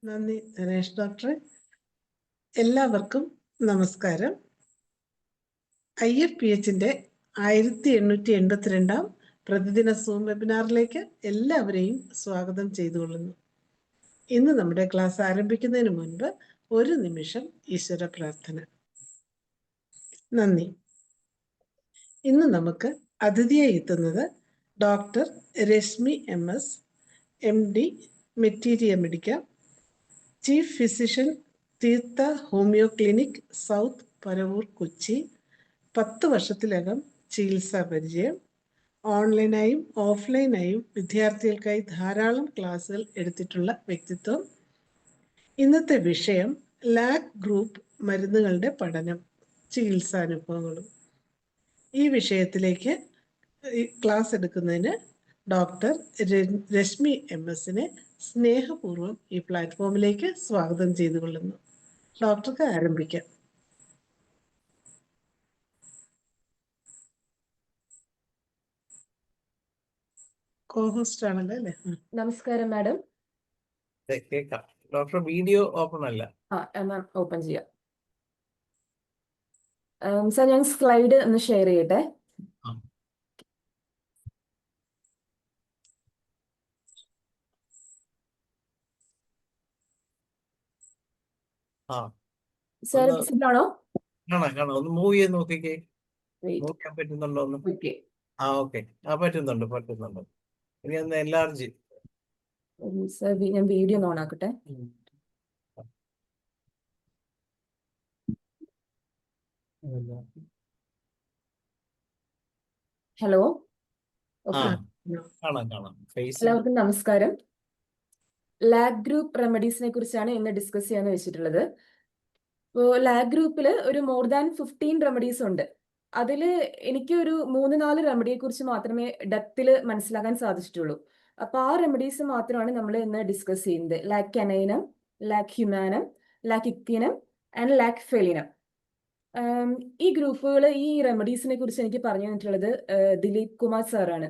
നന്ദി ദിനേശ് ഡോക്ടറെ. എല്ലാവർക്കും നമസ്കാരം. IFPHന്റെ 1882 പ്രതിദിന സൂം വെബിനാറിലേക്ക് എല്ലാവരെയും സ്വാഗതം ചെയ്തുകൊള്ളുന്നു. ഇന്ന് നമ്മുടെ ക്ലാസ് ആരംഭിക്കുന്നതിന് മുൻപ് ഒരു നിമിഷം ഈശ്വര പ്രാർത്ഥന. നന്ദി. ഇന്ന് നമുക്ക് അതിഥിയായി എത്തുന്നത് doctor Rashmi MS, MD, materia medica, chief physician, Theertha homeo clinic, south Paravur, Kochi. 10 വർഷത്തിലകം ചികിത്സാ പരിചയം. ഓൺലൈനായും ഓഫ്ലൈനായും വിദ്യാർത്ഥികൾക്കായി ധാരാളം ക്ലാസ്സുകൾ എടുത്തിട്ടുള്ള വ്യക്തിത്വം. ഇന്നത്തെ വിഷയം ലാക് ഗ്രൂപ്പ് മരുന്നുകളുടെ പഠനം, ചികിത്സാനുഭവങ്ങളും. ഈ വിഷയത്തിലേക്ക് ക്ലാസ് എടുക്കുന്നതിന് ഡോക്ടർ രശ്മി MS-നെ സ്നേഹപൂർവ്വം ഈ പ്ലാറ്റ്ഫോമിലേക്ക് സ്വാഗതം ചെയ്തുകൊള്ളുന്നു. ഡോക്ടർക്ക് ആരംഭിക്കാം. കോഹോസ്റ്റ് ആണല്ലോ അല്ലേ? നമസ്കാരം മാഡം. കേൾക്കാം. ഡോക്ടർ വീഡിയോ ഓപ്പൺ അല്ല. മാം ഓപ്പൺ ചെയ്യാം. സാർ ഞാൻ സ്ലൈഡ് ഒന്ന് ഷെയർ ചെയ്യട്ടെ. സാർ വിസിബിൾ ആണോ? കാണാം. ഒന്ന് മൂവ് ചെയ്ത് നോക്കിക്കേ. മൂവ് ചെയ്യാൻ പറ്റുന്നുണ്ടോ ഒന്ന്? ഓക്കെ. ഓക്കെ. പറ്റുന്നുണ്ട്. ഇനി ഒന്ന് എൻലാർജ്. സാർ ഞാൻ വീഡിയോ ഓൺ ആക്കട്ടെ. ഹലോ. കാണാം. എല്ലാവർക്കും നമസ്കാരം. ലാക് ഗ്രൂപ്പ് റെമഡീസിനെ കുറിച്ചാണ് ഇന്ന് ഡിസ്കസ് ചെയ്യാന്ന് വെച്ചിട്ടുള്ളത്. ഇപ്പോൾ ലാക് ഗ്രൂപ്പിൽ ഒരു മോർ ദാൻ 15 റെമഡീസ് ഉണ്ട്. അതിൽ എനിക്ക് ഒരു 3-4 റെമഡിയെ കുറിച്ച് മാത്രമേ ഡെപ്തിൽ മനസ്സിലാക്കാൻ സാധിച്ചിട്ടുള്ളൂ. അപ്പൊ ആ റെമഡീസ് മാത്രമാണ് നമ്മൾ ഇന്ന് ഡിസ്കസ് ചെയ്യുന്നത്. Lac caninum, lac humanum, lac ichthyinum and lac felinum. ഈ ഗ്രൂപ്പുകൾ, ഈ റെമഡീസിനെ കുറിച്ച് എനിക്ക് പറഞ്ഞു തന്നിട്ടുള്ളത് ദിലീപ് കുമാർ സാറാണ്.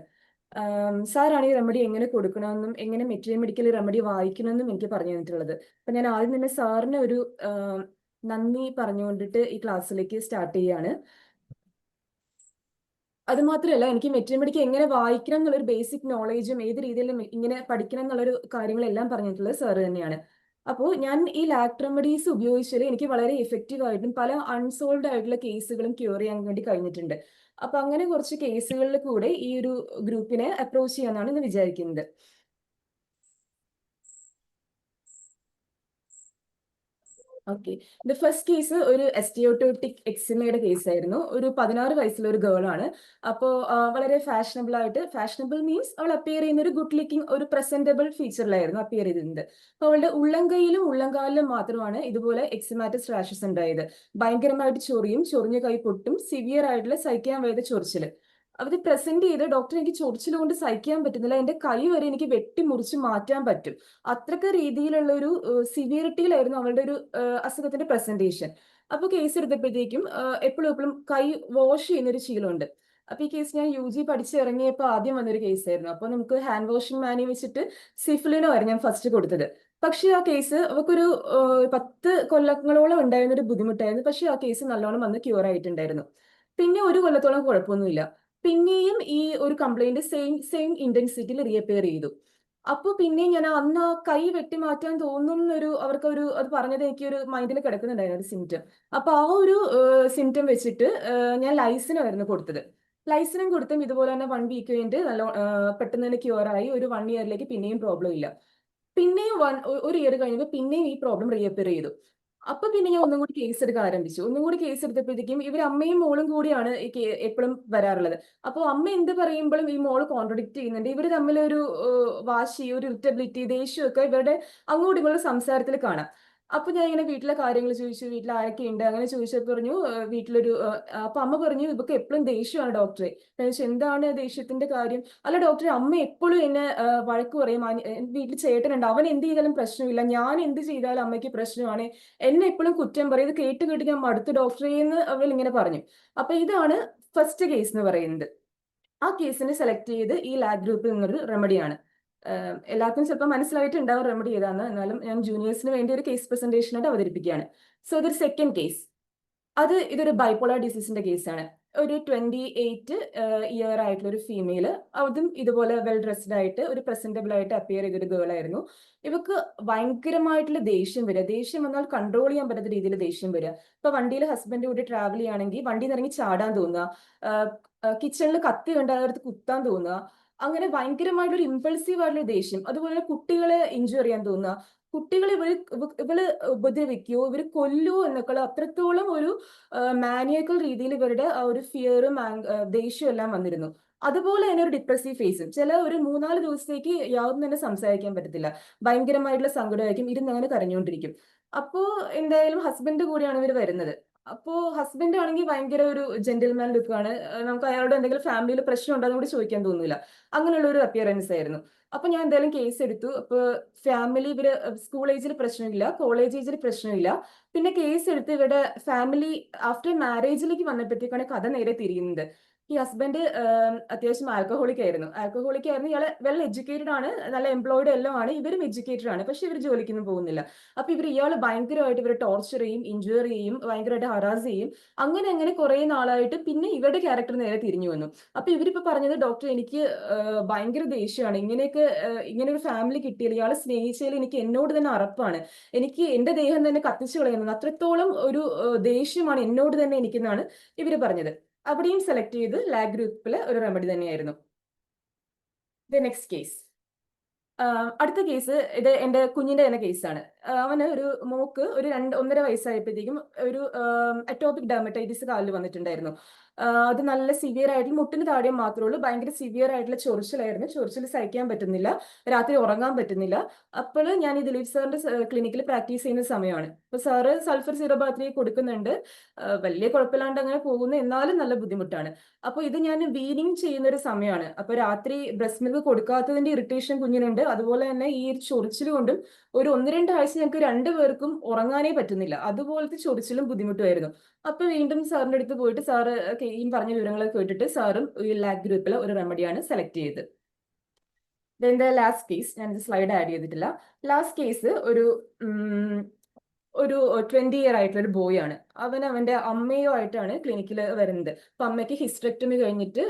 സാറാണ് ഈ റെമഡി എങ്ങനെ കൊടുക്കണമെന്നും എങ്ങനെ മെറ്റീരിയൽ റെമഡി വായിക്കണമെന്നും എനിക്ക് പറഞ്ഞു തന്നിട്ടുള്ളത്. അപ്പൊ ഞാൻ ആദ്യം തന്നെ സാറിന് ഒരു നന്ദി പറഞ്ഞുകൊണ്ടിട്ട് ഈ ക്ലാസ്സിലേക്ക് സ്റ്റാർട്ട് ചെയ്യാണ്. അത് മാത്രമല്ല, എനിക്ക് മെറ്റീരിയൽ എങ്ങനെ വായിക്കണം എന്നുള്ളൊരു ബേസിക് നോളേജും ഏത് രീതിയിൽ ഇങ്ങനെ പഠിക്കണം എന്നുള്ളൊരു കാര്യങ്ങളെല്ലാം പറഞ്ഞിട്ടുള്ളത് സാറ് തന്നെയാണ്. അപ്പോൾ ഞാൻ ഈ ലാക് റെമഡീസ് ഉപയോഗിച്ചാൽ എനിക്ക് വളരെ എഫക്റ്റീവ് ആയിട്ടും പല അൺസോൾവ്ഡ് ആയിട്ടുള്ള കേസുകളും ക്യൂർ ചെയ്യാൻ വേണ്ടി കഴിഞ്ഞിട്ടുണ്ട്. അപ്പൊ അങ്ങനെ കുറച്ച് കേസുകളിൽ കൂടെ ഈ ഒരു ഗ്രൂപ്പിനെ അപ്രോച്ച് ചെയ്യാനാണ് ഇന്ന് വിചാരിക്കുന്നത്. ഓക്കെ. ദ ഫസ്റ്റ് കേസ് ഒരു എസ്റ്റിയോട്ടോട്ടിക് എക്സിമയുടെ കേസായിരുന്നു. ഒരു 16 വയസ്സുള്ള ഒരു ഗേൾ ആണ്. അപ്പോൾ വളരെ ഫാഷനബിൾ മീൻസ് അവൾ അപ്പിയർ ചെയ്യുന്ന ഒരു ഗുഡ് ലുക്കിംഗ്, ഒരു പ്രസന്റബിൾ ഫീച്ചറിലായിരുന്നു അപ്പിയർ ചെയ്തിരുന്നത്. അപ്പോൾ അവളുടെ ഉള്ളംകൈയിലും ഉള്ളംകാലിലും മാത്രമാണ് ഇതുപോലെ എക്സിമാറ്റസ് റാഷസ് ഉണ്ടായത്. ഭയങ്കരമായിട്ട് ചൊറിഞ്ഞ കൈ പൊട്ടും, സിവിയർ ആയിട്ടുള്ള സഹിക്കാൻ വയ്യാത്ത ചൊറിച്ചില്. അവർ പ്രസന്റ് ചെയ്ത്, ഡോക്ടർ എനിക്ക് ചൊറിച്ചിൽ കൊണ്ട് സഹിക്കാൻ പറ്റുന്നില്ല, എന്റെ കൈ വരെ എനിക്ക് വെട്ടി മുറിച്ച് മാറ്റാൻ പറ്റും, അത്രക്ക് രീതിയിലുള്ള ഒരു സിവിയറിറ്റിയിലായിരുന്നു അവളുടെ ഒരു അസുഖത്തിന്റെ പ്രസന്റേഷൻ. അപ്പൊ കേസ് എടുത്തപ്പോഴത്തേക്കും എപ്പോഴും കൈ വാഷ് ചെയ്യുന്ന ഒരു ശീലമുണ്ട്. അപ്പൊ ഈ കേസ് ഞാൻ UG പഠിച്ചിറങ്ങിയപ്പോൾ ആദ്യം വന്നൊരു കേസായിരുന്നു. അപ്പൊ നമുക്ക് ഹാൻഡ് വാഷിംഗ് മാനി വെച്ചിട്ട് സിഫിലിനോ ആയിരുന്നു ഞാൻ ഫസ്റ്റ് കൊടുത്തത്. പക്ഷെ ആ കേസ് അവക്കൊരു 10 കൊല്ലങ്ങളോളം ഉണ്ടായിരുന്ന ഒരു ബുദ്ധിമുട്ടായിരുന്നു. പക്ഷെ ആ കേസ് നല്ലോണം വന്ന് ക്യൂർ ആയിട്ടുണ്ടായിരുന്നു. പിന്നെ ഒരു കൊല്ലത്തോളം കുഴപ്പമൊന്നുമില്ല. പിന്നെയും ഈ ഒരു കംപ്ലൈന്റ് സെയിം ഇന്റൻസിറ്റിയിൽ റീഅപ്പിയർ ചെയ്തു. അപ്പൊ പിന്നെ ഞാൻ അന്ന് ആ കൈ വെട്ടി മാറ്റാൻ തോന്നുന്നൊരു അവർക്കൊരു അത് പറഞ്ഞത് എനിക്കൊരു മൈൻഡിൽ കിടക്കുന്നുണ്ടായിരുന്നു ഒരു സിംറ്റം. അപ്പൊ ആ ഒരു സിംറ്റം വെച്ചിട്ട് ഞാൻ ലൈസിനായിരുന്നു കൊടുത്തത്. ലൈസിനും കൊടുത്തും ഇതുപോലെ തന്നെ 1 വീക്ക് കഴിഞ്ഞിട്ട് പെട്ടെന്ന് തന്നെ ക്യൂർ ആയി. ഒരു 1 ഇയറിലേക്ക് പിന്നെയും പ്രോബ്ലം ഇല്ല. പിന്നെയും ഒരു ഇയർ കഴിഞ്ഞപ്പോൾ പിന്നെയും ഈ പ്രോബ്ലം റീഅപ്പിയർ ചെയ്തു. അപ്പൊ പിന്നെ ഞാൻ ഒന്നും കൂടി കേസ് എടുക്കാൻ ആരംഭിച്ചു. ഒന്നും കൂടി കേസ് എടുത്തപ്പോഴത്തേക്കും ഇവർ അമ്മയും മോളും കൂടിയാണ് എപ്പോഴും വരാറുള്ളത്. അപ്പോൾ അമ്മ എന്ത് പറയുമ്പോഴും ഈ മോള് കോൺട്രഡിക്ട് ചെയ്യുന്നുണ്ട്. ഇവർ തമ്മിലൊരു വാശി, ഒരു ഇറിറ്റബിലിറ്റി, ദേഷ്യമൊക്കെ ഇവരുടെ അങ്ങോട്ടും ഇങ്ങോട്ടും സംസാരത്തിൽ കാണാം. അപ്പൊ ഞാൻ ഇങ്ങനെ വീട്ടിലെ കാര്യങ്ങൾ ചോദിച്ചു, വീട്ടിൽ ആരൊക്കെ ഉണ്ട് അങ്ങനെ ചോദിച്ചപ്പോൾ പറഞ്ഞു വീട്ടിലൊരു അപ്പൊ അമ്മ പറഞ്ഞു ഇവർക്ക് എപ്പോഴും ദേഷ്യമാണ് ഡോക്ടറെ. ഞാൻ ചോദിച്ചു എന്താണ് ദേഷ്യത്തിന്റെ കാര്യം? അല്ല ഡോക്ടറെ, അമ്മ എപ്പോഴും എന്നെ വഴക്ക് പറയും, വീട്ടിൽ ചേട്ടനുണ്ട്, അവൻ എന്ത് ചെയ്താലും പ്രശ്നമില്ല, ഞാൻ എന്ത് ചെയ്താലും അമ്മയ്ക്ക് പ്രശ്നമാണ്, എന്നെ എപ്പോഴും കുറ്റം പറയും, ഇത് കേട്ട് ഞാൻ മടുത്തു ഡോക്ടറെ എന്ന് അവൾ ഇങ്ങനെ പറഞ്ഞു. അപ്പൊ ഇതാണ് ഫസ്റ്റ് കേസ് എന്ന് പറയുന്നത്. ആ കേസിനെ സെലക്ട് ചെയ്ത് ഈ ലാക് ഗ്രൂപ്പിൽ നിന്നൊരു റെമഡിയാണ്. എല്ലാവർക്കും ചിലപ്പോൾ മനസ്സിലായിട്ടുണ്ടാവും റെമഡി ഏതാന്ന്. എന്നാലും ഞാൻ ജൂനിയേഴ്സിന് വേണ്ടി ഒരു കേസ് പ്രസന്റേഷൻ ആയിട്ട് അവതരിപ്പിക്കുകയാണ്. സോ ഇതൊരു സെക്കൻഡ് കേസ്. ഇതൊരു ബൈപ്പോളർ ഡിസീസിന്റെ കേസാണ്. ഒരു 28 ഇയർ ആയിട്ടുള്ള ഒരു ഫീമെയില്, അതും ഇതുപോലെ വെൽ ഡ്രസ്ഡ് ആയിട്ട് ഒരു പ്രസന്റബിൾ ആയിട്ട് അപ്പിയർ ചെയ്തൊരു ഗേൾ ആയിരുന്നു. ഇവക്ക് ഭയങ്കരമായിട്ടുള്ള ദേഷ്യം വരിക. ദേഷ്യം വന്നാൽ കൺട്രോൾ ചെയ്യാൻ പറ്റാത്ത രീതിയിൽ ദേഷ്യം വരിക. ഇപ്പൊ വണ്ടിയിൽ ഹസ്ബൻഡ് കൂടി ട്രാവൽ ചെയ്യുകയാണെങ്കിൽ വണ്ടിയിൽ നിന്ന് ഇറങ്ങി ചാടാൻ തോന്നുക, കിച്ചണിൽ കത്തി കണ്ടടുത്ത് കുത്താൻ തോന്നുക, അങ്ങനെ ഭയങ്കരമായിട്ടൊരു ഇമ്പൾസീവ് ആയിട്ടുള്ള ദേഷ്യം. അതുപോലെ കുട്ടികളെ ഇഞ്ചുറി ചെയ്യാൻ തോന്നുക, കുട്ടികളെ ഇവള് ഉപദ്രവിക്കുകയോ ഇവര് കൊല്ലുവോ എന്നൊക്കെ അത്രത്തോളം ഒരു മാനിയക്കൽ രീതിയിൽ ഇവരുടെ ആ ഒരു ഫിയറും ദേഷ്യവും എല്ലാം വന്നിരുന്നു. അതുപോലെ തന്നെ ഒരു ഡിപ്രസീവ് ഫേസും. ഒരു 3-4 ദിവസത്തേക്ക് യാതൊന്നും തന്നെ സംസാരിക്കാൻ പറ്റത്തില്ല, ഭയങ്കരമായിട്ടുള്ള സങ്കടമായിരിക്കും, ഇരുന്നങ്ങനെ കരഞ്ഞുകൊണ്ടിരിക്കും. അപ്പോ എന്തായാലും ഹസ്ബൻഡ് കൂടിയാണ് ഇവർ വരുന്നത്. അപ്പോ ഹസ്ബൻഡ് ആണെങ്കിൽ ഭയങ്കര ഒരു ജെന്റിൽമാൻ ലുക്കാണ്. നമുക്ക് അയാളോട് എന്തെങ്കിലും ഫാമിലിയിൽ പ്രശ്നം ഉണ്ടോ എന്ന് കൂടി ചോദിക്കാൻ തോന്നില്ല. അങ്ങനെയുള്ള ഒരു അപ്പിയറൻസ് ആയിരുന്നു. അപ്പൊ ഞാൻ എന്തായാലും കേസ് എടുത്തു. അപ്പൊ ഫാമിലി ഇവര് സ്കൂൾ ഏജിൽ പ്രശ്നമില്ല, കോളേജ് ഏജിൽ പ്രശ്നമില്ല. പിന്നെ കേസ് എടുത്ത് ഇവരുടെ ഫാമിലി ആഫ്റ്റർ മാരേജിലേക്ക് വന്നപ്പോഴത്തേക്കാണ് കഥ നേരെ തിരിയുന്നത്. ഈ ഹസ്ബൻഡ് അത്യാവശ്യം ആൽക്കഹോളിക് ആയിരുന്നു. ഇയാളെ വെൽ എഡ്യൂക്കേറ്റഡ് ആണ്, നല്ല എംപ്ലോയിഡ് എല്ലാം ആണ്, ഇവരും എഡ്യൂക്കേറ്റഡ് ആണ്. പക്ഷെ ഇവർ ജോലിക്കൊന്നും പോകുന്നില്ല. അപ്പൊ ഇയാൾ ഭയങ്കരമായിട്ട് ഇവരെ ടോർച്ചർ ചെയ്യും, ഇഞ്ചുറി ചെയ്യും, ഭയങ്കരമായിട്ട് ഹറാസ് ചെയ്യും. അങ്ങനെ കുറെ നാളായിട്ട് പിന്നെ ഇവരുടെ ക്യാരക്ടർ നേരെ തിരിഞ്ഞു വന്നു. അപ്പൊ ഇവരിപ്പോ പറഞ്ഞത്, ഡോക്ടർ എനിക്ക് ഭയങ്കര ദേഷ്യമാണ്, ഇങ്ങനെ ഒരു ഫാമിലി കിട്ടിയാൽ, ഇയാളെ സ്നേഹിച്ചതിൽ എനിക്ക് എന്നോട് തന്നെ അറപ്പാണ്, എനിക്ക് എന്റെ ദേഹം തന്നെ കത്തിച്ചു കളയുന്നത്, അത്രത്തോളം ഒരു ദേഷ്യമാണ് എന്നോട് തന്നെ എനിക്കെന്നാണ് ഇവര് പറഞ്ഞത്. അവിടെയും സെലക്ട് ചെയ്ത് ലാഗ് ഗ്രൂപ്പിലെ ഒരു റെമഡി തന്നെയായിരുന്നു. Next case. അടുത്ത കേസ് ഇത് എന്റെ കുഞ്ഞിന്റെ തന്നെ കേസാണ്. അവന് ഒരു മോക്ക് ഒരു 1.5 വയസ്സായപ്പോഴത്തേക്കും ഒരു അറ്റോപിക് ഡെർമറ്റൈറ്റിസ് കാലിൽ വന്നിട്ടുണ്ടായിരുന്നു. അത് നല്ല സിവിയർ ആയിട്ട് മുട്ടിന് താഴെ മാത്രമേ ഉള്ളൂ. ഭയങ്കര സിവിയർ ആയിട്ടുള്ള ചൊറിച്ചിലായിരുന്നു. ചൊറിച്ചിൽ സഹിക്കാൻ പറ്റുന്നില്ല, രാത്രി ഉറങ്ങാൻ പറ്റുന്നില്ല. അപ്പോൾ ഞാൻ ഈ ദിലീപ് സാറിന്റെ ക്ലിനിക്കിൽ പ്രാക്ടീസ് ചെയ്യുന്ന സമയമാണ്. അപ്പൊ സാറ് സൾഫർ സിറോബാത്രി കൊടുക്കുന്നുണ്ട്, വലിയ കുഴപ്പമില്ലാണ്ട് അങ്ങനെ പോകുന്നു, എന്നാലും നല്ല ബുദ്ധിമുട്ടാണ്. അപ്പൊ ഇത് ഞാൻ വീനിങ് ചെയ്യുന്ന ഒരു സമയമാണ്. അപ്പൊ രാത്രി ബ്രസ്റ്റ് മിൽക്ക് കൊടുക്കാത്തതിന്റെ ഇറിറ്റേഷൻ കുഞ്ഞിനുണ്ട്. അതുപോലെ തന്നെ ഈ ചൊറിച്ചിൽ കൊണ്ടും ഒരു 1-2 ആഴ്ച ഞങ്ങൾക്ക് രണ്ടുപേർക്കും ഉറങ്ങാനേ പറ്റുന്നില്ല. അതുപോലത്തെ ചൊറിച്ചിലും ബുദ്ധിമുട്ടുമായിരുന്നു. അപ്പൊ വീണ്ടും സാറിന്റെ അടുത്ത് പോയിട്ട് സാറ് ഈ പറഞ്ഞ വിവരങ്ങളൊക്കെ കേട്ടിട്ട് സാറും ഈ ലാഗ് ഗ്രൂപ്പിലെ ഒരു റെമഡിയാണ് സെലക്ട് ചെയ്തത്. ലാസ്റ്റ് കേസ്, ഞാൻ സ്ലൈഡ് ആഡ് ചെയ്തിട്ടില്ല. ലാസ്റ്റ് കേസ് ഒരു 20 ഇയർ ആയിട്ടുള്ള ഒരു ബോയ് ആണ്. അവന്റെ അമ്മയുമായിട്ടാണ് ക്ലിനിക്കിൽ വരുന്നത്. അപ്പൊ അമ്മയ്ക്ക് ഹിസ്റ്ററക്ടമി കഴിഞ്ഞിട്ട്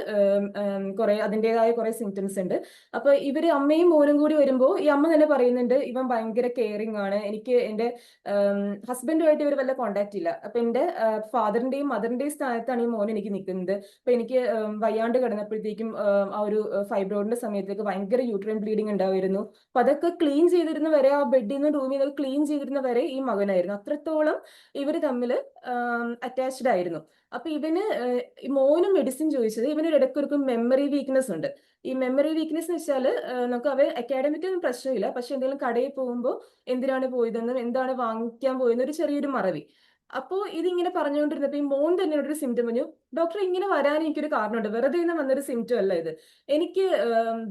അതിൻ്റെതായ കുറെ സിംറ്റംസ് ഉണ്ട്. അപ്പൊ ഇവര് അമ്മയും മോനും കൂടി വരുമ്പോൾ ഈ അമ്മ തന്നെ പറയുന്നുണ്ട്, ഇവൻ ഭയങ്കര കെയറിങ് ആണ്, എനിക്ക് എന്റെ ഹസ്ബൻഡുമായിട്ട് ഇവർ വല്ല കോണ്ടാക്ട് ഇല്ല. അപ്പൊ എന്റെ ഫാദറിന്റെയും മദറിന്റെയും സ്ഥാനത്താണ് ഈ മോൻ എനിക്ക് നിൽക്കുന്നത്. അപ്പൊ എനിക്ക് വയ്യാണ്ട് കിടന്നപ്പോഴത്തേക്കും ആ ഒരു ഫൈബ്രോയിഡിന്റെ സമയത്തേക്ക് ഭയങ്കര യൂട്രൈൻ ബ്ലീഡിങ് ഉണ്ടായിരുന്നു. അപ്പൊ അതൊക്കെ ക്ലീൻ ചെയ്തിരുന്ന വരെ, ആ ബെഡിൽ നിന്ന് റൂമിൽ നിന്ന് ക്ലീൻ ചെയ്തിരുന്ന വരെ ഈ മകനായിരുന്നു. അത്രത്തോളം ഇവര് തമ്മിൽ അറ്റാച്ച്ഡ് ആയിരുന്നു. അപ്പൊ മോനും മെഡിസിൻ ചോദിച്ചത്, ഇവനൊരു ഇടയ്ക്കൊരു മെമ്മറി വീക്ക്നെസ് ഉണ്ട്. ഈ മെമ്മറി വീക്ക്നെസ് എന്ന് വെച്ചാൽ നമുക്ക് അക്കാഡമിക്കൊന്നും പ്രശ്നമില്ല, പക്ഷെ എന്തെങ്കിലും കടയിൽ പോകുമ്പോൾ എന്തിനാണ് പോയതെന്നും എന്താണ് വാങ്ങിക്കാൻ പോയെന്നും ഒരു ചെറിയൊരു മറവി. അപ്പോ ഇതിങ്ങനെ പറഞ്ഞുകൊണ്ടിരുന്നപ്പോ ഈ മോൻ തന്നെ ഒരു സിംറ്റം പറഞ്ഞു, ഡോക്ടർ ഇങ്ങനെ വരാൻ എനിക്കൊരു കാരണമുണ്ട്, വെറുതെ നിന്ന് വന്നൊരു സിംറ്റം അല്ല ഇത്, എനിക്ക്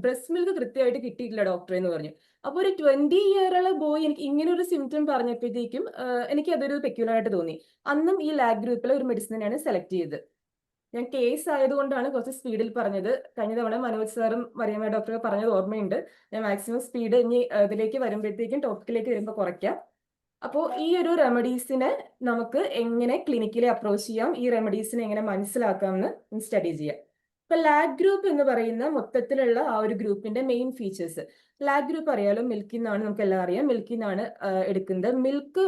ബ്രസ്റ്റ് മിൽക്ക് കൃത്യമായിട്ട് കിട്ടിയിട്ടില്ല ഡോക്ടറെ എന്ന് പറഞ്ഞു. അപ്പൊ ഒരു 20 ഇയറുള്ള ബോയ് എനിക്ക് ഇങ്ങനെ ഒരു സിംറ്റം പറഞ്ഞപ്പോഴത്തേക്കും എനിക്ക് അതൊരു പെക്യുലർ ആയിട്ട് തോന്നി. അന്നും ഈ ലാഗ് ഗ്രൂപ്പിലെ ഒരു മെഡിസിൻ തന്നെയാണ് സെലക്ട് ചെയ്തത്. ഞാൻ കേസ് ആയതുകൊണ്ടാണ് കുറച്ച് സ്പീഡിൽ പറഞ്ഞത്. കഴിഞ്ഞ തവണ മനോജ് സാറും മറിയമ്മ ഡോക്ടറെ പറഞ്ഞത് ഓർമ്മയുണ്ട്. ഞാൻ മാക്സിമം സ്പീഡ് ഇനി ഇതിലേക്ക് വരുമ്പോഴത്തേക്കും ടോപ്പിക്കിലേക്ക് വരുമ്പോൾ കുറയ്ക്കാം. അപ്പോൾ ഈ ഒരു റെമഡീസിനെ നമുക്ക് എങ്ങനെ ക്ലിനിക്കിൽ അപ്രോച്ച് ചെയ്യാം, ഈ റെമഡീസിനെ എങ്ങനെ മനസ്സിലാക്കാമെന്ന് സ്റ്റഡി ചെയ്യാം. ഇപ്പൊ ലാഗ് ഗ്രൂപ്പ് എന്ന് പറയുന്ന മൊത്തത്തിലുള്ള ആ ഒരു ഗ്രൂപ്പിന്റെ മെയിൻ ഫീച്ചേഴ്സ്. ലാഗ് ഗ്രൂപ്പ് അറിയാലോ, മിൽക്കിൽ നിന്നാണ്, നമുക്ക് എല്ലാം അറിയാം, മിൽക്കിൽ നിന്നാണ് എടുക്കുന്നത്. മിൽക്ക്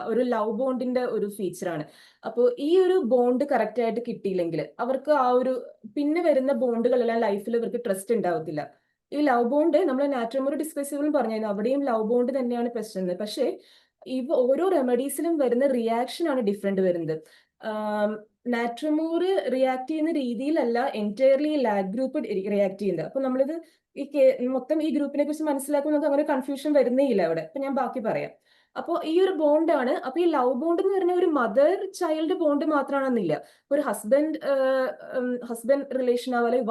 ഒരു ലവ് ബോണ്ടിന്റെ ഒരു ഫീച്ചറാണ്. അപ്പോൾ ഈ ഒരു ബോണ്ട് കറക്റ്റ് ആയിട്ട് കിട്ടിയില്ലെങ്കിൽ അവർക്ക് ആ ഒരു പിന്നെ വരുന്ന ബോണ്ടുകളെല്ലാം ലൈഫിൽ ഇവർക്ക് ട്രസ്റ്റ് ഉണ്ടാവത്തില്ല. ഈ ലവ് ബോണ്ട് നമ്മൾ നാട്രിമോറി ഡിസ്കസിബിളും പറഞ്ഞായിരുന്നു, അവിടെയും ലവ് ബോണ്ട് തന്നെയാണ് പ്രശ്നം. പക്ഷേ ഓരോ റെമഡീസിലും വരുന്ന റിയാക്ഷൻ ആണ് ഡിഫറെന്റ് വരുന്നത്. നാട്രിമോറ് റിയാക്ട് ചെയ്യുന്ന രീതിയിലല്ല എൻറ്റയർലി ലാഗ് ഗ്രൂപ്പ് റിയാക്ട് ചെയ്യുന്നത്. അപ്പൊ നമ്മളിത് മൊത്തം ഈ ഗ്രൂപ്പിനെ കുറിച്ച് മനസ്സിലാക്കുമ്പോൾ നമുക്ക് അങ്ങനെ കൺഫ്യൂഷൻ വരുന്നേ ഇല്ല അവിടെ. അപ്പൊ ഞാൻ ബാക്കി പറയാം. അപ്പോൾ ഈ ഒരു ബോണ്ടാണ്. അപ്പൊ ഈ ലവ് ബോണ്ട് എന്ന് പറഞ്ഞ ഒരു മദർ ചൈൽഡ് ബോണ്ട് മാത്രമാണെന്നില്ല, ഒരു ഹസ്ബൻഡ് റിലേഷൻ ആവാം, അല്ലെങ്കിൽ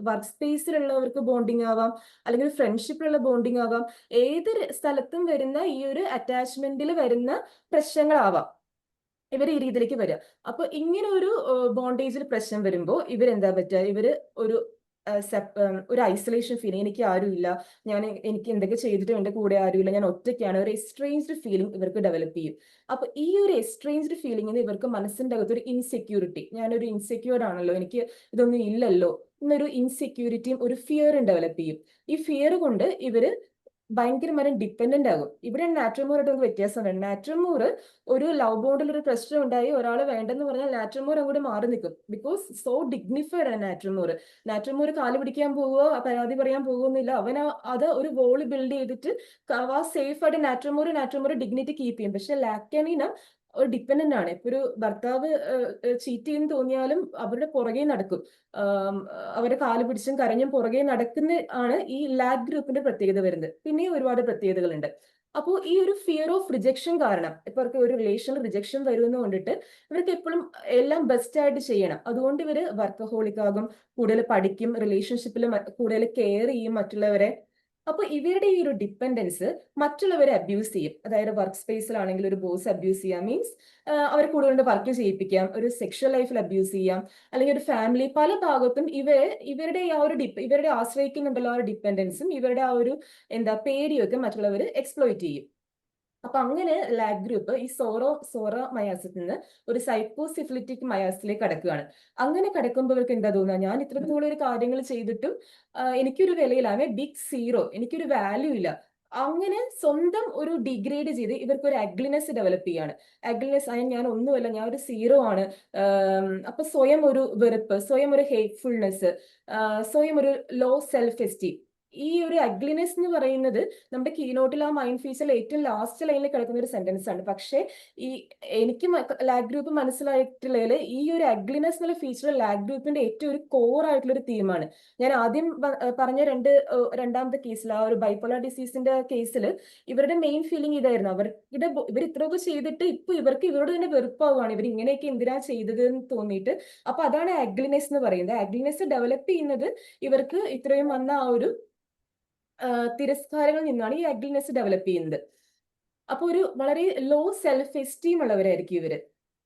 വർക്ക് സ്പേസിലുള്ളവർക്ക് ബോണ്ടിങ് ആവാം, അല്ലെങ്കിൽ ഫ്രണ്ട്ഷിപ്പിലുള്ള ബോണ്ടിങ് ആവാം. ഏത് സ്ഥലത്തും വരുന്ന ഈ ഒരു അറ്റാച്ച്മെന്റിൽ വരുന്ന പ്രശ്നങ്ങളാവാം ഇവർ ഈ രീതിയിലേക്ക് വരിക. അപ്പൊ ഇങ്ങനെ ഒരു ബോണ്ടേജിൽ പ്രശ്നം വരുമ്പോൾ ഇവരെന്താ പറ്റുക, ഇവര് ഒരു ഒരു ഐസൊലേഷൻ ഫീലിംഗ്, എനിക്ക് ആരുമില്ല, എനിക്ക് എന്തൊക്കെ ചെയ്തിട്ടും എൻ്റെ കൂടെ ആരുമില്ല, ഞാൻ ഒറ്റയ്ക്കാണ്, ഒരു എസ്ട്രേഞ്ച്ഡ് ഫീലിംഗ് ഇവർക്ക് ഡെവലപ്പ് ചെയ്യും. അപ്പൊ ഈ ഒരു എസ്ട്രേഞ്ച്ഡ് ഫീലിംഗിന് ഇവർക്ക് മനസ്സിന്റെ അകത്ത് ഒരു ഇൻസെക്യൂരിറ്റി, ഞാനൊരു ഇൻസെക്യൂർഡ് ആണല്ലോ, എനിക്ക് ഇതൊന്നും ഇല്ലല്ലോ എന്നൊരു ഇൻസെക്യൂരിറ്റിയും ഒരു ഫിയറും ഡെവലപ്പ് ചെയ്യും. ഈ ഫിയർ കൊണ്ട് ഇവര് ഭയങ്കരമായും ഡിപ്പെൻഡന്റ് ആകും. ഇവിടെ നാട്രമോറായിട്ട് നമുക്ക് വ്യത്യാസമുണ്ട്. നാട്രമോർ ഒരു ലവ് ബോണ്ടിൽ ഒരു പ്രശ്നം ഉണ്ടായി ഒരാൾ വേണ്ടെന്ന് പറഞ്ഞാൽ നാട്രമോർ അങ്ങോട്ട് മാറി നിൽക്കും. ബിക്കോസ് സോ ഡിഗ്നിഫൈഡ് ആണ് നാട്രമോർ. നാട്രമോർ കാല് പിടിക്കാൻ പോവുക, പരാതി പറയാൻ പോകുന്നില്ല. അവൻ അത് ഒരു വോള് ബിൽഡ് ചെയ്തിട്ട് സേഫ് ആയിട്ട് നാട്രമോർ ഡിഗ്നിറ്റി കീപ്പ് ചെയ്യും. പക്ഷെ ലാക്ടാനിന ഒരു ഡിപ്പെൻഡന്റ് ആണ്. ഇപ്പൊ ഒരു ഭർത്താവ് ചീറ്റ് ചെയ്യുന്ന തോന്നിയാലും അവരുടെ പുറകെ നടക്കും, അവരെ കാല് പിടിച്ചും കരഞ്ഞും പുറകെ നടക്കുന്ന ആണ് ഈ ലാഗ് ഗ്രൂപ്പിന്റെ പ്രത്യേകത വരുന്നത്. പിന്നെയും ഒരുപാട് പ്രത്യേകതകളുണ്ട്. അപ്പോൾ ഈ ഒരു ഫിയർ ഓഫ് റിജക്ഷൻ കാരണം ഇപ്പൊ അവർക്ക് ഒരു റിലേഷനിൽ റിജക്ഷൻ വരുന്നത് കൊണ്ടിട്ട് ഇവർക്ക് എപ്പോഴും എല്ലാം ബെസ്റ്റ് ആയിട്ട് ചെയ്യണം. അതുകൊണ്ട് ഇവര് വർക്കഹോളിക് ആകും, കൂടുതൽ പഠിക്കും, റിലേഷൻഷിപ്പിൽ കൂടുതൽ കെയർ ചെയ്യും മറ്റുള്ളവരെ. അപ്പൊ ഇവരുടെ ഈ ഒരു ഡിപ്പെൻഡൻസ് മറ്റുള്ളവരെ അബ്യൂസ് ചെയ്യും. അതായത് വർക്ക് സ്പേസിലാണെങ്കിൽ ഒരു ബോസ് അബ്യൂസ് ചെയ്യാം, മീൻസ് അവരെ കൂടുതൽ വർക്ക് ചെയ്യിപ്പിക്കാം, ഒരു സെക്ഷൽ ലൈഫിൽ അബ്യൂസ് ചെയ്യാം, അല്ലെങ്കിൽ ഒരു ഫാമിലി പല ഭാഗത്തും ഇവരുടെ ആ ഒരു ഇവരുടെ ആശ്രയിക്കുന്നുണ്ടല്ലോ ആ ഒരു ഡിപ്പെൻഡൻസും ഇവരുടെ ആ ഒരു പേടിയൊക്കെ മറ്റുള്ളവർ എക്സ്പ്ലോയിറ്റ് ചെയ്യും. അപ്പൊ അങ്ങനെ ലാഗ് ഗ്രൂപ്പ് ഈ സോറ മയാസിൽ നിന്ന് ഒരു സൈക്കോസിഫിലിറ്റിക് മയാസിലേക്ക് കടക്കുകയാണ്. അങ്ങനെ കടക്കുമ്പോൾ ഇവർക്ക് എന്താ തോന്നുക, ഞാൻ ഇത്രത്തോളം ഒരു കാര്യങ്ങൾ ചെയ്തിട്ടും എനിക്കൊരു വിലയിലാണ്, ബിഗ് സീറോ, എനിക്കൊരു വാല്യൂ ഇല്ല. അങ്ങനെ സ്വന്തം ഒരു ഡിഗ്രേഡ് ചെയ്ത് ഇവർക്ക് ഒരു അഗ്ലിനെസ് ഡെവലപ്പ് ചെയ്യാണ്. അഗ്ലിനെസ്, ഞാൻ ഒന്നുമല്ല, ഞാൻ ഒരു സീറോ ആണ്. അപ്പൊ സ്വയം ഒരു വെറുപ്പ്, സ്വയം ഒരു ഹേറ്റ്ഫുൾനെസ്, സ്വയം ഒരു ലോ സെൽഫ് എസ്റ്റീം. ഈ ഒരു അഗ്ലിനെസ് എന്ന് പറയുന്നത് നമ്മുടെ കീനോട്ടിൽ ആ മൈൻഡ് ഫീസിൽ ഏറ്റവും ലാസ്റ്റ് ലൈനിൽ കിടക്കുന്ന ഒരു സെന്റൻസ് ആണ്. പക്ഷേ എനിക്ക് ലാഗ് ഗ്രൂപ്പ് മനസ്സിലായിട്ടുള്ളതിൽ ഈ ഒരു അഗ്ലിനെസ് എന്നുള്ള ഫീച്ചർ ലാഗ് ഗ്രൂപ്പിന്റെ ഏറ്റവും ഒരു കോർ ആയിട്ടുള്ള ഒരു തീമാണ്. ഞാൻ ആദ്യം പറഞ്ഞ രണ്ടാമത്തെ കേസിൽ, ആ ഒരു ബൈപ്പോളർ ഡിസീസിന്റെ കേസിൽ ഇവരുടെ മെയിൻ ഫീലിംഗ് ഇതായിരുന്നു. ഇവർ ഇത്രയൊക്കെ ചെയ്തിട്ട് ഇപ്പൊ ഇവർക്ക് ഇവരോട് തന്നെ വെറുപ്പാവുകയാണ്, ഇവർ ഇങ്ങനെയൊക്കെ എന്തിനാ ചെയ്തത് എന്ന് തോന്നിയിട്ട്. അപ്പൊ അതാണ് അഗ്ലിനെസ് എന്ന് പറയുന്നത്. അഗ്ലിനെസ് ഡെവലപ്പ് ചെയ്യുന്നത് ഇവർക്ക് ഇത്രയും വന്ന ആ ഒരു തിരസ്കാരങ്ങളിൽ നിന്നാണ് ഈ അഗ്ലിനെസ് ഡെവലപ്പ് ചെയ്യുന്നത്. അപ്പൊ ഒരു വളരെ ലോ സെൽഫ് എസ്റ്റീം ഉള്ളവരായിരിക്കും ഇവര്.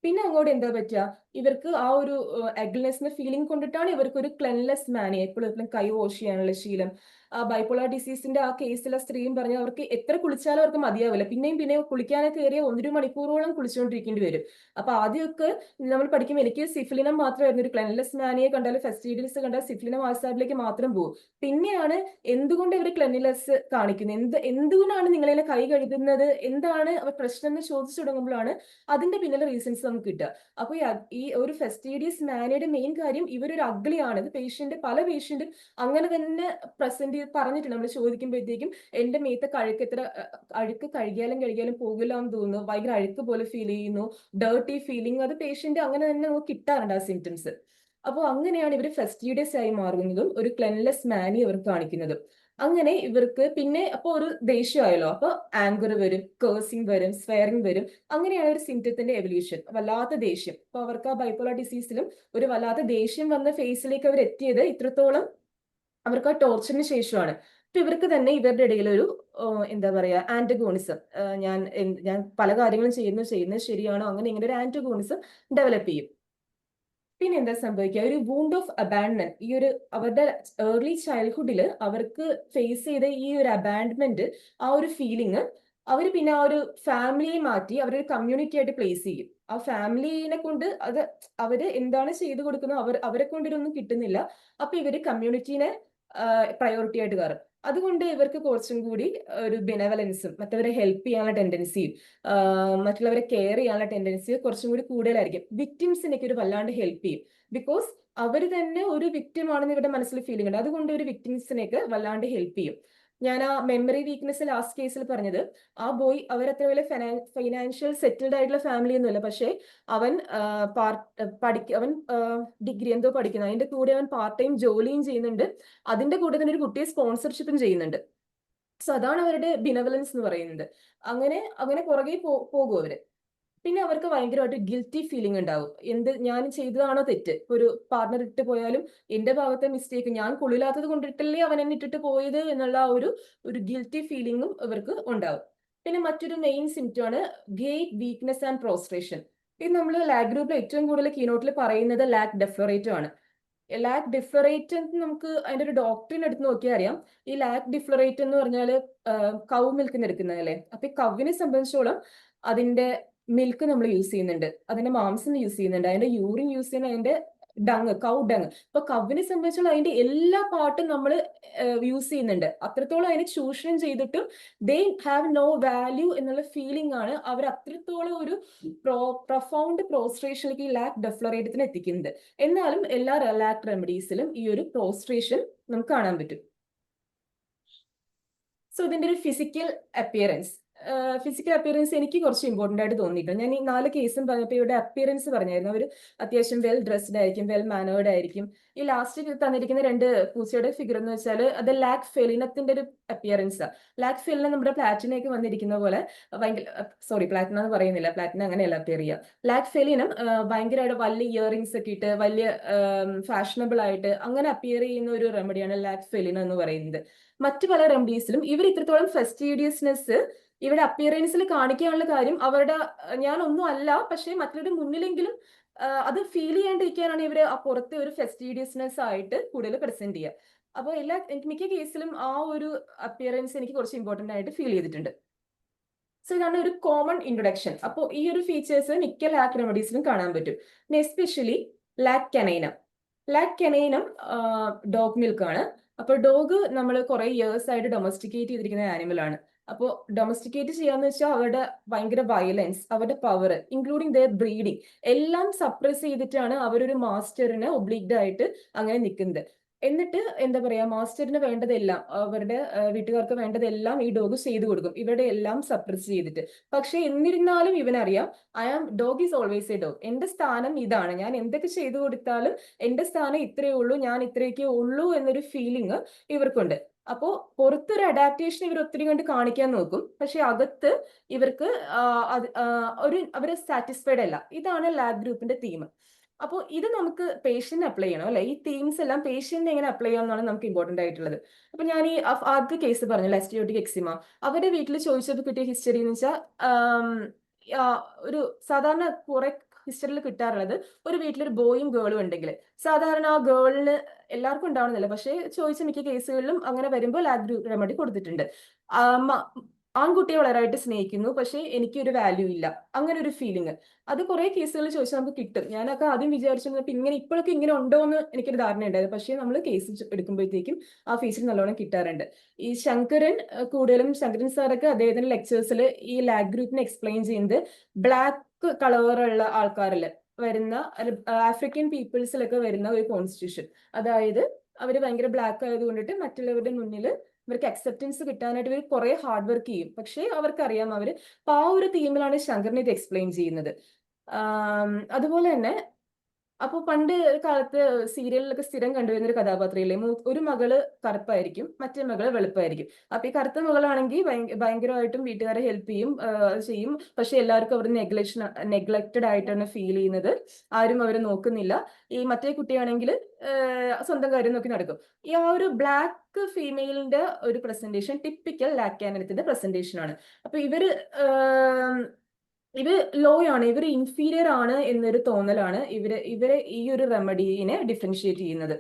പിന്നെ അങ്ങോട്ട് എന്താ പറ്റുക, ഇവർക്ക് ആ ഒരു അഗ്ലിനെസ് ഫീലിംഗ് കൊണ്ടിട്ടാണ് ഇവർക്ക് ഒരു ക്ലെൻലെസ് മാനി, എപ്പോഴും കൈ വാഷ് ചെയ്യാനുള്ള ശീലം. ആ ബൈപ്പോളർ ഡിസീസിന്റെ ആ കേസിലെ സ്ത്രീയും പറഞ്ഞ അവർക്ക് എത്ര കുളിച്ചാലും അവർക്ക് മതിയാവില്ല, പിന്നെയും കുളിക്കാനൊക്കെ കയറിയ 1 മണിക്കൂറോളം കുളിച്ചുകൊണ്ടിരിക്കേണ്ടി വരും. അപ്പൊ ആദ്യമൊക്കെ നമ്മൾ പഠിക്കുമ്പോൾ എനിക്ക് സിഫിലിനം മാത്രമായിരുന്നു, ഒരു ക്ലെൻലെസ് മാനിയെ കണ്ടാൽ ഫെസ്റ്റീഡിയസ് കണ്ടാൽ സിഫിലിനം വാട്സാപ്പിലേക്ക് മാത്രം പോകും. പിന്നെയാണ് എന്തുകൊണ്ട് ഇവർ ക്ലെൻലിനെസ് കാണിക്കുന്നത്, എന്തുകൊണ്ടാണ് നിങ്ങളെ കൈ കഴുകുന്നത്, എന്താണ് പ്രശ്നം എന്ന് ചോദിച്ചു തുടങ്ങുമ്പോഴാണ് അതിന്റെ പിന്നിലെ റീസൺസ് നമുക്ക് കിട്ടുക. അപ്പൊ ഈ ഒരു ഫെസ്റ്റീഡിയസ് മാനിയുടെ മെയിൻ കാര്യം ഇവരൊരു അഗ്ലിയാണ്. ഇത് പല പേഷ്യന്റും അങ്ങനെ തന്നെ പ്രസന്റ് പറഞ്ഞിട്ടുണ്ട്. നമ്മൾ ചോദിക്കുമ്പോഴത്തേക്കും എന്റെ മേത്തെ അഴുക്ക് കഴുകിയാലും പോകില്ല എന്ന് തോന്നുന്നു, ഭയങ്കര അഴുക്ക് പോലെ ഫീൽ ചെയ്യുന്നു, ഡേർട്ടി ഫീലിംഗ്, അത് പേഷ്യന്റ് അങ്ങനെ തന്നെ നമുക്ക് കിട്ടാറുണ്ട് ആ സിംറ്റംസ്. അപ്പോൾ അങ്ങനെയാണ് ഇവർ ഫെസ്റ്റീഡിയസ് ആയി മാറുന്നതും ഒരു ക്ലെൻലെസ് മാനി ഇവർ കാണിക്കുന്നതും. അങ്ങനെ ഇവർക്ക് പിന്നെ അപ്പൊ ഒരു ദേഷ്യമായല്ലോ, അപ്പൊ ആങ്കർ വരും, കേഴ്സിംഗ് വരും, സ്വയറിംഗ് വരും. അങ്ങനെയാണ് ഒരു സിംറ്റത്തിന്റെ എവല്യൂഷൻ, വല്ലാത്ത ദേഷ്യം. അപ്പൊ അവർക്ക് ആ ബൈപ്പോളർ ഡിസീസിലും ഒരു വല്ലാത്ത ദേഷ്യം വന്ന ഫേസിലേക്ക് അവർ എത്തിയത് ഇത്രത്തോളം അവർക്ക് ആ ടോർച്ചറിന് ശേഷമാണ്. അപ്പൊ ഇവർക്ക് തന്നെ ഇവരുടെ ഇടയിൽ ഒരു എന്താ പറയാ ആന്റഗോണിസം, ഞാൻ പല കാര്യങ്ങളും ചെയ്യുന്നത് ശരിയാണോ, അങ്ങനെ ഇങ്ങനെ ഒരു ആന്റഗോണിസം ഡെവലപ്പ് ചെയ്യും. പിന്നെ എന്താ സംഭവിക്കുക, ഒരു വൂണ്ട് ഓഫ് അബാൻഡ്മെന്റ്, ഈ ഒരു അവരുടെ ഏർലി ചൈൽഡ്ഹുഡിൽ അവർക്ക് ഫേസ് ചെയ്ത ഈ ഒരു അബാൻഡ്മെന്റ്, ആ ഒരു ഫീലിംഗ് അവർ പിന്നെ ആ ഒരു ഫാമിലിയെ മാറ്റി അവരൊരു കമ്മ്യൂണിറ്റി ആയിട്ട് പ്ലേസ് ചെയ്യും. ആ ഫാമിലിനെ കൊണ്ട് അവര് എന്താണ് ചെയ്തു കൊടുക്കുന്നത് അവരെ കൊണ്ട് ഇതൊന്നും കിട്ടുന്നില്ല. അപ്പൊ ഇവര് കമ്മ്യൂണിറ്റീനെ പ്രയോറിറ്റി ആയിട്ട് കാണും. അതുകൊണ്ട് ഇവർക്ക് കുറച്ചും കൂടി ഒരു ബെനവലൻസും മറ്റവരെ ഹെൽപ്പ് ചെയ്യാനുള്ള ടെൻഡൻസിയും മറ്റുള്ളവരെ കെയർ ചെയ്യാനുള്ള ടെൻഡൻസിയും കുറച്ചും കൂടി കൂടുതലായിരിക്കും. വിക്ടിംസിനൊക്കെ ഒരു വല്ലാണ്ട് ഹെൽപ്പ് ചെയ്യും. ബിക്കോസ് അവർ തന്നെ ഒരു വിക്ടിം ആണെന്ന് ഇവരുടെ മനസ്സിൽ ഫീലിംഗ് ഉണ്ട്. അതുകൊണ്ട് ഒരു വിക്ടിംസിനൊക്കെ വല്ലാണ്ട് ഹെൽപ്പ് ചെയ്യും. ഞാൻ ആ മെമ്മറി വീക്ക്നെസ് ലാസ്റ്റ് കേസിൽ പറഞ്ഞത്, ആ ബോയ് അവരത്ര വലിയ ഫൈനാൻഷ്യൽ സെറ്റിൽഡ് ആയിട്ടുള്ള ഫാമിലി ഒന്നുമില്ല. പക്ഷേ അവൻ ഡിഗ്രി എന്തോ പഠിക്കുന്നു, അതിന്റെ കൂടെ അവൻ പാർട്ട് ടൈം ജോലിയും ചെയ്യുന്നുണ്ട്, അതിന്റെ കൂടെ തന്നെ ഒരു കുട്ടിയെ സ്പോൺസർഷിപ്പും ചെയ്യുന്നുണ്ട്. സോ അതാണ് അവരുടെ ബിനവലൻസ് എന്ന് പറയുന്നത്. അങ്ങനെ പുറകെ പോകും അവര്. പിന്നെ അവർക്ക് ഭയങ്കരമായിട്ട് ഗിൽറ്റി ഫീലിംഗ് ഉണ്ടാവും. ഞാൻ ചെയ്തതാണോ തെറ്റ്, ഒരു പാർട്ണർ ഇട്ട് പോയാലും എന്റെ ഭാഗത്തെ മിസ്റ്റേക്ക്, ഞാൻ കൊള്ളില്ലാത്തത് കൊണ്ടിട്ടല്ലേ അവൻ എന്നെ ഇട്ടിട്ട് പോയത് എന്നുള്ള ഒരു ഗിൽറ്റി ഫീലിംഗും ഇവർക്ക് ഉണ്ടാവും. പിന്നെ മറ്റൊരു മെയിൻ സിംറ്റം ആണ് ഗ്രേറ്റ് വീക്ക്നെസ് ആൻഡ് പ്രോസ്ട്രേഷൻ. ഇത് നമ്മൾ ലാഗ് ഗ്രൂപ്പിൽ ഏറ്റവും കൂടുതൽ കീനോട്ടിൽ പറയുന്നത് ലാക്ക് ഡെഫറേറ്റോ ആണ്. ലാക് ഡിഫ്ലറേറ്റ് നമുക്ക് അതിന്റെ ഒരു ഡോക്ടറിനെ എടുത്ത് നോക്കിയാൽ അറിയാം. ഈ ലാക് ഡിഫ്ലറേറ്റ് എന്ന് പറഞ്ഞാൽ കൗ മിൽക്ക് എടുക്കുന്നതല്ലേ. അപ്പൊ ഈ കവിനെ സംബന്ധിച്ചോളം അതിന്റെ മിൽക്ക് നമ്മൾ യൂസ് ചെയ്യുന്നുണ്ട്, അതിന്റെ മാംസം യൂസ് ചെയ്യുന്നുണ്ട്, അതിന്റെ യൂറിൻ യൂസ് ചെയ്യുന്ന, അതിന്റെ ഡങ്, കൗ ഡങ്. അപ്പൊ കവിനെ സംബന്ധിച്ചുള്ള അതിന്റെ എല്ലാ പാർട്ടും നമ്മൾ യൂസ് ചെയ്യുന്നുണ്ട്. അത്രത്തോളം അതിനെ ചൂഷണം ചെയ്തിട്ടും ദേ ഹാവ് നോ വാല്യൂ എന്നുള്ള ഫീലിംഗ് ആണ് അവർ അത്രത്തോളം ഒരു പ്രൊഫൗണ്ട് പ്രോസ്ട്രേഷനിലേക്ക് ഈ ലാക് ഡെഫ്ലറേറ്റത്തിന് എത്തിക്കുന്നത്. എന്നാലും എല്ലാ ലാക് റെമഡീസിലും ഈ ഒരു പ്രോസ്ട്രേഷൻ നമുക്ക് കാണാൻ പറ്റും. സോ ഇതിന്റെ ഒരു ഫിസിക്കൽ അപ്പിയറൻസ് എനിക്ക് കുറച്ച് ഇമ്പോർട്ടന്റ് ആയിട്ട് തോന്നിയിട്ടുണ്ട്. ഞാൻ ഈ 4 കേസും പറഞ്ഞപ്പോൾ ഇവരുടെ അപ്പിയറൻസ് പറഞ്ഞായിരുന്നു. അവർ അത്യാവശ്യം വെൽ ഡ്രസ്ഡ് ആയിരിക്കും, വെൽ മാനേർഡ് ആയിരിക്കും. ഈ ലാസ്റ്റ് തന്നിരിക്കുന്ന 2 പൂച്ചയുടെ ഫിഗർ എന്ന് വെച്ചാൽ അത് ലാക് ഫെലിനത്തിന്റെ ഒരു അപ്പിയറൻസാണ്. ലാക് ഫെലിന നമ്മുടെ പ്ലാറ്റിനയ്ക്ക് വന്നിരിക്കുന്ന പോലെ പ്ലാറ്റിന എന്ന് പറയുന്നില്ല, പ്ലാറ്റിന അങ്ങനെയല്ല അപ്പിയർ ചെയ്യുക. ലാക് ഫെലിനം ഭയങ്കരമായിട്ട് വലിയ ഇയറിങ്സ് ഒക്കെ ഇട്ട് വലിയ ഫാഷനബിൾ ആയിട്ട് അങ്ങനെ അപ്പിയർ ചെയ്യുന്ന ഒരു റെമഡിയാണ് ലാക് ഫെലിന എന്ന് പറയുന്നത്. മറ്റു പല റെമഡീസിലും ഇവർ ഇത്രത്തോളം ഫെസ്റ്റീഡിയസ്നെസ് ഇവിടെ അപ്പിയറൻസിൽ കാണിക്കാനുള്ള കാര്യം അവരുടെ ഞാനൊന്നും അല്ല, പക്ഷെ മറ്റുള്ളവരുടെ മുന്നിലെങ്കിലും അത് ഫീൽ ചെയ്യാണ്ടിരിക്കാനാണ് ഇവര് ആ പുറത്തെ ഒരു ഫെസ്റ്റീഡിയസ്നെസ് ആയിട്ട് കൂടുതൽ പ്രസന്റ് ചെയ്യുക. അപ്പോൾ മിക്ക കേസിലും ആ ഒരു അപ്പിയറൻസ് എനിക്ക് കുറച്ച് ഇമ്പോർട്ടന്റ് ആയിട്ട് ഫീൽ ചെയ്തിട്ടുണ്ട്. സോ ഇതാണ് ഒരു കോമൺ ഇൻട്രൊഡക്ഷൻ. അപ്പോൾ ഈ ഒരു ഫീച്ചേഴ്സ് മിക്ക ലാക് റെമഡീസിലും കാണാൻ പറ്റും. എസ്പെഷ്യലി ലാക് കനൈനം ഡോഗ് മിൽക്ക് ആണ്. അപ്പൊ ഡോഗ് നമ്മൾ കുറെ ഇയേഴ്സ് ആയിട്ട് ഡൊമസ്റ്റിക്കേറ്റ് ചെയ്തിരിക്കുന്ന ആനിമൽ ആണ്. അപ്പോൾ ഡൊമസ്റ്റിക്കേറ്റ് ചെയ്യാന്ന് വെച്ചാൽ അവരുടെ ഭയങ്കര വയലൻസ്, അവരുടെ പവർ, ഇൻക്ലൂഡിങ് ദെയർ ബ്രീഡിങ് എല്ലാം സപ്രസ് ചെയ്തിട്ടാണ് അവരൊരു മാസ്റ്ററിന് ഒബ്ലിഗ്ഡ് ആയിട്ട് അങ്ങനെ നിൽക്കുന്നത്. എന്നിട്ട് എന്താ പറയാ, മാസ്റ്ററിന് വേണ്ടതെല്ലാം, അവരുടെ വീട്ടുകാർക്ക് വേണ്ടതെല്ലാം ഈ ഡോഗ് ചെയ്തു കൊടുക്കും, ഇവരുടെ എല്ലാം സപ്രസ് ചെയ്തിട്ട്. പക്ഷെ എന്നിരുന്നാലും ഇവനറിയാം dog is always a dog, എന്റെ സ്ഥാനം ഇതാണ്, ഞാൻ എന്തൊക്കെ ചെയ്തു കൊടുത്താലും എന്റെ സ്ഥാനം ഇത്രയേ ഉള്ളൂ, ഞാൻ ഇത്രയൊക്കെ ഉള്ളൂ എന്നൊരു ഫീലിംഗ് ഇവർക്കുണ്ട്. അപ്പോ പുറത്തൊരു അഡാപ്റ്റേഷൻ ഇവർ ഒത്തിരി കണ്ട് കാണിക്കാൻ നോക്കും, പക്ഷെ അകത്ത് ഇവർക്ക് അവര് സാറ്റിസ്ഫൈഡ് അല്ല. ഇതാണ് ലാക് ഗ്രൂപ്പിന്റെ തീം. അപ്പോൾ ഇത് നമുക്ക് പേഷ്യന്റിന് അപ്ലൈ ചെയ്യണം അല്ലെ. ഈ തീംസ് എല്ലാം പേഷ്യന്റിന് എങ്ങനെ അപ്ലൈ ചെയ്യാം എന്നാണ് നമുക്ക് ഇമ്പോർട്ടന്റ് ആയിട്ടുള്ളത്. അപ്പൊ ഞാൻ ഈ ആദ്യത്തെ കേസ് പറഞ്ഞു, ലെസ്റ്റോട്ടിക് എക്സിമ. അവരുടെ വീട്ടിൽ ചോദിച്ചപ്പോൾ കിട്ടിയ ഹിസ്റ്ററി എന്ന് വെച്ചാൽ ഒരു സാധാരണ കുറെ ഹിസ്റ്ററിയിൽ കിട്ടാറുള്ളത്, ഒരു വീട്ടിലൊരു ബോയും ഗേളും ഉണ്ടെങ്കിൽ സാധാരണ ആ ഗേളിന് എല്ലാവർക്കും ഉണ്ടാവുന്നില്ല, പക്ഷേ ചോദിച്ച മിക്ക കേസുകളിലും അങ്ങനെ വരുമ്പോൾ ലാക് റെമഡി കൊടുത്തിട്ടുണ്ട്. ആൺകുട്ടിയെ വളരെയായിട്ട് സ്നേഹിക്കുന്നു, പക്ഷെ എനിക്കൊരു വാല്യൂ ഇല്ല, അങ്ങനെ ഒരു ഫീലിംഗ്. അത് കുറെ കേസുകളിൽ ചോദിച്ചാൽ നമുക്ക് കിട്ടും. ഞാനൊക്കെ ആദ്യം വിചാരിച്ചിരുന്നത് ഇപ്പോഴൊക്കെ ഇങ്ങനെ ഉണ്ടോ എന്ന് എനിക്കൊരു ധാരണ ഉണ്ടായത്, പക്ഷെ നമ്മൾ കേസ് എടുക്കുമ്പോഴത്തേക്കും ആ ഫീച്ചർ നല്ലോണം കിട്ടാറുണ്ട്. ഈ ശങ്കരൻ സാറൊക്കെ അദ്ദേഹത്തിന്റെ ലെക്ചേഴ്സിൽ ഈ ലാക് ഗ്രൂപ്പിനെ എക്സ്പ്ലെയിൻ ചെയ്യുന്നത് ബ്ലാക്ക് കളറുള്ള ആൾക്കാരിൽ വരുന്ന ആഫ്രിക്കൻ പീപ്പിൾസിലൊക്കെ വരുന്ന ഒരു കോൺസ്റ്റിറ്റ്യൂഷൻ, അതായത് അവര് ഭയങ്കര ബ്ലാക്ക് ആയതുകൊണ്ടിട്ട് മറ്റുള്ളവരുടെ മുന്നിൽ ഇവർക്ക് അക്സെപ്റ്റൻസ് കിട്ടാനായിട്ട് ഇവർ കുറെ ഹാർഡ് വർക്ക് ചെയ്യും. പക്ഷേ അവർക്കറിയാം അവര്. അപ്പൊ ആ ഒരു തീമിലാണ് ശങ്കറിനെ ഇത് എക്സ്പ്ലെയിൻ ചെയ്യുന്നത്. അതുപോലെ തന്നെ അപ്പൊ പണ്ട് കാലത്ത് സീരിയലിലൊക്കെ സ്ഥിരം കണ്ടുവരുന്ന ഒരു കഥാപാത്രമില്ലേ, ഒരു മകള് കറുപ്പായിരിക്കും, മറ്റേ മകള് വെളുപ്പായിരിക്കും. അപ്പൊ ഈ കറുത്ത മകളാണെങ്കിൽ ഭയങ്കരമായിട്ടും വീട്ടുകാരെ ഹെൽപ്പ് ചെയ്യും, പക്ഷെ എല്ലാവർക്കും അവർ നെഗ്ലക്റ്റഡ് ആയിട്ടാണ് ഫീൽ ചെയ്യുന്നത്, ആരും അവരെ നോക്കുന്നില്ല. ഈ മറ്റേ കുട്ടിയാണെങ്കിൽ സ്വന്തം കാര്യം നോക്കി നടക്കും. ഈ ആ ഒരു ബ്ലാക്ക് ഫീമെയിലിന്റെ ഒരു പ്രസന്റേഷൻ ടിപ്പിക്കൽ ലാക് കാനനത്തിന്റെ പ്രസന്റേഷൻ ആണ്. അപ്പൊ ഇത് ലോ ആണ്, ഇവർ ഇൻഫീരിയർ ആണ് എന്നൊരു തോന്നലാണ് ഇവരെ ഈ ഒരു റെമഡീനെ ഡിഫറൻഷിയേറ്റ് ചെയ്യുന്നത്.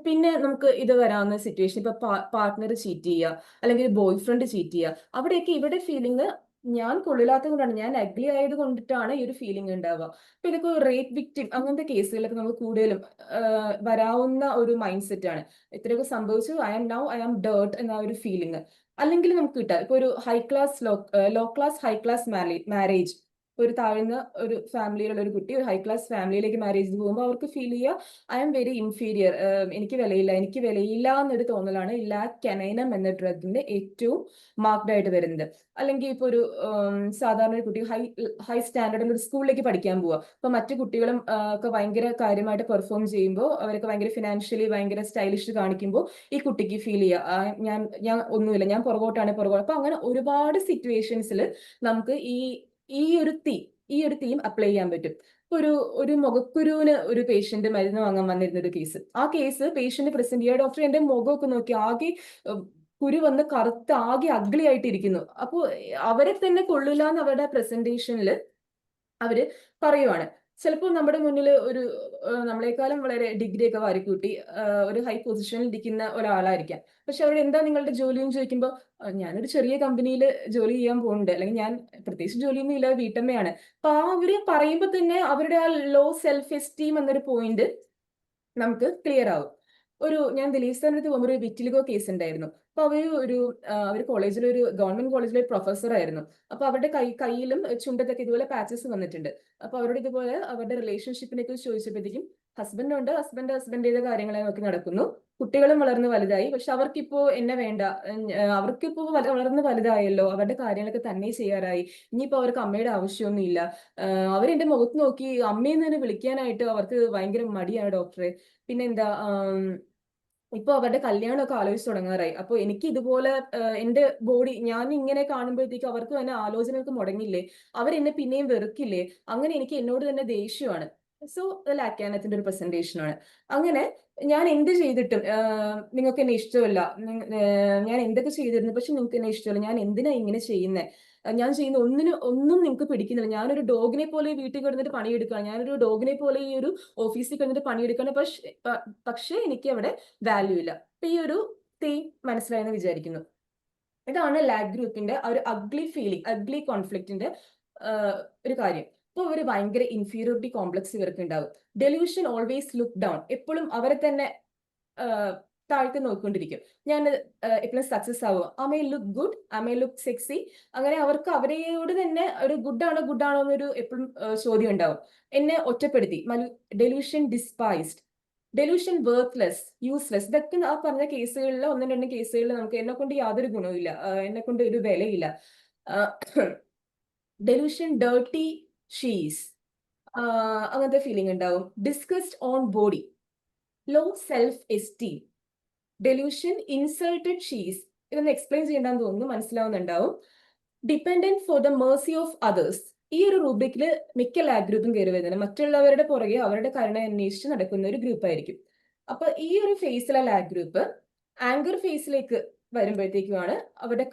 പിന്നെ നമുക്ക് ഇത് വരാവുന്ന സിറ്റുവേഷൻ, ഇപ്പൊ പാർട്ട്ണർ ചീറ്റ് ചെയ്യുക അല്ലെങ്കിൽ ബോയ് ഫ്രണ്ട് ചീറ്റ് ചെയ്യുക, അവിടെയൊക്കെ ഇവരുടെ ഫീലിംഗ് ഞാൻ കൊള്ളില്ലാത്തത് കൊണ്ടാണ്, ഞാൻ അഗ്ലി ആയത് കൊണ്ടിട്ടാണ് ഈ ഒരു ഫീലിംഗ് ഉണ്ടാവുക. അപ്പൊ ഇതൊക്കെ റേപ്പ് വിക്ടിം അങ്ങനത്തെ കേസുകളൊക്കെ നമുക്ക് കൂടുതലും വരാവുന്ന ഒരു മൈൻഡ് സെറ്റ് ആണ്. ഇത്രയൊക്കെ സംഭവിച്ചു, ഐ ആം ഡേർട്ട് എന്ന ഒരു ഫീലിംഗ്. അല്ലെങ്കിൽ നമുക്ക് കിട്ടാം ഇപ്പൊ ഒരു low class high class marriage, ഒരു താഴ്ന്ന ഒരു ഫാമിലിയിലുള്ള ഒരു കുട്ടി ഒരു ഹൈ ക്ലാസ് ഫാമിലിയിലേക്ക് മാരേജ് പോകുമ്പോൾ അവർക്ക് ഫീൽ ചെയ്യുക ഐ ആം വെരി ഇൻഫീരിയർ, എനിക്ക് വിലയില്ല എന്നൊരു തോന്നലാണ് ലാക് കനൈനം എന്ന ഡ്രഗിന്റെ ഏറ്റവും മാർക്ഡ് ആയിട്ട് വരുന്നത്. അല്ലെങ്കിൽ ഇപ്പൊ ഒരു സാധാരണ ഒരു കുട്ടി ഹൈ സ്റ്റാൻഡേർഡിൽ ഒരു സ്കൂളിലേക്ക് പഠിക്കാൻ പോവുക, അപ്പൊ മറ്റു കുട്ടികളും ഒക്കെ ഭയങ്കര കാര്യമായിട്ട് പെർഫോം ചെയ്യുമ്പോൾ അവരൊക്കെ ഭയങ്കര ഫിനാൻഷ്യലി ഭയങ്കര സ്റ്റൈലിഷ് കാണിക്കുമ്പോൾ ഈ കുട്ടിക്ക് ഫീൽ ചെയ്യുക ഞാൻ ഒന്നുമില്ല, ഞാൻ പുറകോട്ടാണ്. അപ്പൊ അങ്ങനെ ഒരുപാട് സിറ്റുവേഷൻസിൽ നമുക്ക് ഈ ഒരു തീം അപ്ലൈ ചെയ്യാൻ പറ്റും. ഒരു മുഖക്കുരുവിന് ഒരു പേഷ്യന്റ് മരുന്ന് വാങ്ങാൻ വന്നിരുന്ന ഒരു കേസ്, ആ കേസ് പേഷ്യന്റ് പ്രസന്റ് ചെയ്യുക, ഡോക്ടർ എന്റെ മുഖമൊക്കെ നോക്കി ആകെ കുരു വന്ന് കറുത്ത് ആകെ അഗ്ലി ആയിട്ടിരിക്കുന്നു. അപ്പോൾ അവരെ തന്നെ കൊള്ളില്ല എന്ന് അവരുടെ പ്രസന്റേഷനിൽ അവര് പറയുവാണ്. ചിലപ്പോൾ നമ്മുടെ മുന്നിൽ ഒരു നമ്മളെക്കാളും വളരെ ഡിഗ്രി ഒക്കെ വാരിക്കൂട്ടി ഒരു ഹൈ പൊസിഷനിൽ ഇരിക്കുന്ന ഒരാളായിരിക്കാം. പക്ഷെ അവിടെ എന്താ നിങ്ങളുടെ ജോലി എന്ന് ചോദിക്കുമ്പോൾ ഞാനൊരു ചെറിയ കമ്പനിയിൽ ജോലി ചെയ്യാൻ പോകുന്നുണ്ട്, അല്ലെങ്കിൽ ഞാൻ പ്രത്യേകിച്ച് ജോലിയൊന്നും ഇല്ല, വീട്ടമ്മയാണ്. അപ്പൊ ആ അവര് പറയുമ്പോൾ തന്നെ അവരുടെ ആ ലോ സെൽഫ് എസ്റ്റീം എന്നൊരു പോയിന്റ് നമുക്ക് ക്ലിയർ ആവും. ഞാൻ ദിലീപ് സ്ഥാനത്ത് പോകുമ്പോൾ ഒരു വിറ്റിലിഗോ കേസ് ഉണ്ടായിരുന്നു. അപ്പൊ അവർ കോളേജിലൊരു ഗവൺമെന്റ് കോളേജിലെ ഒരു പ്രൊഫസർ ആയിരുന്നു. അപ്പൊ അവരുടെ കയ്യിലും ചുണ്ടത്തൊക്കെ ഇതുപോലെ പാച്ചസ് വന്നിട്ടുണ്ട്. അപ്പൊ അവരോട് ഇതുപോലെ അവരുടെ റിലേഷൻഷിപ്പിനെ കുറിച്ച് ചോദിച്ചപ്പോഴത്തേക്കും ഹസ്ബൻഡ് ഹസ്ബൻഡിന്റെ കാര്യങ്ങളെ നോക്കി നടക്കുന്നു, കുട്ടികളും വളർന്ന് വലുതായി, പക്ഷെ അവർക്കിപ്പോ എന്നെ വേണ്ട, അവർക്കിപ്പോ വളർന്ന് വലുതായല്ലോ, അവരുടെ കാര്യങ്ങളൊക്കെ തന്നെ ചെയ്യാറായി, ഇനിയിപ്പോ അവർക്ക് അമ്മയുടെ ആവശ്യമൊന്നും ഇല്ല, അവരെന്റെ മുഖത്ത് നോക്കി അമ്മയെന്ന് തന്നെ വിളിക്കാനായിട്ട് അവർക്ക് ഭയങ്കര മടിയാണ് ഡോക്ടറെ. പിന്നെന്താ, ഇപ്പൊ അവരുടെ കല്യാണമൊക്കെ ആലോചിച്ച് തുടങ്ങാറായി. അപ്പൊ എനിക്ക് ഇതുപോലെ എന്റെ ബോഡി ഞാൻ ഇങ്ങനെ കാണുമ്പോഴത്തേക്ക് അവർക്ക് തന്നെ ആലോചനകൾക്ക് മുടങ്ങില്ലേ, അവരെന്നെ പിന്നെയും വെറുക്കില്ലേ, അങ്ങനെ എനിക്ക് എന്നോട് തന്നെ ദേഷ്യമാണ്. സോ ലാക്യാനത്തിന്റെ ഒരു പ്രസന്റേഷൻ ആണ്. അങ്ങനെ ഞാൻ എന്ത് ചെയ്തിട്ടും നിങ്ങൾക്ക് എന്നെ ഇഷ്ടമല്ല, ഞാൻ എന്തൊക്കെ ചെയ്തിരുന്നു പക്ഷെ നിങ്ങൾക്ക് എന്നെ ഇഷ്ടമല്ല, ഞാൻ എന്തിനാ ഇങ്ങനെ ചെയ്യുന്നത്, ഞാൻ ചെയ്യുന്ന ഒന്നും നിങ്ങൾക്ക് പിടിക്കുന്നില്ല, ഞാനൊരു ഡോഗിനെ പോലെ വീട്ടിൽ കിടന്നിട്ട് പണിയെടുക്കുക, ഞാനൊരു ഡോഗിനെ പോലെ ഈ ഒരു ഓഫീസിൽ കിടന്നിട്ട് പണിയെടുക്കുകയാണ്, പക്ഷെ എനിക്ക് അവിടെ വാല്യൂ ഇല്ല. അപ്പൊ ഈ ഒരു തീം മനസ്സിലായെന്ന് വിചാരിക്കുന്നു. ഇതാണ് ലാഗ് ഗ്രൂപ്പിന്റെ ഒരു അഗ്ലി കോൺഫ്ലിക്റ്റിന്റെ ഒരു കാര്യം. അപ്പൊ ഒരു ഭയങ്കര ഇൻഫീരിയോറിറ്റി കോംപ്ലക്സ് ഇവർക്ക് ഉണ്ടാവും. ഡെലൂഷൻ ഓൾവേസ് ലുക്ക് ഡൗൺ, എപ്പോഴും അവരെ തന്നെ താഴ്ത്തി നോക്കിക്കൊണ്ടിരിക്കും. ഞാൻ എപ്പോഴും സക്സസ് ആവുക, അമേ ലുക്ക് ഗുഡ്, അമേ ലുക്ക് സെക്സി, അങ്ങനെ അവർക്ക് അവരെയോട് തന്നെ ഒരു ഗുഡ് ആണോ എന്നൊരു എപ്പോഴും ചോദ്യം ഉണ്ടാവും. എന്നെ ഒറ്റപ്പെടുത്തി, delusion despised, delusion worthless, useless, ഇതൊക്കെ ആ പറഞ്ഞ കേസുകളിൽ 1-2 കേസുകളിൽ നമുക്ക് എന്നെ കൊണ്ട് യാതൊരു ഗുണവുമില്ല, എന്നെ കൊണ്ട് ഒരു വിലയില്ല. ഡെലൂഷൻ ഡേർട്ടി ഷീസ്, അങ്ങനത്തെ ഫീലിംഗ് ഉണ്ടാവും. Discussed on body, low self esteem, delusion insulted she's, ഇതൊന്ന് എക്സ്പ്ലെയിൻ ചെയ്യേണ്ടെന്ന് തോന്നുന്നു, മനസ്സിലാവുന്നുണ്ടാവും. Dependent for the mercy of others, ഈ ഒരു റൂബ്രിക്കിൽ മിക്ക ലാഗ് ഗ്രൂപ്പും കയറി വരുന്നത് മറ്റുള്ളവരുടെ പുറകെ അവരുടെ കരുണ അന്വേഷിച്ച് നടക്കുന്ന ഒരു ഗ്രൂപ്പ് ആയിരിക്കും. അപ്പൊ ഈ ഒരു ഫേസിലെ ലാഗ് ഗ്രൂപ്പ് ആങ്കർ ഫേസിലേക്ക് വരുമ്പോഴത്തേക്കുമാണ് അവരുടെ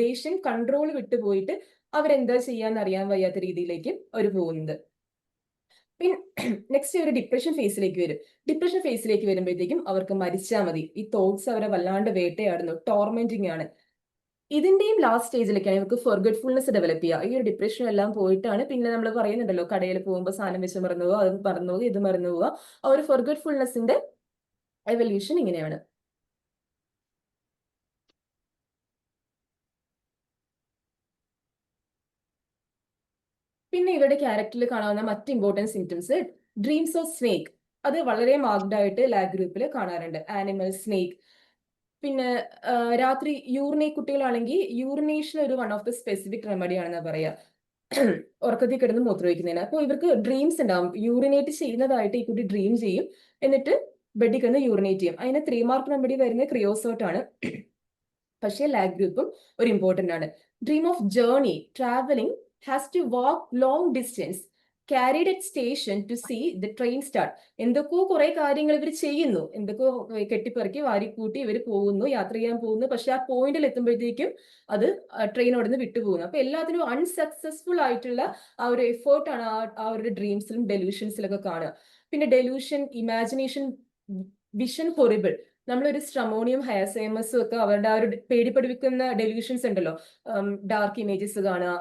ദേഷ്യം കൺട്രോൾ വിട്ടുപോയിട്ട് അവരെന്താ ചെയ്യാന്ന് അറിയാൻ വയ്യാത്ത രീതിയിലേക്ക് അവർ പോകുന്നത്. പിന്നെ നെക്സ്റ്റ് ഒരു ഡിപ്രഷൻ ഫേസിലേക്ക് വരും. ഡിപ്രഷൻ ഫേസിലേക്ക് വരുമ്പോഴത്തേക്കും അവർക്ക് മരിച്ചാൽ മതി, ഈ തോട്ട്സ് അവരെ വല്ലാണ്ട് വേട്ടയാടുന്നു, ടോർമെന്റിങ് ആണ്. ഇതിന്റെയും ലാസ്റ്റ് സ്റ്റേജിലേക്കാണ് ഇവർക്ക് ഫൊർഗെറ്റ്ഫുൾനെസ് ഡെവലപ്പ് ചെയ്യുക. ഈ ഒരു ഡിപ്രഷൻ എല്ലാം പോയിട്ടാണ് പിന്നെ നമ്മൾ പറയുന്നുണ്ടല്ലോ, കടയിൽ പോകുമ്പോൾ സാധനം വെച്ച് മറന്നു പോവുക, അത് മറന്നു പോവുക, ഇത് മറന്നു പോവുക. ആ ഒരു ഫൊർഗെറ്റ്ഫുൾനെസിന്റെ എവല്യൂഷൻ ഇങ്ങനെയാണ്. പിന്നെ ഇവരുടെ ക്യാരക്ടറിൽ കാണാവുന്ന മറ്റ് important symptoms, dreams of snake, അത് വളരെ മാർക്ഡ് ആയിട്ട് ലാഗ് ഗ്രൂപ്പിൽ കാണാറുണ്ട്. Animal, snake. പിന്നെ രാത്രി കുട്ടികളാണെങ്കിൽ യൂറിനേഷൻ ഒരു one of the specific remedy ആണെന്ന് പറയാ, ഉറക്കത്തിൽ കിടന്ന് മൂത്രമൊഴിക്കുന്നതിന്. അപ്പോൾ ഇവർക്ക് ഡ്രീംസ് ഉണ്ടാവും, യൂറിനേറ്റ് ചെയ്യുന്നതായിട്ട് ഈ കുട്ടി ഡ്രീം ചെയ്യും, എന്നിട്ട് ബെഡിൽ കിടന്ന് യൂറിനേറ്റ് ചെയ്യും. അതിന് 3 മാർക്ക് റെമഡി വരുന്നത് ക്രിയോസോട്ട് ആണ്. പക്ഷേ ലാഗ് ഗ്രൂപ്പും ഒരു ഇമ്പോർട്ടന്റ് ആണ്. Dream of journey, travelling, has to walk long distance, carried at station to see the train start. എന്തൊക്കെയോ കുറെ കാര്യങ്ങൾ ഇവർ ചെയ്യുന്നു, എന്തൊക്കെയോ കെട്ടിപ്പറക്കി വാരിക്കൂട്ടി ഇവർ പോകുന്നു, യാത്ര ചെയ്യാൻ പോകുന്നു, പക്ഷെ ആ പോയിന്റിൽ എത്തുമ്പോഴത്തേക്കും അത് ട്രെയിൻ അവിടെ നിന്ന് വിട്ടുപോകുന്നു. അപ്പൊ എല്ലാത്തിനും അൺസക്സസ്ഫുൾ ആയിട്ടുള്ള ആ ഒരു എഫേർട്ടാണ് ആ ഒരു ഡ്രീംസിലും ഡെലൂഷൻസിലൊക്കെ കാണുക. പിന്നെ ഡെലൂഷൻ, ഇമാജിനേഷൻ, വിഷൻ ഹൊറിബിൾ. നമ്മളൊരു സ്ട്രമോണിയം, ഹയാസൈമസും ഒക്കെ അവരുടെ ആ ഒരു പേടിപ്പെടുവിക്കുന്ന ഡെലൂഷൻസ് ഉണ്ടല്ലോ, ഡാർക്ക് ഇമേജസ് കാണുക,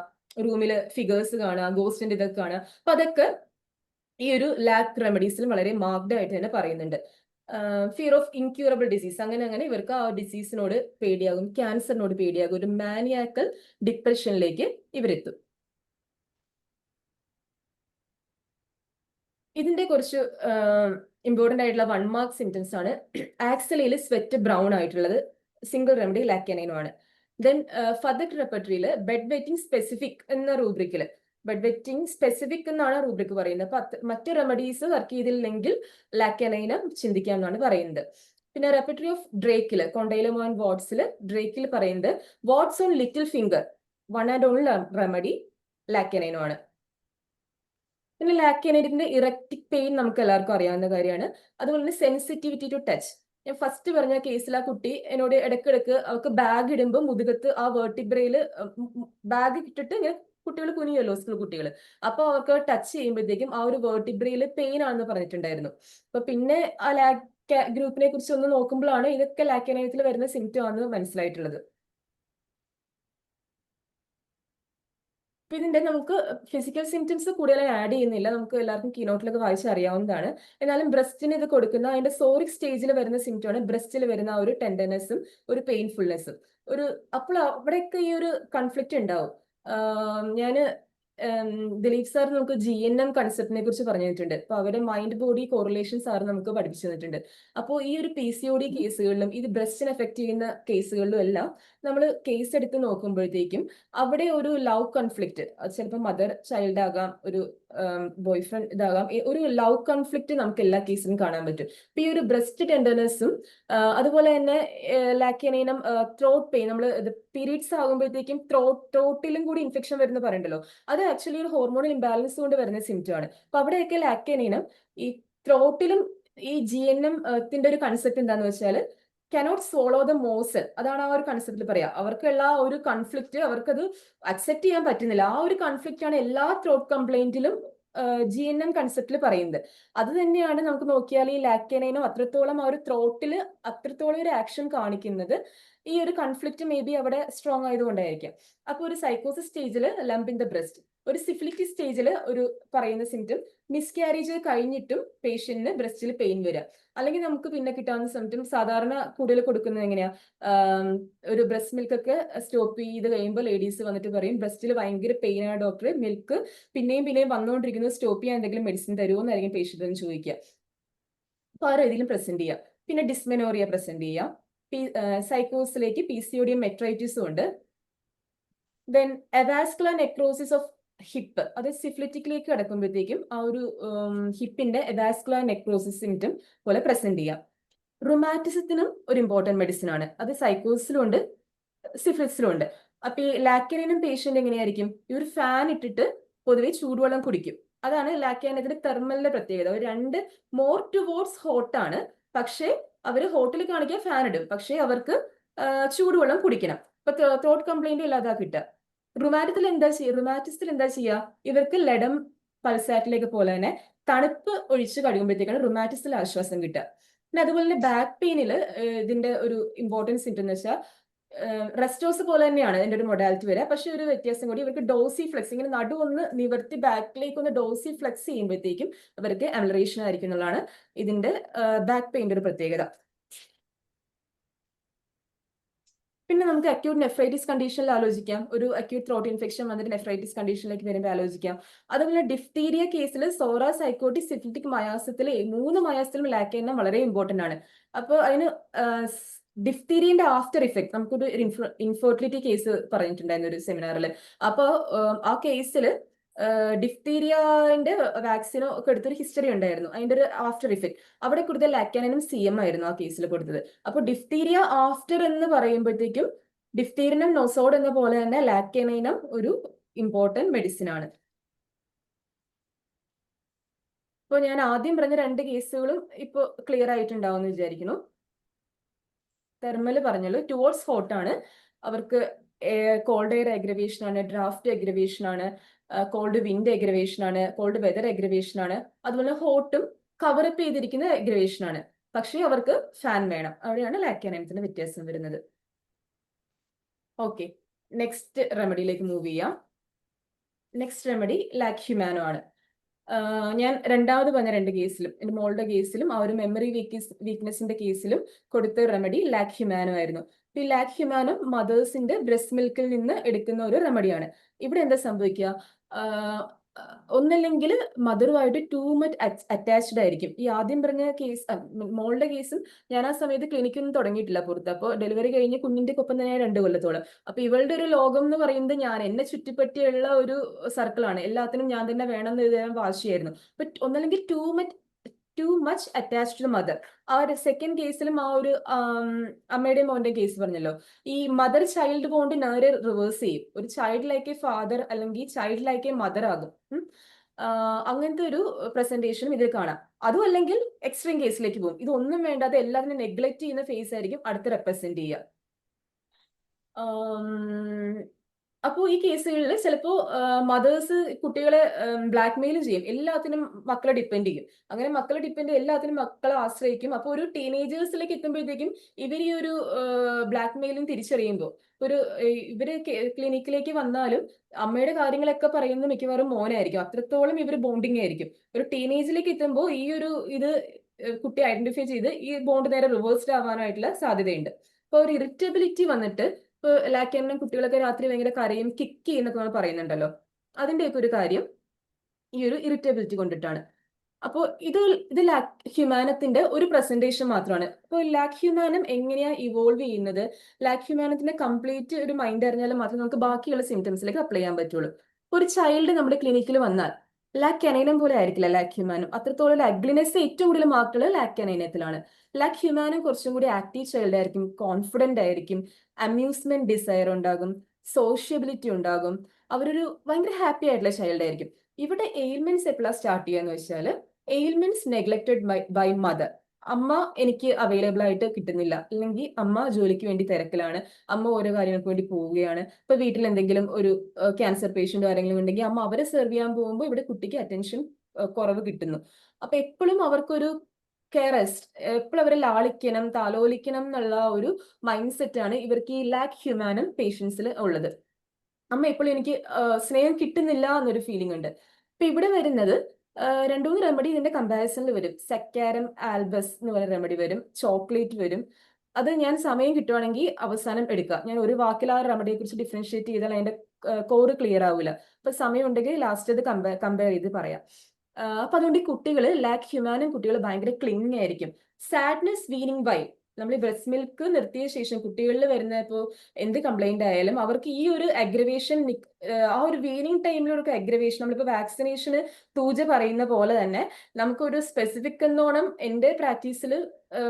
റൂമിൽ ഫിഗേഴ്സ് കാണുക, ഗോസ്റ്റിന്റെ ഇതൊക്കെ കാണുക. അപ്പൊ അതൊക്കെ ഈ ഒരു ലാഗ് റെമഡീസിൽ വളരെ മാർക്ഡ് ആയിട്ട് തന്നെ പറയുന്നുണ്ട്. ഫിയർ ഓഫ് ഇൻക്യൂറബിൾ ഡിസീസ്, അങ്ങനെ ഇവർക്ക് ആ ഡിസീസിനോട് പേടിയാകും, ക്യാൻസറിനോട് പേടിയാകും, ഒരു മാനിയാക്കൽ ഡിപ്രഷനിലേക്ക് ഇവരെത്തും. ഇതിന്റെ കുറച്ച് ഇമ്പോർട്ടന്റ് ആയിട്ടുള്ള 1 മാർക്ക് സിംറ്റംസ് ആണ്. ആക്സലയിൽ സ്വെറ്റ് ബ്രൗൺ ആയിട്ടുള്ളത് സിംഗിൾ റെമഡി ലാക്യാനൈനുമാണ്. ദെൻ ഫദർ റെപ്പർട്ടറിയിൽ ബെഡ് വെറ്റിംഗ് സ്പെസിഫിക് എന്ന റൂബ്രിക്കിൽ, ബെഡ് വെറ്റിംഗ് സ്പെസിഫിക് എന്നാണ് റൂബ്രിക് പറയുന്നത്. അപ്പൊ മറ്റ് റെമഡീസ് വർക്ക് ചെയ്തില്ലെങ്കിൽ ലാക്യാനൈന് ചിന്തിക്കാമെന്നാണ് പറയുന്നത്. പിന്നെ റെപ്പർട്ടറി ഓഫ് ഡ്രേക്കിൽ, കൊണ്ടൈലമോ ആൻഡ് വാട്സിൽ ഡ്രേക്കിൽ പറയുന്നത് warts on little finger, 1 and only remedy ലാക്യാനൈനുമാണ്. പിന്നെ ലാക്യാനൈഡിന്റെ ഇറക്റ്റിക് പെയിൻ നമുക്ക് എല്ലാവർക്കും അറിയാവുന്ന കാര്യമാണ്. അതുപോലെ തന്നെ സെൻസിറ്റിവിറ്റി ടു ടച്ച്. ഞാൻ ഫസ്റ്റ് പറഞ്ഞ കേസിൽ ആ കുട്ടി എന്നോട് ഇടയ്ക്കിടയ്ക്ക് അവർക്ക് ബാഗ് ഇടുമ്പോൾ മുതുകത്ത് ആ വേർട്ടിബ്രയിൽ ബാഗ് ഇട്ടിട്ട് ഇങ്ങനെ കുട്ടികൾ കുനിയല്ലോ, സ്കൂൾ കുട്ടികൾ. അപ്പൊ അവർക്ക് ടച്ച് ചെയ്യുമ്പോഴത്തേക്കും ആ ഒരു വേർട്ടിബ്രയിൽ പെയിൻ ആണെന്ന് പറഞ്ഞിട്ടുണ്ടായിരുന്നു. അപ്പൊ പിന്നെ ആ ലാക് ഗ്രൂപ്പിനെ കുറിച്ച് ഒന്ന് നോക്കുമ്പോഴാണ് ഇതൊക്കെ ലാക്യാനൈനത്തിൽ വരുന്ന സിംറ്റം ആണെന്ന് മനസ്സിലായിട്ടുള്ളത്. അപ്പൊ ഇതിന്റെ നമുക്ക് ഫിസിക്കൽ സിംറ്റംസ് കൂടുതലായി ആഡ് ചെയ്യുന്നില്ല, നമുക്ക് എല്ലാവർക്കും കീനോട്ടിലൊക്കെ വായിച്ച് അറിയാവുന്നതാണ്. എന്നാലും ബ്രസ്റ്റിന് ഇത് കൊടുക്കുന്ന അതിന്റെ സോറിക് സ്റ്റേജിൽ വരുന്ന സിംറ്റം ആണ് ബ്രസ്റ്റിൽ വരുന്ന ആ ഒരു ടെൻഡർനെസ്സും ഒരു പെയിൻഫുൾനെസ്സും. അപ്പോൾ അവിടെയൊക്കെ ഈ ഒരു കൺഫ്ലിക്റ്റ് ഉണ്ടാവും. ഞാന് ദിലീപ് സാർ നമുക്ക് GNM കൺസെപ്റ്റിനെ കുറിച്ച് പറഞ്ഞു തന്നിട്ടുണ്ട്. അപ്പൊ അവരുടെ മൈൻഡ് ബോഡി കോറിലേഷൻ സാർ നമുക്ക് പഠിപ്പിച്ചു തന്നിട്ടുണ്ട്. അപ്പോൾ ഈ ഒരു PCOD കേസുകളിലും ഇത് ബ്രസ്റ്റിനെ എഫക്ട് ചെയ്യുന്ന കേസുകളിലും എല്ലാം നമ്മൾ കേസ് എടുത്ത് നോക്കുമ്പോഴത്തേക്കും അവിടെ ഒരു ലവ് കൺഫ്ലിക്റ്റ്, അത് ചിലപ്പോൾ മദർ ചൈൽഡ് ആകാം, ഒരു ബോയ് ഫ്രണ്ട് ഇതാകാം, ഒരു ലവ് കൺഫ്ലിക്റ്റ് നമുക്ക് എല്ലാ കേസിലും കാണാൻ പറ്റും. അപ്പൊ ഈ ഒരു ബ്രസ്റ്റ് ടെൻഡർനെസ്സും അതുപോലെ തന്നെ ലാക്യാനൈനം ത്രോട്ട് പെയിൻ, നമ്മൾ പീരീഡ്സ് ആകുമ്പോഴത്തേക്കും ത്രോട്ടിലും കൂടി ഇൻഫെക്ഷൻ വരുന്ന പറയണ്ടല്ലോ, അത് ആക്ച്വലി ഒരു ഹോർമോണൽ ഇംബാലൻസ് കൊണ്ട് വരുന്ന സിംറ്റം ആണ്. അപ്പൊ അവിടെയൊക്കെ ലാക്യാനൈനം ഈ ത്രോട്ടിലും ഈ GNM ത്തിന്റെ ഒരു കൺസെപ്റ്റ് എന്താന്ന് വെച്ചാൽ കനോട്ട് സ്വോളോ ദ മോസൽ, അതാണ് ആ ഒരു കൺസെപ്റ്റിൽ പറയാ. അവർക്കുള്ള ആ ഒരു കൺഫ്ലിക്റ്റ് അവർക്കത് അക്സെപ്റ്റ് ചെയ്യാൻ പറ്റുന്നില്ല. ആ ഒരു കൺഫ്ലിക്റ്റ് ആണ് എല്ലാ ത്രോട്ട് കംപ്ലൈന്റിലും GNM കൺസെപ്റ്റിൽ പറയുന്നത്. അത് തന്നെയാണ് നമുക്ക് നോക്കിയാൽ ഈ ലാക്യാനൈനും അത്രത്തോളം ആ ഒരു ത്രോട്ടിൽ അത്രത്തോളം ഒരു ആക്ഷൻ കാണിക്കുന്നത് ഈ ഒരു കൺഫ്ലിക്റ്റ് മേ ബി അവിടെ സ്ട്രോങ് ആയതുകൊണ്ടായിരിക്കാം. അപ്പൊ ഒരു സൈക്കോസിസ് സ്റ്റേജിൽ ലംപ് ഇൻ ദ ബ്രസ്റ്റ്, ഒരു സിഫിലിറ്റിക് സ്റ്റേജിൽ ഒരു പറയുന്ന സിംറ്റം മിസ്കാരേജ് കഴിഞ്ഞിട്ടും പേഷ്യന്റിന് ബ്രസ്റ്റിൽ പെയിൻ വരിക. അല്ലെങ്കിൽ നമുക്ക് പിന്നെ കിട്ടാവുന്ന സിംറ്റം സാധാരണ കൂടുതൽ കൊടുക്കുന്നത് എങ്ങനെയാ, ഒരു ബ്രസ്റ്റ് മിൽക്ക് ഒക്കെ സ്റ്റോപ്പ് ചെയ്ത് കഴിയുമ്പോൾ ലേഡീസ് വന്നിട്ട് പറയും ബ്രസ്റ്റിൽ ഭയങ്കര പെയിൻ ആണ് ഡോക്ടറെ, മിൽക്ക് പിന്നെയും വന്നുകൊണ്ടിരിക്കുന്നത്, സ്റ്റോപ്പ് ചെയ്യാൻ എന്തെങ്കിലും മെഡിസിൻ തരുമോ എന്നായിരിക്കും പേഷ്യന്റ് ചോദിക്കുക. അപ്പൊ ആ രീതിയിലും പ്രസന്റ് ചെയ്യാം. പിന്നെ ഡിസ്മെനോറിയ പ്രസന്റ് ചെയ്യാം. സൈക്കോസിലേക്ക് PCOD മെട്രൈറ്റിസും ഉണ്ട്. ദെൻ എവാസ്കുലർ നെക്രോസിസ് ഓഫ് ഹിപ്പ്, അത് സിഫ്ലിറ്റിക്കിലേക്ക് കിടക്കുമ്പോഴത്തേക്കും ആ ഒരു ഹിപ്പിന്റെ എവാസ്കുലർ നെക്രോസിസ് സിംറ്റം പോലെ പ്രസന്റ് ചെയ്യാം. റുമാറ്റിസത്തിനും ഒരു ഇമ്പോർട്ടന്റ് മെഡിസിൻ ആണ്, അത് സൈക്കോസിലും ഉണ്ട് സിഫിലിസിലും ഉണ്ട്. അപ്പൊ ഈ ലാക്യാനൈനം പേഷ്യന്റ് എങ്ങനെയായിരിക്കും, ഈ ഒരു ഫാൻ ഇട്ടിട്ട് പൊതുവെ ചൂടുവെള്ളം കുടിക്കും. അതാണ് ലാക്യാനൈനത്തിന്റെ തെർമലിന്റെ പ്രത്യേകത. അവർ രണ്ട് മോർ ടുവേർഡ്സ് ഹോട്ട് ആണ്, പക്ഷേ അവർ ഹോട്ടിൽ കാണിക്കാൻ ഫാൻ ഇടും, പക്ഷേ അവർക്ക് ചൂടുവെള്ളം കുടിക്കണം. അപ്പൊ ത്രോട്ട് കംപ്ലൈന്റ് ഇല്ലാതാ കിട്ടുക. റുമാറ്റിസത്തിൽ എന്താ ചെയ്യുക, ഇവർക്ക് ലഡം പൾസാറ്റിലേക്ക് പോലെ തന്നെ തണുപ്പ് ഒഴിച്ച് കഴിയുമ്പോഴത്തേക്കാണ് റുമാറ്റിസത്തിൽ ആശ്വാസം കിട്ടുക. പിന്നെ അതുപോലെ തന്നെ ബാക്ക് പെയിനിൽ ഇതിന്റെ ഒരു ഇമ്പോർട്ടൻസ് സിംറ്റം എന്ന് വെച്ചാൽ റെസ്റ്റോസ് പോലെ തന്നെയാണ് ഇതിന്റെ ഒരു മൊഡാലിറ്റി വരിക, പക്ഷെ ഒരു വ്യത്യാസം കൂടി, ഇവർക്ക് ഡോസി ഫ്ലെക്സ്, ഇങ്ങനെ നടു ഒന്ന് നിവർത്തി ബാക്കിലേക്ക് ഒന്ന് ഡോസി ഫ്ലെക്സ് ചെയ്യുമ്പോഴത്തേക്കും അവർക്ക് അമലറേഷൻ ആയിരിക്കും എന്നുള്ളതാണ് ഇതിന്റെ ബാക്ക് പെയിന്റെ ഒരു പ്രത്യേകത. പിന്നെ നമുക്ക് അക്യൂട്ട് നെഫ്രൈറ്റിസ് കണ്ടീഷനിൽ ആലോചിക്കാം. ഒരു അക്യൂട്ട് ത്രോട്ട് ഇൻഫെക്ഷൻ വന്നിട്ട് നെഫ്രൈറ്റിസ് കണ്ടീഷനിലേക്ക് വരുമ്പോൾ ആലോചിക്കാം. അതുപോലെ ഡിഫ്തീരിയ കേസിൽ സോറ സൈക്കോട്ടിക് സിഫിലിറ്റിക് മയാസത്തിലെ 3 മയാസത്തിലും ലാക്യാനൈനം വളരെ ഇമ്പോർട്ടന്റ് ആണ്. അപ്പോൾ അതിന് ഡിഫ്തീരിയന്റെ ആഫ്റ്റർ ഇഫക്ട്, നമുക്കൊരു ഇൻഫെർട്ടിലിറ്റി കേസ് പറഞ്ഞിട്ടുണ്ടായിരുന്നു ഒരു സെമിനാറിൽ. അപ്പോൾ ആ കേസിൽ ഡിഫ്തീരിയന്റെ വാക്സിനോ ഒക്കെ എടുത്തൊരു ഹിസ്റ്ററി ഉണ്ടായിരുന്നു, അതിന്റെ ഒരു ആഫ്റ്റർ ഇഫക്ട്. അവിടെ കൂടുതൽ ലാക്യാനൈനും CM ആയിരുന്നു ആ കേസിൽ കൊടുത്തത്. അപ്പോൾ ഡിഫ്തീരിയ ആഫ്റ്റർ എന്ന് പറയുമ്പോഴത്തേക്കും ഡിഫ്തീരിയനും നൊസോഡ് എന്ന പോലെ തന്നെ ലാക്യാനൈനും ഒരു ഇമ്പോർട്ടന്റ് മെഡിസിൻ ആണ്. ഇപ്പോൾ ഞാൻ ആദ്യം പറഞ്ഞ 2 കേസുകളും ഇപ്പോൾ ക്ലിയർ ആയിട്ടുണ്ടാവും എന്ന് വിചാരിക്കുന്നു. തെർമൽ പറഞ്ഞല്ലോ, ടുവേർഡ്സ് ഹോട്ട് ആണ്, അവർക്ക് കോൾഡ് എയർ അഗ്രവേഷൻ ആണ്, ഡ്രാഫ്റ്റ് അഗ്രവേഷൻ ആണ്, കോൾഡ് വിൻഡ് അഗ്രവേഷൻ ആണ്, കോൾഡ് വെതർ അഗ്രവേഷൻ ആണ്, അതുപോലെ ഹോട്ടും കവറപ്പ് ചെയ്തിരിക്കുന്ന അഗ്രവേഷൻ ആണ്, പക്ഷേ അവർക്ക് ഫാൻ വേണം. അവിടെയാണ് ലാക്യാനൈനത്തിന്റെ വ്യത്യാസം വരുന്നത്. ഓക്കെ, നെക്സ്റ്റ് റെമഡിയിലേക്ക് മൂവ് ചെയ്യാം. നെക്സ്റ്റ് റെമഡി ലാക്ഹ്യുമാനോ ആണ്. ഞാൻ രണ്ടാമത് പറഞ്ഞ 2 കേസിലും, എൻ്റെ മോളുടെ കേസിലും ആ ഒരു മെമ്മറി വീക്ക്നെസിന്റെ കേസിലും കൊടുത്ത റെമഡി ലാക്ഹ്യുമാനോ ആയിരുന്നു. ഈ ലാക്ഹ്യുമാനോ മദേഴ്സിന്റെ ബ്രസ്റ്റ് മിൽക്കിൽ നിന്ന് എടുക്കുന്ന ഒരു റെമഡിയാണ്. ഇവിടെ എന്താ സംഭവിക്കുക, ഒന്നല്ലെങ്കിൽ മദറുമായിട്ട് ടൂ മച്ച് അറ്റാച്ച്ഡ് ആയിരിക്കും. ഈ ആദ്യം പറഞ്ഞ കേസ്, മോളുടെ കേസും ഞാൻ ആ സമയത്ത് ക്ലിനിക്കൊന്നും തുടങ്ങിയിട്ടില്ല പുറത്ത്. അപ്പോൾ ഡെലിവറി കഴിഞ്ഞ് കുഞ്ഞിന്റെ ഒപ്പം തന്നെ 2 കൊല്ലത്തോളം. അപ്പൊ ഇവളുടെ ഒരു ലോകം എന്ന് പറയുന്നത് എന്നെ ചുറ്റിപ്പറ്റിയുള്ള ഒരു സർക്കിളാണ്. എല്ലാത്തിനും ഞാൻ തന്നെ വേണം എന്ന് എഴുതാൻ വാശിയായിരുന്നു. അപ്പൊ ഒന്നല്ലെങ്കിൽ too much attached to mother. ആ ഒരു സെക്കൻഡ് കേസിലും ആ ഒരു അമ്മയുടെ മോന്റെ കേസ് പറഞ്ഞല്ലോ, ഈ മദർ ചൈൽഡ് ബോണ്ട് നേരെ റിവേഴ്സ് ചെയ്യും. ഒരു ചൈൽഡ് ലൈക്ക് എ ഫാദർ അല്ലെങ്കിൽ ചൈൽഡ് ലൈക്ക് എ മദർ ആകും. അങ്ങനത്തെ ഒരു പ്രസന്റേഷനും ഇതിൽ കാണാം. അതും അല്ലെങ്കിൽ എക്സ്ട്രീം കേസിലേക്ക് പോകും. ഇതൊന്നും വേണ്ടാതെ എല്ലാത്തിനും നെഗ്ലക്ട് ചെയ്യുന്ന ഫേസ് ആയിരിക്കും അടുത്ത് റെപ്രസെന്റ് ചെയ്യുക. അപ്പോൾ ഈ കേസുകളിൽ ചിലപ്പോൾ മദേഴ്സ് കുട്ടികളെ ബ്ലാക്ക്മെയിൽ ചെയ്യും, എല്ലാത്തിനും മക്കളെ ഡിപ്പെൻഡ് ചെയ്യും. അങ്ങനെ മക്കളെ ഡിപ്പെൻഡ് എല്ലാത്തിനും മക്കളെ ആശ്രയിക്കും. അപ്പോൾ ഒരു ടീനേജേഴ്സിലേക്ക് എത്തുമ്പോഴത്തേക്കും ഇവർ ഈ ഒരു ബ്ലാക്ക്മെയിലിംഗ് തിരിച്ചറിയുമ്പോൾ ഇവര് ക്ലിനിക്കിലേക്ക് വന്നാലും അമ്മയുടെ കാര്യങ്ങളൊക്കെ പറയുന്നത് മിക്കവാറും മോനായിരിക്കും. അത്രത്തോളം ഇവർ ബോണ്ടിങ് ആയിരിക്കും. ഒരു ടീനേജിലേക്ക് എത്തുമ്പോൾ ഈ ഒരു ഇത് കുട്ടി ഐഡന്റിഫൈ ചെയ്ത് ഈ ബോണ്ട് നേരെ റിവേഴ്സ്ഡ് ആവാനായിട്ടുള്ള സാധ്യതയുണ്ട്. അപ്പോൾ ഒരു ഇറിറ്റബിലിറ്റി വന്നിട്ട് ഇപ്പൊ ലാക്യാനും കുട്ടികളൊക്കെ രാത്രി ഭയങ്കര കരയും കിക്ക് ചെയ്യുന്നൊക്കെ നമ്മൾ പറയുന്നുണ്ടല്ലോ, അതിന്റെയൊക്കെ ഒരു കാര്യം ഈ ഒരു ഇറിറ്റബിലിറ്റി കൊണ്ടിട്ടാണ്. അപ്പോൾ ഇത് ലാക് ഹ്യൂമാനത്തിന്റെ ഒരു പ്രസന്റേഷൻ മാത്രമാണ്. അപ്പോൾ ലാക് ഹ്യൂമാനം എങ്ങനെയാ ഇവോൾവ് ചെയ്യുന്നത്, ലാക് ഹ്യൂമാനത്തിന്റെ കംപ്ലീറ്റ് ഒരു മൈൻഡ് അറിഞ്ഞാൽ മാത്രമേ നമുക്ക് ബാക്കിയുള്ള സിംറ്റംസിലേക്ക് അപ്ലൈ ചെയ്യാൻ പറ്റുള്ളൂ. ഒരു ചൈൽഡ് നമ്മുടെ ക്ലിനിക്കിൽ വന്നാൽ ലാക് കനൈനം പോലെ ആയിരിക്കില്ല ലാക് ഹ്യൂമാനം. അത്രത്തോളം അഗ്ലിനെസ് ഏറ്റവും കൂടുതൽ മാർക്കുള്ളത് ലാക് കനൈനത്തിലാണ്. ലാക് ഹ്യൂമാനം കുറച്ചും കൂടി ആക്റ്റീവ് ചൈൽഡ് ആയിരിക്കും, കോൺഫിഡന്റ് ആയിരിക്കും, അമ്യൂസ്മെന്റ് ഡിസയർ ഉണ്ടാകും, സോഷ്യബിലിറ്റി ഉണ്ടാകും, അവരൊരു ഭയങ്കര ഹാപ്പി ആയിട്ടുള്ള ചൈൽഡ് ആയിരിക്കും. ഇവിടെ എയിൽമെന്റ്സ് എപ്പോഴാണ് സ്റ്റാർട്ട് ചെയ്യാന്ന് വെച്ചാൽ എയിൽമെന്റ്സ് നെഗ്ലക്റ്റഡ് ബൈ മദർ. അമ്മ എനിക്ക് അവൈലബിൾ ആയിട്ട് കിട്ടുന്നില്ല, അല്ലെങ്കിൽ അമ്മ ജോലിക്ക് വേണ്ടി തിരക്കിലാണ്, അമ്മ ഓരോ കാര്യങ്ങൾക്ക് വേണ്ടി പോവുകയാണ്. ഇപ്പൊ വീട്ടിൽ എന്തെങ്കിലും ഒരു ക്യാൻസർ പേഷ്യന്റ് ആരെങ്കിലും ഉണ്ടെങ്കിൽ അമ്മ അവരെ സെർവ് ചെയ്യാൻ പോകുമ്പോൾ ഇവിടെ കുട്ടിക്ക് അറ്റൻഷൻ കുറവ് കിട്ടുന്നു. അപ്പൊ എപ്പോഴും അവർക്കൊരു കെയറസ്റ്റ്, എപ്പോഴും അവരെ ലാളിക്കണം, താലോലിക്കണം എന്നുള്ള ഒരു മൈൻഡ് സെറ്റ് ആണ് ഇവർക്ക് ഈ ലാക് ഹ്യൂമാനം പേഷ്യൻസിൽ ഉള്ളത്. അമ്മ എപ്പോഴും എനിക്ക് സ്നേഹം കിട്ടുന്നില്ല എന്നൊരു ഫീലിംഗ് ഉണ്ട്. ഇപ്പൊ ഇവിടെ വരുന്നത് 2-3 റെമഡി ഇതിന്റെ കമ്പാരിസണിൽ വരും. സെക്കാരം ആൽബസ് എന്ന് പറയുന്ന റെമഡി വരും, ചോക്ലേറ്റ് വരും. അത് ഞാൻ സമയം കിട്ടുവാണെങ്കിൽ അവസാനം എടുക്കുക. ഞാൻ ഒരു വാക്കിൽ ആ റെമഡിയെ കുറിച്ച് ഡിഫറൻഷിയേറ്റ് ചെയ്താൽ അതിന്റെ കോറ് ക്ലിയർ ആവില്ല. അപ്പൊ സമയം ഉണ്ടെങ്കിൽ ലാസ്റ്റ് അത് കമ്പയർ ചെയ്ത് പറയാം. അപ്പൊ അതുകൊണ്ട് ഈ കുട്ടികൾ ലാക് ഹ്യൂമാനം കുട്ടികൾ ഭയങ്കര ക്ലിങ് ആയിരിക്കും. സാഡ്നെസ് വീനിങ് വൈ നമ്മൾ ഈ ബ്രസ്റ്റ് മിൽക്ക് നിർത്തിയ ശേഷം കുട്ടികളിൽ വരുന്ന ഇപ്പോൾ എന്ത് കംപ്ലൈന്റ് ആയാലും അവർക്ക് ഈ ഒരു അഗ്രവേഷൻ, ആ ഒരു വീനിങ് ടൈമിലൊക്കെ അഗ്രവേഷൻ, നമ്മളിപ്പോ വാക്സിനേഷന് തൂജ പറയുന്ന പോലെ തന്നെ നമുക്കൊരു സ്പെസിഫിക് എന്നോണം എന്റെ പ്രാക്ടീസിൽ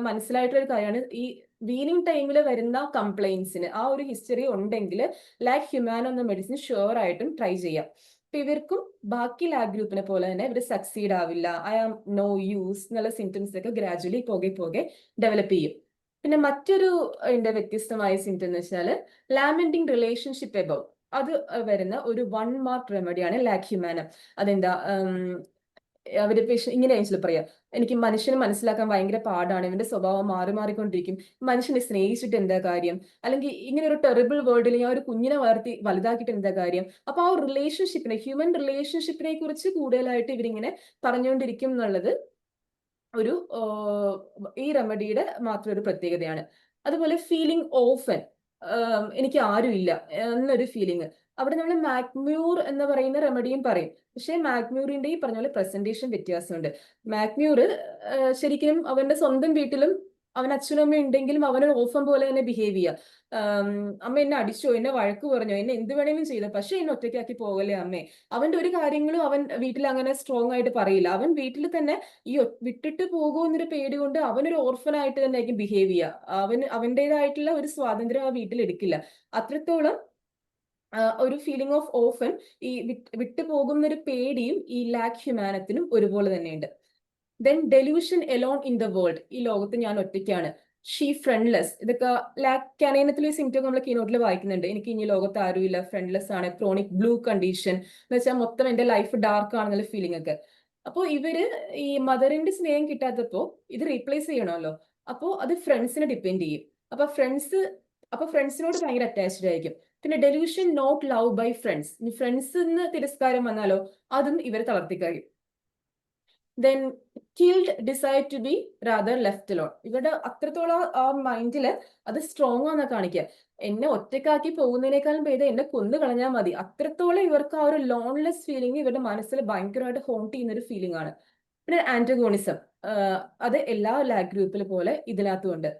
മനസ്സിലായിട്ടുള്ള ഒരു കാര്യമാണ് ഈ വീനിങ് ടൈമിൽ വരുന്ന കംപ്ലൈൻസിന് ആ ഒരു ഹിസ്റ്ററി ഉണ്ടെങ്കിൽ ലാക് ഹ്യൂമാനോ എന്ന മെഡിസിൻ ഷുവർ ആയിട്ടും ട്രൈ ചെയ്യാം. അപ്പൊ ഇവർക്കും ബാക്കി ലാക് ഗ്രൂപ്പിനെ പോലെ തന്നെ ഇവർ സക്സീഡ് ആവില്ല, ഐ ആം നോ യൂസ് എന്നുള്ള സിംറ്റംസ് ഒക്കെ ഗ്രാജുവലി പോകെ ഡെവലപ്പ് ചെയ്യും. പിന്നെ മറ്റൊരു ഇതിന്റെ വ്യത്യസ്തമായ സിംറ്റം എന്ന് വെച്ചാൽ ലാമെന്റിങ് റിലേഷൻഷിപ്പ് എബവ്. അത് വരുന്ന ഒരു 1 മാർക്ക് റെമഡിയാണ് ലാക് ഹ്യൂമാനം. അതെന്താ അവര് ഇങ്ങനെ പറയാ, എനിക്ക് മനുഷ്യനെ മനസ്സിലാക്കാൻ ഭയങ്കര പാടാണ്, ഇവന്റെ സ്വഭാവം മാറിക്കൊണ്ടിരിക്കും, മനുഷ്യനെ സ്നേഹിച്ചിട്ട് എന്താ കാര്യം, അല്ലെങ്കിൽ ഇങ്ങനെ ഒരു ടെറിബിൾ വേൾഡിൽ ഞാൻ ഒരു കുഞ്ഞിനെ വളർത്തി വലുതാക്കിയിട്ട് എന്താ കാര്യം. അപ്പൊ ആ റിലേഷൻഷിപ്പിനെ, ഹ്യൂമൻ റിലേഷൻഷിപ്പിനെ കുറിച്ച് കൂടുതലായിട്ട് ഇവരിങ്ങനെ പറഞ്ഞുകൊണ്ടിരിക്കും എന്നുള്ളത് ഒരു ഈ റെമഡിയുടെ മാത്രം ഒരു പ്രത്യേകതയാണ്. അതുപോലെ ഫീലിംഗ് ഓഫൻ, എനിക്ക് ആരും ഇല്ല എന്നൊരു ഫീലിംഗ്. അവിടെ നമ്മൾ മാക്മ്യൂർ എന്ന് പറയുന്ന റെമഡിയും പറയും. പക്ഷെ മാക്മ്യൂറിന്റെ ഈ പറഞ്ഞ പോലെ പ്രസന്റേഷൻ വ്യത്യാസമുണ്ട്. മാക്മ്യൂർ ശരിക്കും അവന്റെ സ്വന്തം വീട്ടിലും അവൻ അച്ഛനും അമ്മയും ഉണ്ടെങ്കിലും അവനൊരു ഓഫൻ പോലെ തന്നെ ബിഹേവ് ചെയ്യുക. അമ്മ എന്നെ അടിച്ചോ, എന്നെ വഴക്ക് പറഞ്ഞോ, എന്നെ എന്ത് വേണേലും ചെയ്തോ, പക്ഷെ എന്നെ ഒറ്റയ്ക്കാക്കി പോകല്ലേ അമ്മേ. അവന്റെ ഒരു കാര്യങ്ങളും അവൻ വീട്ടിൽ അങ്ങനെ സ്ട്രോങ് ആയിട്ട് പറയില്ല. അവൻ വീട്ടിൽ തന്നെ ഈ വിട്ടിട്ട് പോകുമോ എന്നൊരു പേടി കൊണ്ട് അവനൊരു ഓർഫനായിട്ട് തന്നെ ആയിരിക്കും ബിഹേവ് ചെയ്യുക. അവൻ്റെതായിട്ടുള്ള ഒരു സ്വാതന്ത്ര്യം ആ വീട്ടിൽ എടുക്കില്ല. അത്രത്തോളം ഒരു ഫീലിംഗ് ഓഫ് ഓഫൻ, ഈ വിട്ടു പോകുന്ന ഒരു പേടിയും ഈ ലാക് ഹ്യൂമാനത്തിനും ഒരുപോലെ തന്നെയുണ്ട്. Then delusion Elon in the world, ഈ ലോകത്ത് ഞാൻ ഒറ്റയ്ക്കാണ്. ഷീ ഫ്രണ്ട്ലെസ്, ഇതൊക്കെ ലാക് കനൈനത്തിലെ സിംറ്റം നമ്മൾ കീനോട്ടിൽ വായിക്കുന്നുണ്ട്. എനിക്ക് ഇനി ലോകത്ത് ആരുമില്ല, ഫ്രണ്ട്ലെസ് ആണ്, ക്രോണിക് ബ്ലൂ കണ്ടീഷൻ എന്ന് വെച്ചാൽ മൊത്തം എന്റെ ലൈഫ് ഡാർക്ക് ആണെന്നുള്ള ഫീലിംഗ് ഒക്കെ. അപ്പോൾ ഇവര് ഈ മദറിന്റെ സ്നേഹം കിട്ടാത്തപ്പോ ഇത് റീപ്ലേസ് ചെയ്യണമല്ലോ, അപ്പോൾ അത് ഫ്രണ്ട്സിനെ ഡിപ്പെൻഡ് ചെയ്യും. അപ്പൊ ഫ്രണ്ട്സിനോട് ഭയങ്കര അറ്റാച്ച്ഡ് ആയിരിക്കും. പിന്നെ delusion not love by friends, ഇനി ഫ്രണ്ട്സിന്ന് തിരസ്കാരം വന്നാലോ അതും ഇവരെ തളർത്തിക്കഴിയും. Then killed decide to be rather left alone, ഇവരുടെ അത്രത്തോളം ആ മൈൻഡില് അത് സ്ട്രോങ് ആണെന്ന് കാണിക്കുക. എന്നെ ഒറ്റക്കാക്കി പോകുന്നതിനേക്കാളും ഭേദം എന്നെ കൊന്നു കളഞ്ഞാൽ മതി. അത്രത്തോളം ഇവർക്ക് ആ ഒരു ലോൺലെസ് ഫീലിംഗ് ഇവരുടെ മനസ്സിൽ ഭയങ്കരമായിട്ട് ഹോണ്ട് ചെയ്യുന്ന ഒരു ഫീലിംഗ് ആണ്. പിന്നെ ആന്റഗോണിസം, അത് എല്ലാ ലാക് ഗ്രൂപ്പിൽ പോലെ ഇതിനകത്തുണ്ട്.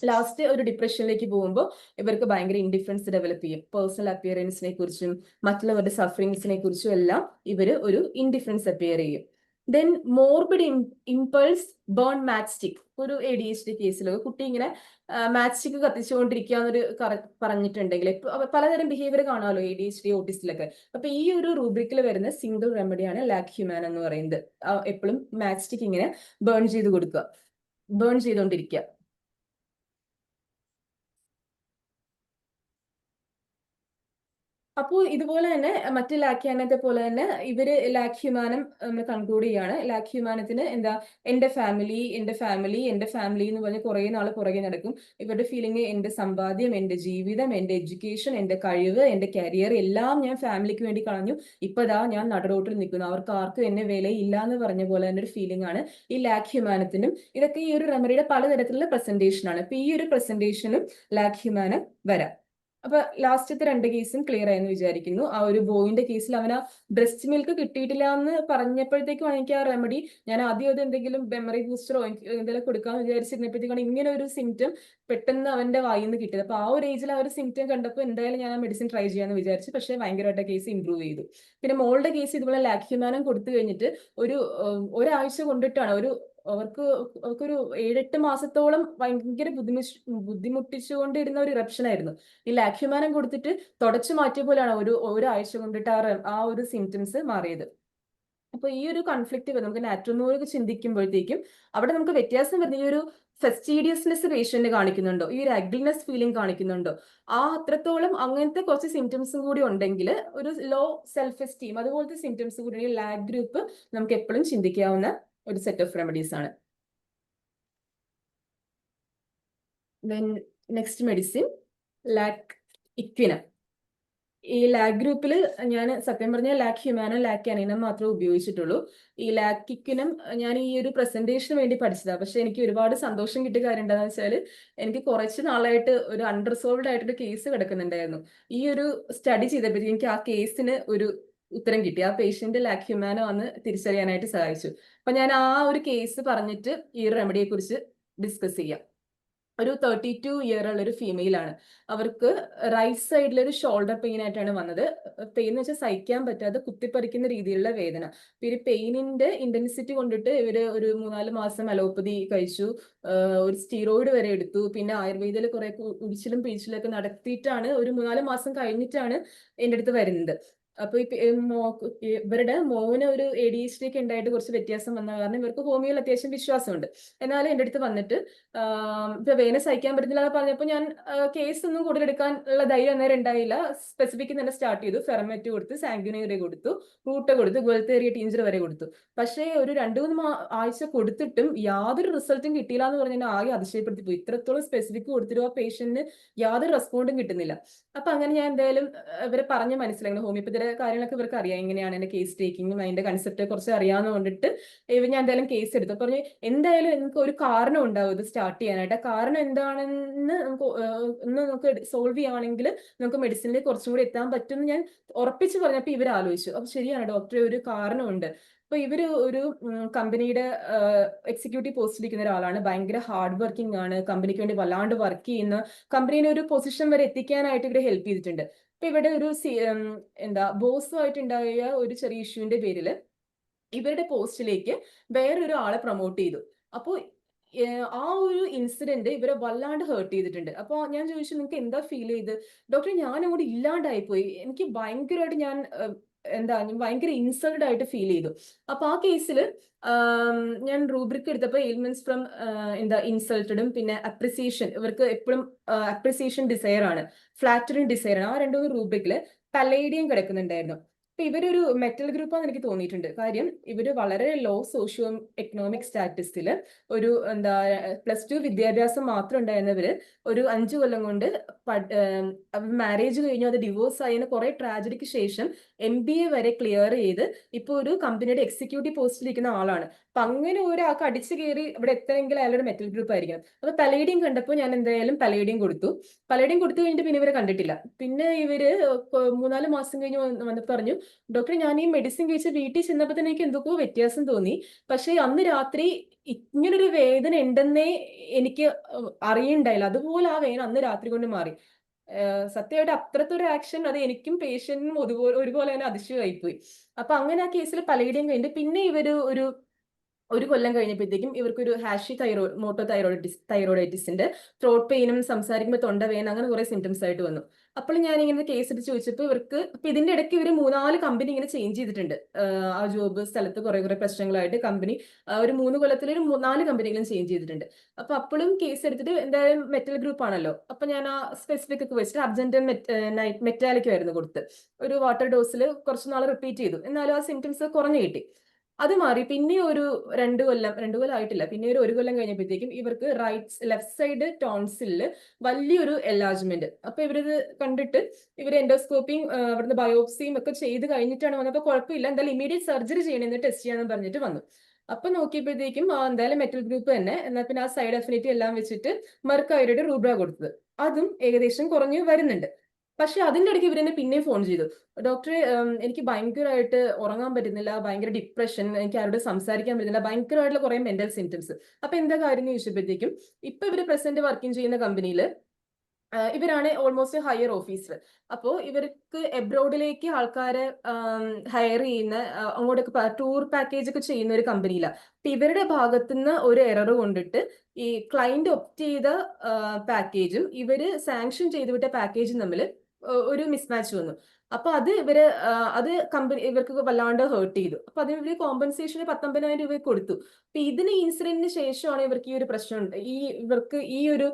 ലാസ്റ്റ് ഒരു ഡിപ്രഷനിലേക്ക് പോകുമ്പോൾ ഇവർക്ക് ഭയങ്കര ഇൻഡിഫറൻസ് ഡെവലപ്പ് ചെയ്യും. പേഴ്സണൽ അപ്പിയറൻസിനെ കുറിച്ചും മറ്റുള്ളവരുടെ സഫറിങ്സിനെ കുറിച്ചും എല്ലാം ഇവര് ഒരു ഇൻഡിഫറൻസ് അപ്പിയർ ചെയ്യും. Then morbid impulse burn match stick, ഒരു ADHD കേസിൽ കുട്ടി ഇങ്ങനെ മാച്ച് സ്റ്റിക്ക് കത്തിച്ചുകൊണ്ടിരിക്കുക എന്നൊരു പറഞ്ഞിട്ടുണ്ടെങ്കിൽ പലതരം ബിഹേവിയർ കാണാമല്ലോ ADHD ഓട്ടിസ്റ്റിലൊക്കെ. അപ്പൊ ഈ ഒരു റൂബ്രിക്കിൽ വരുന്ന സിംഗിൾ റെമഡിയാണ് ലാക് ഹ്യൂമാൻ എന്ന് പറയുന്നത്. എപ്പോഴും മാച്ച് സ്റ്റിക്ക് ഇങ്ങനെ ബേൺ ചെയ്തുകൊണ്ടിരിക്കുക. അപ്പോൾ ഇതുപോലെ തന്നെ മറ്റ് ലാക്യാനത്തെ പോലെ തന്നെ ഇവര് ലാക് ഹ്യൂമാനം നമ്മൾ കൺക്ലൂഡ് ചെയ്യാണ്. ലാക് ഹ്യൂമാനത്തിന് എന്താ, എന്റെ ഫാമിലി എന്റെ ഫാമിലി എന്റെ ഫാമിലി എന്ന് പറഞ്ഞ് കുറെ നാൾ പുറകെ നടക്കും. ഇവരുടെ ഫീലിംഗ് എന്റെ സമ്പാദ്യം, എന്റെ ജീവിതം, എന്റെ എഡ്യൂക്കേഷൻ, എന്റെ കഴിവ്, എന്റെ കരിയർ എല്ലാം ഞാൻ ഫാമിലിക്ക് വേണ്ടി കളഞ്ഞു. ഇപ്പതാ ഞാൻ നടുറോട്ടിൽ നിൽക്കുന്നു, അവർക്ക് ആർക്കും എന്നെ വിലയില്ല എന്ന് പറഞ്ഞ പോലെ തന്നെ ഒരു ഫീലിംഗ് ആണ് ഈ ലാക് ഹ്യൂമാനത്തിനും. ഇതൊക്കെ ഈ ഒരു റെമഡിയുടെ പലതരത്തിലുള്ള പ്രസന്റേഷൻ ആണ്. അപ്പൊ ഈ ഒരു പ്രസന്റേഷനും ലാക് ഹ്യൂമാനം വരാം. അപ്പൊ ലാസ്റ്റത്തെ 2 കേസും ക്ലിയർ ആയെന്ന് വിചാരിക്കുന്നു. ആ ഒരു ബോയിന്റെ കേസിൽ അവന് ബ്രസ്റ്റ് മിൽക്ക് കിട്ടിയിട്ടില്ല എന്ന് പറഞ്ഞപ്പോഴത്തേക്കും എനിക്ക് ആ റെമഡി, ഞാൻ ആദ്യം അത് എന്തെങ്കിലും മെമ്മറി ബൂസ്റ്ററോ എന്തെങ്കിലും കൊടുക്കാന്ന് വിചാരിച്ചിരുന്നപ്പോഴത്തേക്കാണ് ഇങ്ങനെ ഒരു സിംറ്റം പെട്ടെന്ന് അവന്റെ വായിൽ നിന്ന് കിട്ടിയത്. അപ്പൊ ആ ഒരു ഏജിൽ ആ ഒരു സിംറ്റം കണ്ടപ്പോൾ എന്തായാലും ഞാൻ ആ മെഡിസിൻ ട്രൈ ചെയ്യാന്ന് വിചാരിച്ചു. പക്ഷേ ഭയങ്കരമായിട്ട് കേസ് ഇംപ്രൂവ് ചെയ്തു. പിന്നെ മോളുടെ കേസ് ഇതുപോലെ ലാക് ഹ്യൂമാനം കൊടുത്തു കഴിഞ്ഞിട്ട് ഒരാഴ്ച കൊണ്ടിട്ടാണ് അവർക്കൊരു 7-8 മാസത്തോളം ഭയങ്കര ബുദ്ധിമുട്ടിച്ചുകൊണ്ടിരുന്ന ഒരു ഇറപ്ഷൻ ആയിരുന്നു. ഈ ലാക് ഹ്യൂമാനം കൊടുത്തിട്ട് തുടച്ചു മാറ്റിയ പോലെയാണ് ഒരാഴ്ച കൊണ്ടിട്ട് ആ ഒരു സിംറ്റംസ് മാറിയത്. അപ്പൊ ഈ ഒരു കൺഫ്ലിക്റ്റ് നമുക്ക് നാട്രോമോളജി ചിന്തിക്കുമ്പോഴത്തേക്കും അവിടെ നമുക്ക് വ്യത്യാസം വരുന്ന ഈ ഒരു ഫെസ്റ്റീഡിയസ്നെസ് പേഷ്യന്റ് കാണിക്കുന്നുണ്ടോ, ഈ ഒരു അഗ്ലിനെസ് ഫീലിംഗ് കാണിക്കുന്നുണ്ടോ, ആ അത്രത്തോളം അങ്ങനത്തെ കുറച്ച് സിംറ്റംസും കൂടി ഉണ്ടെങ്കിൽ, ഒരു ലോ സെൽഫ് എസ്റ്റീം അതുപോലത്തെ സിംറ്റംസ് കൂടി ലാക് ഗ്രൂപ്പ് നമുക്ക് എപ്പോഴും ചിന്തിക്കാവുന്ന ഒരു സെറ്റ് ഓഫ് റെമഡീസ് ആണ്. Then next medicine lac equinum. ഈ ലാക് ഗ്രൂപ്പിൽ ഞാൻ സത്യം പറഞ്ഞാൽ ലാക് ഹ്യൂമാനം ലാക് അനീനം മാത്രമേ ഉപയോഗിച്ചിട്ടുള്ളൂ. ഈ ലാക് ഇക്വിനം ഞാൻ ഈ ഒരു പ്രസന്റേഷന് വേണ്ടി പഠിച്ചതാണ്. പക്ഷെ എനിക്ക് ഒരുപാട് സന്തോഷം കിട്ടിയ കാര്യം എന്താണെന്ന് വെച്ചാൽ, എനിക്ക് കുറച്ച് നാളായിട്ട് ഒരു അൺറിസോൾവ്ഡ് ആയിട്ടൊരു കേസ് കിടക്കുന്നുണ്ടായിരുന്നു. ഈ ഒരു സ്റ്റഡി ചെയ്തപ്പോഴത്തേക്ക് എനിക്ക് ആ കേസിന് ഒരു ഉത്തരം കിട്ടി. ആ പേഷ്യന്റ് ലാക് ഹ്യൂമാനം ആണെന്ന് തിരിച്ചറിയാനായിട്ട് സഹായിച്ചു. അപ്പൊ ഞാൻ ആ ഒരു കേസ് പറഞ്ഞിട്ട് ഈ ഒരു റെമഡിയെ കുറിച്ച് ഡിസ്കസ് ചെയ്യാം. ഒരു 32 ഇയർ ഉള്ള ഒരു ഫീമെയിൽ ആണ്. അവർക്ക് റൈറ്റ് സൈഡിൽ ഒരു ഷോൾഡർ പെയിൻ ആയിട്ടാണ് വന്നത്. പെയിൻ എന്ന് വെച്ചാൽ സഹിക്കാൻ പറ്റാതെ കുത്തിപ്പറിക്കുന്ന രീതിയിലുള്ള വേദന. ഈ പെയിനിന്റെ ഇന്റൻസിറ്റി കൊണ്ടിട്ട് ഇവര് ഒരു 3-4 മാസം അലോപ്പതി കഴിച്ചു, ഒരു സ്റ്റീറോയിഡ് വരെ എടുത്തു. പിന്നെ ആയുർവേദയിൽ കുറെ ഉഴിച്ചിലും പിഴിച്ചിലും ഒക്കെ നടത്തിയിട്ടാണ് ഒരു 3-4 മാസം കഴിഞ്ഞിട്ടാണ് എൻ്റെ അടുത്ത് വരുന്നത്. അപ്പൊ ഇവരുടെ മോന് ഒരു ADHD ഒക്കെ ഉണ്ടായിട്ട് കുറച്ച് വ്യത്യാസം വന്ന കാരണം ഇവർക്ക് ഹോമിയോയിൽ അത്യാവശ്യം വിശ്വാസമുണ്ട്. എന്നാലും എൻ്റെ അടുത്ത് വന്നിട്ട് ഇപ്പൊ വേദന സഹിക്കാൻ പറ്റുന്നില്ല എന്ന് പറഞ്ഞപ്പോൾ ഞാൻ കേസ് ഒന്നും കൂടുതലെടുക്കാൻ ഉള്ള ധൈര്യം അന്നേരം ഉണ്ടായില്ല. സ്പെസിഫിക് തന്നെ സ്റ്റാർട്ട് ചെയ്തു. ഫെർമെറ്റ് കൊടുത്തു, സാങ്ക്വിനറി കൊടുത്തു, റൂട്ട് കൊടുത്തു, ഗുൽത്തേറിയ ടീഞ്ചർ വരെ കൊടുത്തു. പക്ഷേ ഒരു 2-3 ആഴ്ച കൊടുത്തിട്ടും യാതൊരു റിസൾട്ടും കിട്ടിയില്ല എന്ന് പറഞ്ഞാൽ ആകെ അതിശയപ്പെടുത്തി പോയി. ഇത്രത്തോളം സ്പെസിഫിക് കൊടുത്തിട്ട് ആ പേഷ്യന്റിന് യാതൊരു റെസ്പോണ്ടും കിട്ടുന്നില്ല. അപ്പൊ അങ്ങനെ ഞാൻ എന്തായാലും ഇവരെ പറഞ്ഞ് മനസ്സിലായിരുന്നു. ഹോമിയോപ്പതിയുടെ കാര്യങ്ങളൊക്കെ ഇവർക്ക് അറിയാം, എങ്ങനെയാണ് എന്റെ കേസ് ടേക്കിങ്ങും അതിന്റെ കൺസെപ്റ്റ് കുറച്ച് അറിയാവുന്ന കൊണ്ടിട്ട് ഞാൻ എന്തായാലും കേസ് എടുത്തു. പറഞ്ഞു എന്തായാലും എനിക്ക് ഒരു കാരണം ഉണ്ടാവും ഇത് സ്റ്റാർട്ട് ചെയ്യാനായിട്ട്. ആ കാരണം എന്താണെന്ന് നമുക്ക് സോൾവ് ചെയ്യുകയാണെങ്കിൽ നമുക്ക് മെഡിസിനിൽ കുറച്ചും കൂടി എത്താൻ പറ്റും എന്ന് ഞാൻ ഉറപ്പിച്ച് പറഞ്ഞപ്പോൾ ഇവർ ആലോചിച്ചു, അപ്പൊ ശരിയാണ് ഡോക്ടറെ, ഒരു കാരണമുണ്ട്. അപ്പൊ ഇവര് ഒരു കമ്പനിയുടെ എക്സിക്യൂട്ടീവ് പോസ്റ്റിലിരിക്കുന്ന ഒരാളാണ്. ഭയങ്കര ഹാർഡ് വർക്കിംഗ് ആണ്, കമ്പനിക്ക് വേണ്ടി വല്ലാണ്ട് വർക്ക് ചെയ്യുന്ന, കമ്പനീനെ ഒരു പൊസിഷൻ വരെ എത്തിക്കാനായിട്ട് ഇവരെ ഹെൽപ്പ് ചെയ്തിട്ടുണ്ട്. അപ്പൊ ഇവിടെ ഒരു ബോസുമായിട്ടുണ്ടായ ഒരു ചെറിയ ഇഷ്യൂവിന്റെ പേരിൽ ഇവരുടെ പോസ്റ്റിലേക്ക് വേറൊരു ആളെ പ്രൊമോട്ട് ചെയ്തു. അപ്പോൾ ആ ഒരു ഇൻസിഡന്റ് ഇവരെ വല്ലാണ്ട് ഹേർട്ട് ചെയ്തിട്ടുണ്ട്. അപ്പോൾ ഞാൻ ചോദിച്ചു, നിങ്ങൾക്ക് എന്താ ഫീൽ ചെയ്ത്? ഡോക്ടർ, ഞാൻ അങ്ങോട്ട് ഇല്ലാണ്ടായിപ്പോയി, എനിക്ക് ഭയങ്കരമായിട്ട് ഞാൻ ഭയങ്കര ഇൻസൾട്ട് ആയിട്ട് ഫീൽ ചെയ്തു. അപ്പൊ ആ കേസിൽ ഞാൻ റൂബ്രിക് എടുത്തപ്പോൾ എയിൽമെന്റ്സ് ഫ്രം ഇൻസൾട്ടഡും പിന്നെ അപ്രിസിയേഷൻ, ഇവർക്ക് എപ്പോഴും അപ്രിസിയേഷൻ ഡിസയർ ആണ്, ഫ്ലാറ്ററിങ് ഡിസയർ ആണ്, ആ 2 റൂബ്രിക്കില് പലേഡിയം കിടക്കുന്നുണ്ടായിരുന്നു. അപ്പൊ ഇവരൊരു മെറ്റൽ ഗ്രൂപ്പാന്ന് എനിക്ക് തോന്നിയിട്ടുണ്ട്. കാര്യം ഇവര് വളരെ ലോ സോഷ്യോ എക്കണോമിക് സ്റ്റാറ്റസിൽ ഒരു +2 വിദ്യാഭ്യാസം മാത്രം ഉണ്ടായിരുന്നവര് ഒരു 5 കൊല്ലം കൊണ്ട് മാരേജ് കഴിഞ്ഞു, അത് ഡിവോഴ്സ് ആയതിന് കുറെ ട്രാജഡിക്ക് ശേഷം MBA വരെ ക്ലിയർ ചെയ്ത് ഇപ്പൊ ഒരു കമ്പനിയുടെ എക്സിക്യൂട്ടീവ് പോസ്റ്റിലിരിക്കുന്ന ആളാണ്. അപ്പൊ അങ്ങനെ ഒരാൾക്ക് അടിച്ചു കയറി ഇവിടെ എത്തണമെങ്കിൽ അയാളുടെ മെറ്റൽ ഗ്രൂപ്പ് ആയിരിക്കണം. അപ്പൊ പലേഡിയം കണ്ടപ്പോൾ ഞാൻ എന്തായാലും പലേഡിയം കൊടുത്തു. പലേഡിയം കൊടുത്തു കഴിഞ്ഞിട്ട് പിന്നെ ഇവരെ കണ്ടിട്ടില്ല. പിന്നെ ഇവര് 3-4 മാസം കഴിഞ്ഞ് വന്ന് പറഞ്ഞു, ഡോക്ടർ, ഞാൻ ഈ മെഡിസിൻ കഴിച്ച് വീട്ടിൽ ചെന്നപ്പോൾ തന്നെ എനിക്ക് എന്തൊക്കെയോ വ്യത്യാസം തോന്നി. പക്ഷെ അന്ന് രാത്രി ഇങ്ങനൊരു വേദന ഉണ്ടെന്നേ എനിക്ക് അറിയണ്ടായില്ല. അതുപോലെ ആ വേദന അന്ന് രാത്രി കൊണ്ട് മാറി. സത്യമായിട്ട് അത്രത്തൊരു ആക്ഷൻ അത് എനിക്കും പേഷ്യന്റിനും ഒരുപോലെ തന്നെ അതിശയമായിപ്പോയി. അപ്പൊ അങ്ങനെ ആ കേസിൽ പലേഡിയം കഴിഞ്ഞിട്ട് പിന്നെ ഇവര് ഒരു കൊല്ലം കഴിഞ്ഞപ്പോഴത്തേക്കും ഇവർക്കൊരു ഹാഷി മോട്ടോ തൈറോയിഡൈറ്റിസിന്റെ ത്രോട്ട് പെയിനും സംസാരിക്കുമ്പോൾ തൊണ്ടവേദന അങ്ങനെ കുറെ സിംറ്റംസ് ആയിട്ട് വന്നു. അപ്പോൾ ഞാൻ ഇങ്ങനെ കേസ് എടുത്ത് ചോദിച്ചപ്പോൾ ഇവർക്ക് അപ്പൊ ഇതിന്റെ ഇടയ്ക്ക് ഇവർ 3-4 കമ്പനി ഇങ്ങനെ ചേഞ്ച് ചെയ്തിട്ടുണ്ട്. ആ ജോബ് സ്ഥലത്ത് കുറെ പ്രശ്നങ്ങളായിട്ട് കമ്പനി ഒരു 3 കൊല്ലത്തിൽ ഒരു 4 കമ്പനികളും ചേഞ്ച് ചെയ്തിട്ടുണ്ട്. അപ്പൊ അപ്പോഴും കേസ് എടുത്തിട്ട് എന്തായാലും മെറ്റൽ ഗ്രൂപ്പ് ആണല്ലോ. അപ്പൊ ഞാൻ ആ സ്പെസിഫിക് ഒക്കെ വെച്ചിട്ട് അർജന്റൻ മെറ്റാലിക്കും ആയിരുന്നു കൊടുത്ത്. ഒരു വാട്ടർ ഡോസിൽ കുറച്ച് നാൾ റിപ്പീറ്റ് ചെയ്തു, എന്നാലും ആ സിംറ്റംസ് കുറഞ്ഞു കിട്ടി. അത് മാറി പിന്നെ ഒരു 2 കൊല്ലം ആയിട്ടില്ല, പിന്നെ ഒരു 1 കൊല്ലം കഴിഞ്ഞപ്പോഴത്തേക്കും ഇവർക്ക് ലെഫ്റ്റ് സൈഡ് ടോൺസിലില് വലിയൊരു എൻലാർജ്മെന്റ്. അപ്പൊ ഇവരിത് കണ്ടിട്ട് ഇവർ എൻഡോസ്കോപ്പിയും അവിടുന്ന് ബയോപ്സിയും ഒക്കെ ചെയ്ത് കഴിഞ്ഞിട്ടാണ് വന്നപ്പോൾ കുഴപ്പമില്ല, എന്തായാലും ഇമീഡിയറ്റ് സർജറി ചെയ്യണമെന്ന് ടെസ്റ്റ് ചെയ്യാന്ന് പറഞ്ഞിട്ട് വന്നു. അപ്പൊ നോക്കിയപ്പോഴത്തേക്കും എന്തായാലും മെറ്റൽ ഗ്രൂപ്പ് തന്നെ, എന്നാൽ പിന്നെ ആ സൈഡ് അഫിനിറ്റി എല്ലാം വെച്ചിട്ട് മെർക്കൈറയുടെ റൂബ്ര കൊടുത്തത്. അതും ഏകദേശം കുറഞ്ഞു വരുന്നുണ്ട്. പക്ഷെ അതിന്റെ ഇടയ്ക്ക് ഇവരെന്നെ പിന്നെയും ഫോൺ ചെയ്തു, ഡോക്ടറെ എനിക്ക് ഭയങ്കരമായിട്ട് ഉറങ്ങാൻ പറ്റുന്നില്ല, ഭയങ്കര ഡിപ്രഷൻ, എനിക്ക് ആരോട് സംസാരിക്കാൻ പറ്റുന്നില്ല, ഭയങ്കരമായിട്ടുള്ള കുറെ മെന്റൽ സിംറ്റംസ്. അപ്പൊ എന്താ കാര്യം എന്ന് ചോദിച്ചപ്പോഴത്തേക്കും ഇപ്പൊ ഇവര് പ്രസന്റ് വർക്കിംഗ് ചെയ്യുന്ന കമ്പനിയിൽ ഇവരാണ് ഓൾമോസ്റ്റ് ഹയർ ഓഫീസർ. അപ്പോൾ ഇവർക്ക് എബ്രോഡിലേക്ക് ആൾക്കാരെ ഹയർ ചെയ്യുന്ന അങ്ങോട്ടൊക്കെ ടൂർ പാക്കേജ് ഒക്കെ ചെയ്യുന്ന ഒരു കമ്പനിയിലാണ്. അപ്പൊ ഇവരുടെ ഭാഗത്തുനിന്ന് ഒരു എറർ കൊണ്ടിട്ട് ഈ ക്ലയന്റ് ഒപ്റ്റ് ചെയ്ത പാക്കേജും ഇവര് സാങ്ഷൻ ചെയ്ത് വിട്ട പാക്കേജും തമ്മിൽ ഒരു മിസ്മാച്ച് വന്നു. അപ്പൊ അത് കമ്പനി ഇവർക്ക് വല്ലാണ്ട് ഹേർട്ട് ചെയ്തു. അപ്പൊ അതിന് ഇവര് കോമ്പൻസേഷന് 19,000 രൂപ കൊടുത്തു. അപ്പൊ ഈ ഇൻസിഡന്റിന് ശേഷമാണ് ഇവർക്ക് ഈ ഒരു പ്രശ്നം ഇവർക്ക് ഈ ഒരു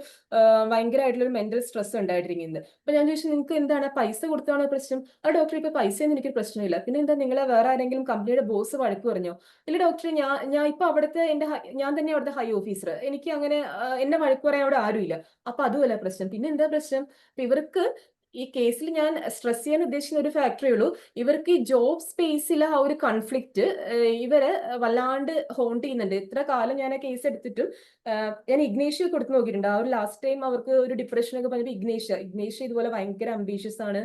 ഭയങ്കരമായിട്ടുള്ള ഒരു മെന്റൽ സ്ട്രെസ് ഉണ്ടായിട്ടിരിക്കുന്നത്. അപ്പൊ ഞാൻ ചോദിച്ചു, നിങ്ങൾക്ക് എന്താണ് പൈസ കൊടുത്താണോ പ്രശ്നം? ആ ഡോക്ടർ, ഇപ്പൊ പൈസയൊന്നും എനിക്ക് പ്രശ്നമില്ല, പിന്നെ എന്താ നിങ്ങളെ വേറെ ആരെങ്കിലും കമ്പനിയുടെ ബോസ് വഴക്ക് പറഞ്ഞോ? ഇല്ല ഡോക്ടറെ, ഞാൻ ഇപ്പൊ അവിടുത്തെ ഞാൻ തന്നെ അവിടുത്തെ ഹൈ ഓഫീസർ, എനിക്ക് അങ്ങനെ എന്നെ വഴക്ക് പറയാൻ അവിടെ ആരുമില്ല. അപ്പൊ അതുമല്ല പ്രശ്നം, പിന്നെ എന്താ പ്രശ്നം? അപ്പൊ ഇവർക്ക് ഈ കേസിൽ ഞാൻ സ്ട്രെസ് ചെയ്യാൻ ഉദ്ദേശിക്കുന്ന ഒരു ഫാക്ടറേ ഉള്ളൂ, ഇവർക്ക് ഈ ജോബ് സ്പേസിലെ ആ ഒരു കൺഫ്ലിക്റ്റ് ഇവരെ വല്ലാണ്ട് ഹോണ്ട് ചെയ്യുന്നുണ്ട്. ഇത്ര കാലം ഞാൻ ആ കേസ് എടുത്തിട്ടും ഞാൻ ഇഗ്നേഷ്യ കൊടുത്ത് നോക്കിയിട്ടുണ്ട്. ആ ഒരു ലാസ്റ്റ് ടൈം അവർക്ക് ഒരു ഡിപ്രഷൻ ഒക്കെ പറഞ്ഞപ്പോൾ ഇഗ്നേഷ്യ ഇതുപോലെ ഭയങ്കര അംബീഷ്യസ് ആണ്,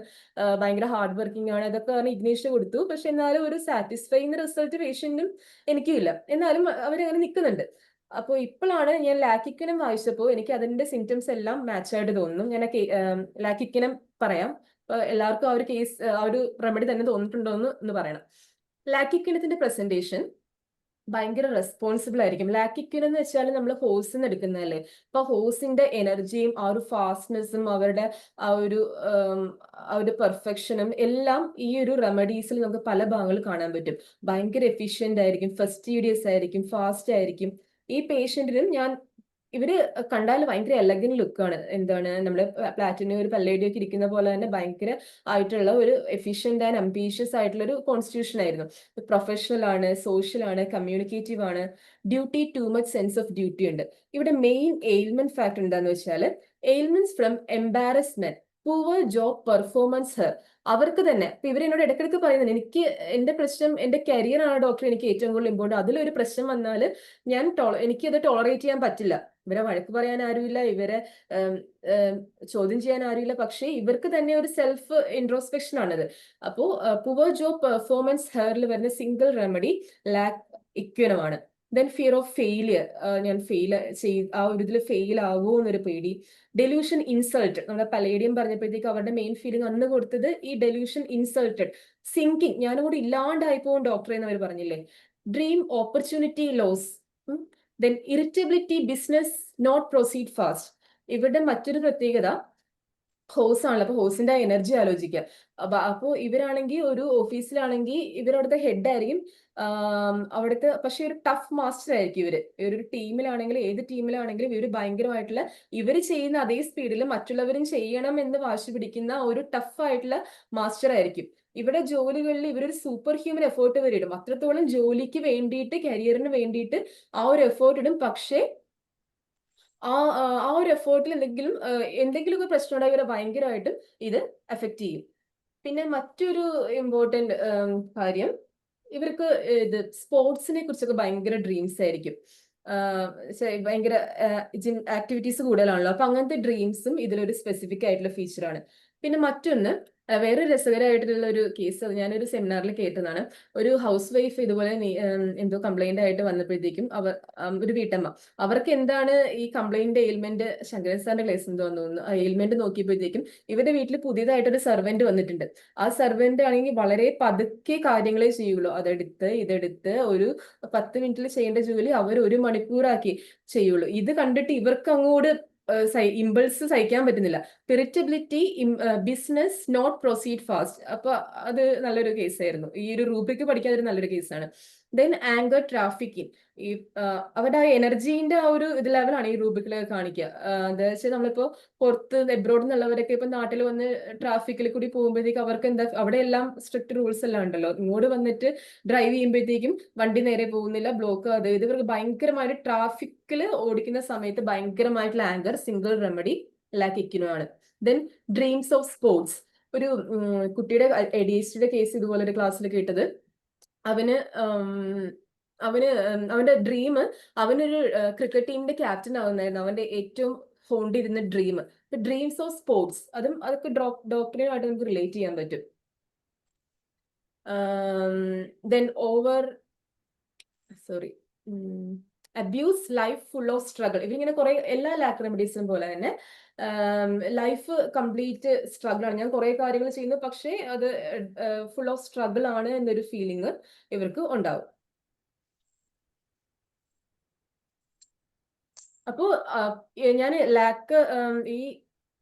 ഭയങ്കര ഹാർഡ് വർക്കിംഗ് ആണ്, ഇതൊക്കെ പറഞ്ഞ് ഇഗ്നേഷ്യ കൊടുത്തു. പക്ഷെ എന്നാലും ഒരു സാറ്റിസ്ഫൈങ് റിസൾട്ട് പേഷ്യന്റും എനിക്കും ഇല്ല, എന്നാലും അവരങ്ങനെ നിൽക്കുന്നുണ്ട്. അപ്പോൾ ഇപ്പോഴാണ് ഞാൻ ലാക്കിക്കനം വായിച്ചപ്പോൾ എനിക്ക് അതിന്റെ സിംറ്റംസ് എല്ലാം മാച്ച് ആയിട്ട് തോന്നുന്നു. ഞാൻ ലാക്കിക്കനം പറയാം, എല്ലാവർക്കും ആ ഒരു കേസ് ആ ഒരു റെമഡി തന്നെ തോന്നിയിട്ടുണ്ടോ എന്ന് പറയണം. ലാക്കിക്കനത്തിന്റെ പ്രസന്റേഷൻ ഭയങ്കര റെസ്പോൺസിബിൾ ആയിരിക്കും. ലാക്കിക്വിൻ എന്ന് വെച്ചാൽ നമ്മൾ ഹോസിൽ നിന്ന് എടുക്കുന്നതല്ലേ. അപ്പൊ ഹോസിന്റെ എനർജിയും ആ ഒരു ഫാസ്റ്റ്നെസ്സും അവരുടെ ആ ഒരു പെർഫെക്ഷനും എല്ലാം ഈ ഒരു റെമഡീസിൽ നമുക്ക് പല ഭാഗങ്ങളിൽ കാണാൻ പറ്റും. ഭയങ്കര എഫിഷ്യന്റ് ആയിരിക്കും, ഫസ്റ്റീഡിയസ് ആയിരിക്കും, ഫാസ്റ്റ് ആയിരിക്കും. ഈ പേഷ്യന്റിനും ഇവര് കണ്ടാൽ ഭയങ്കര എലഗന്റ് ലുക്കാണ്. എന്താണ് നമ്മള് പ്ലാറ്റിനം ഒരു പല്ലേഡിയോ ഒക്കെ ഇരിക്കുന്ന പോലെ തന്നെ ഭയങ്കര ആയിട്ടുള്ള ഒരു എഫിഷ്യന്റ് ആൻഡ് അംബീഷ്യസ് ആയിട്ടുള്ള ഒരു കോൺസ്റ്റിറ്റ്യൂഷൻ ആയിരുന്നു. പ്രൊഫഷണൽ ആണ്, സോഷ്യൽ ആണ്, കമ്മ്യൂണിക്കേറ്റീവ് ആണ്, duty too much sense of duty ഉണ്ട്. ഇവിടെ മെയിൻ എയിൽമെന്റ് ഫാക്ടർ എന്താന്ന് വെച്ചാൽ ailments from embarrassment, poor job performance her. അവർക്ക് തന്നെ ഇപ്പൊ ഇവരെന്നോട് ഇടയ്ക്കിടയ്ക്ക് പറയുന്നത്, എനിക്ക് എന്റെ പ്രശ്നം എന്റെ കരിയർ ആണ് ഡോക്ടർ, എനിക്ക് ഏറ്റവും കൂടുതൽ ഇമ്പോർട്ടൻ്റ്, അതിലൊരു പ്രശ്നം വന്നാൽ എനിക്കത് ടോളറേറ്റ് ചെയ്യാൻ പറ്റില്ല. ഇവരെ വഴക്ക് പറയാൻ ആരുമില്ല, ഇവരെ ചോദ്യം ചെയ്യാൻ ആരുമില്ല, പക്ഷേ ഇവർക്ക് തന്നെ ഒരു സെൽഫ് ഇൻട്രോസ്പെക്ഷൻ ആണത്. അപ്പോ പുവർ ജോബ് പെർഫോമൻസ് ഹെയറിൽ വരുന്ന സിംഗിൾ റെമഡി ലാക്കിക്വിനമാണ്. ദെൻ ഫിയർ ഓഫ് ഫെയിലിയർ, ഞാൻ ആ ഒരു ഇതിൽ ഫെയിൽ ആകുമോ എന്നൊരു പേടി. ഡെലൂഷൻ ഇൻസൾട്ട്, നമ്മുടെ പലേഡിയം പറഞ്ഞപ്പോഴത്തേക്ക് അവരുടെ മെയിൻ ഫീലിംഗ് അന്ന് കൊടുത്തത് ഈ ഡെലൂഷൻ ഇൻസൾട്ടഡ്, സിങ്കിങ്, ഞാനും കൂടി ഇല്ലാണ്ടായി പോകും ഡോക്ടറെ എന്ന് അവർ പറഞ്ഞില്ലേ. Dream opportunity loss, then irritability, business not proceed fast. ഇവരുടെ മറ്റൊരു പ്രത്യേകത ഹോസ് ആണല്ലോ. അപ്പൊ ഹോസിന്റെ എനർജി ആലോചിക്കുക. അപ്പോ ഇവരാണെങ്കിൽ ഒരു ഓഫീസിലാണെങ്കിൽ ഇവരവിടുത്തെ ഹെഡ് ആയിരിക്കും, അവിടുത്തെ പക്ഷെ ഒരു ടഫ് മാസ്റ്റർ ആയിരിക്കും ഇവര്. ഒരു ടീമിലാണെങ്കിലും ഏത് ടീമിലാണെങ്കിലും ഇവര് ഭയങ്കരമായിട്ടുള്ള ഇവര് ചെയ്യുന്ന അതേ സ്പീഡിൽ മറ്റുള്ളവരും ചെയ്യണം എന്ന് വാശി പിടിക്കുന്ന ഒരു ടഫ് ആയിട്ടുള്ള മാസ്റ്റർ ആയിരിക്കും. ഇവിടെ ജോലികളിൽ ഇവരൊരു സൂപ്പർ ഹ്യൂമൻ എഫേർട്ട് വരെ ഇടും, അത്രത്തോളം ജോലിക്ക് വേണ്ടിയിട്ട് കരിയറിന് വേണ്ടിയിട്ട് ആ ഒരു എഫേർട്ട് ഇടും. പക്ഷേ ആ ഒരു എഫേർട്ടിൽ എന്തെങ്കിലുമൊക്കെ പ്രശ്നം ഉണ്ടായി ഇവരെ ഭയങ്കരമായിട്ടും ഇത് എഫക്ട് ചെയ്യും. പിന്നെ മറ്റൊരു ഇമ്പോർട്ടന്റ് കാര്യം, ഇവർക്ക് ഇത് സ്പോർട്സിനെ കുറിച്ചൊക്കെ ഭയങ്കര ഡ്രീംസ് ആയിരിക്കും. ഭയങ്കര ജിം ആക്ടിവിറ്റീസ് കൂടുതലാണല്ലോ. അപ്പൊ അങ്ങനത്തെ ഡ്രീംസും ഇതിലൊരു സ്പെസിഫിക് ആയിട്ടുള്ള ഫീച്ചറാണ്. പിന്നെ മറ്റൊന്ന് വേറെ രസകരമായിട്ടുള്ള ഒരു കേസ് ഞാനൊരു സെമിനാറിൽ കേട്ടതാണ്. ഒരു ഹൗസ് വൈഫ് ഇതുപോലെ എന്തോ കംപ്ലൈന്റ് ആയിട്ട് വന്നപ്പോഴത്തേക്കും ഒരു വീട്ടമ്മ, അവർക്ക് എന്താണ് ഈ കംപ്ലൈന്റ് എയിൽമെന്റ്, ശങ്കരൻ സാറിന്റെ ക്ലാസ് എന്തോ തോന്നുന്നു, ആ എയിൽമെന്റ് നോക്കിയപ്പോഴത്തേക്കും ഇവരുടെ വീട്ടിൽ പുതിയതായിട്ടൊരു സെർവന്റ് വന്നിട്ടുണ്ട്. ആ സെർവന്റ് ആണെങ്കിൽ വളരെ പതുക്കെ കാര്യങ്ങളെ ചെയ്യുള്ളൂ, ഇതെടുത്ത് ഒരു 10 മിനിറ്റിൽ ചെയ്യേണ്ട ജോലി അവർ 1 മണിക്കൂറാക്കി ചെയ്യുള്ളൂ. ഇത് കണ്ടിട്ട് ഇവർക്ക് അങ്ങോട്ട് ഇമ്പൾസ് സഹിക്കാൻ പറ്റുന്നില്ല. Irritability, business not proceed fast. അപ്പൊ അത് നല്ലൊരു കേസായിരുന്നു. ഈ ഒരു റൂബ്രിക് പഠിക്കാൻ ഒരു നല്ലൊരു കേസാണ്. Then anchor, trafficking. ഈ അവരുടെ ആ എനർജീന്റെ ആ ഒരു ഇത് ലെവലാണ് ഈ റൂബ്രിക്കിലൊക്കെ കാണിക്കുക. എന്താ വെച്ചാൽ നമ്മളിപ്പോ പുറത്ത് എബ്രോഡ് നിന്നുള്ളവരൊക്കെ ഇപ്പൊ നാട്ടിൽ വന്ന് ട്രാഫിക്കിൽ കൂടി പോകുമ്പോഴത്തേക്ക് അവർക്ക് എന്താ അവിടെ എല്ലാം സ്ട്രിക്ട് റൂൾസ് എല്ലാം ഉണ്ടല്ലോ. ഇങ്ങോട്ട് വന്നിട്ട് ഡ്രൈവ് ചെയ്യുമ്പോഴത്തേക്കും വണ്ടി നേരെ പോകുന്നില്ല, ബ്ലോക്ക്. അത് ഇത് ഇവർക്ക് ഭയങ്കരമായിട്ട് ട്രാഫിക്കിൽ ഓടിക്കുന്ന സമയത്ത് ഭയങ്കരമായിട്ടുള്ള ആങ്കർ, സിംഗിൾ റെമഡി ലാക്ക് ഇക്വിനോ ആണ്. Then dreams of sports. ഒരു കുട്ടിയുടെ ADHD കേസ് ഇതുപോലെ ഒരു ക്ലാസ്സിൽ കേട്ടത്. അവന് അവന്റെ ഡ്രീം അവനൊരു ക്രിക്കറ്റ് ടീമിന്റെ ക്യാപ്റ്റൻ ആവുന്നായിരുന്നു അവന്റെ ഏറ്റവും കൊണ്ടിരുന്ന ഡ്രീം. ഡ്രീംസ് ഓഫ് സ്പോർട്സ് അതൊക്കെ ഡോക്ടറിനുമായിട്ട് നമുക്ക് റിലേറ്റ് ചെയ്യാൻ പറ്റും. Then abuse life full of struggle. ഇവരിങ്ങനെ കുറെ എല്ലാ ലാക്ക് റെമഡീസും പോലെ തന്നെ ലൈഫ് കംപ്ലീറ്റ് സ്ട്രഗിൾ ആണ്. ഞാൻ കുറെ കാര്യങ്ങൾ ചെയ്യുന്നു, പക്ഷേ അത് ഫുൾ ഓഫ് സ്ട്രഗിൾ ആണ് എന്നൊരു ഫീലിംഗ് ഇവർക്ക് ഉണ്ടാവും. അപ്പോ ഞാൻ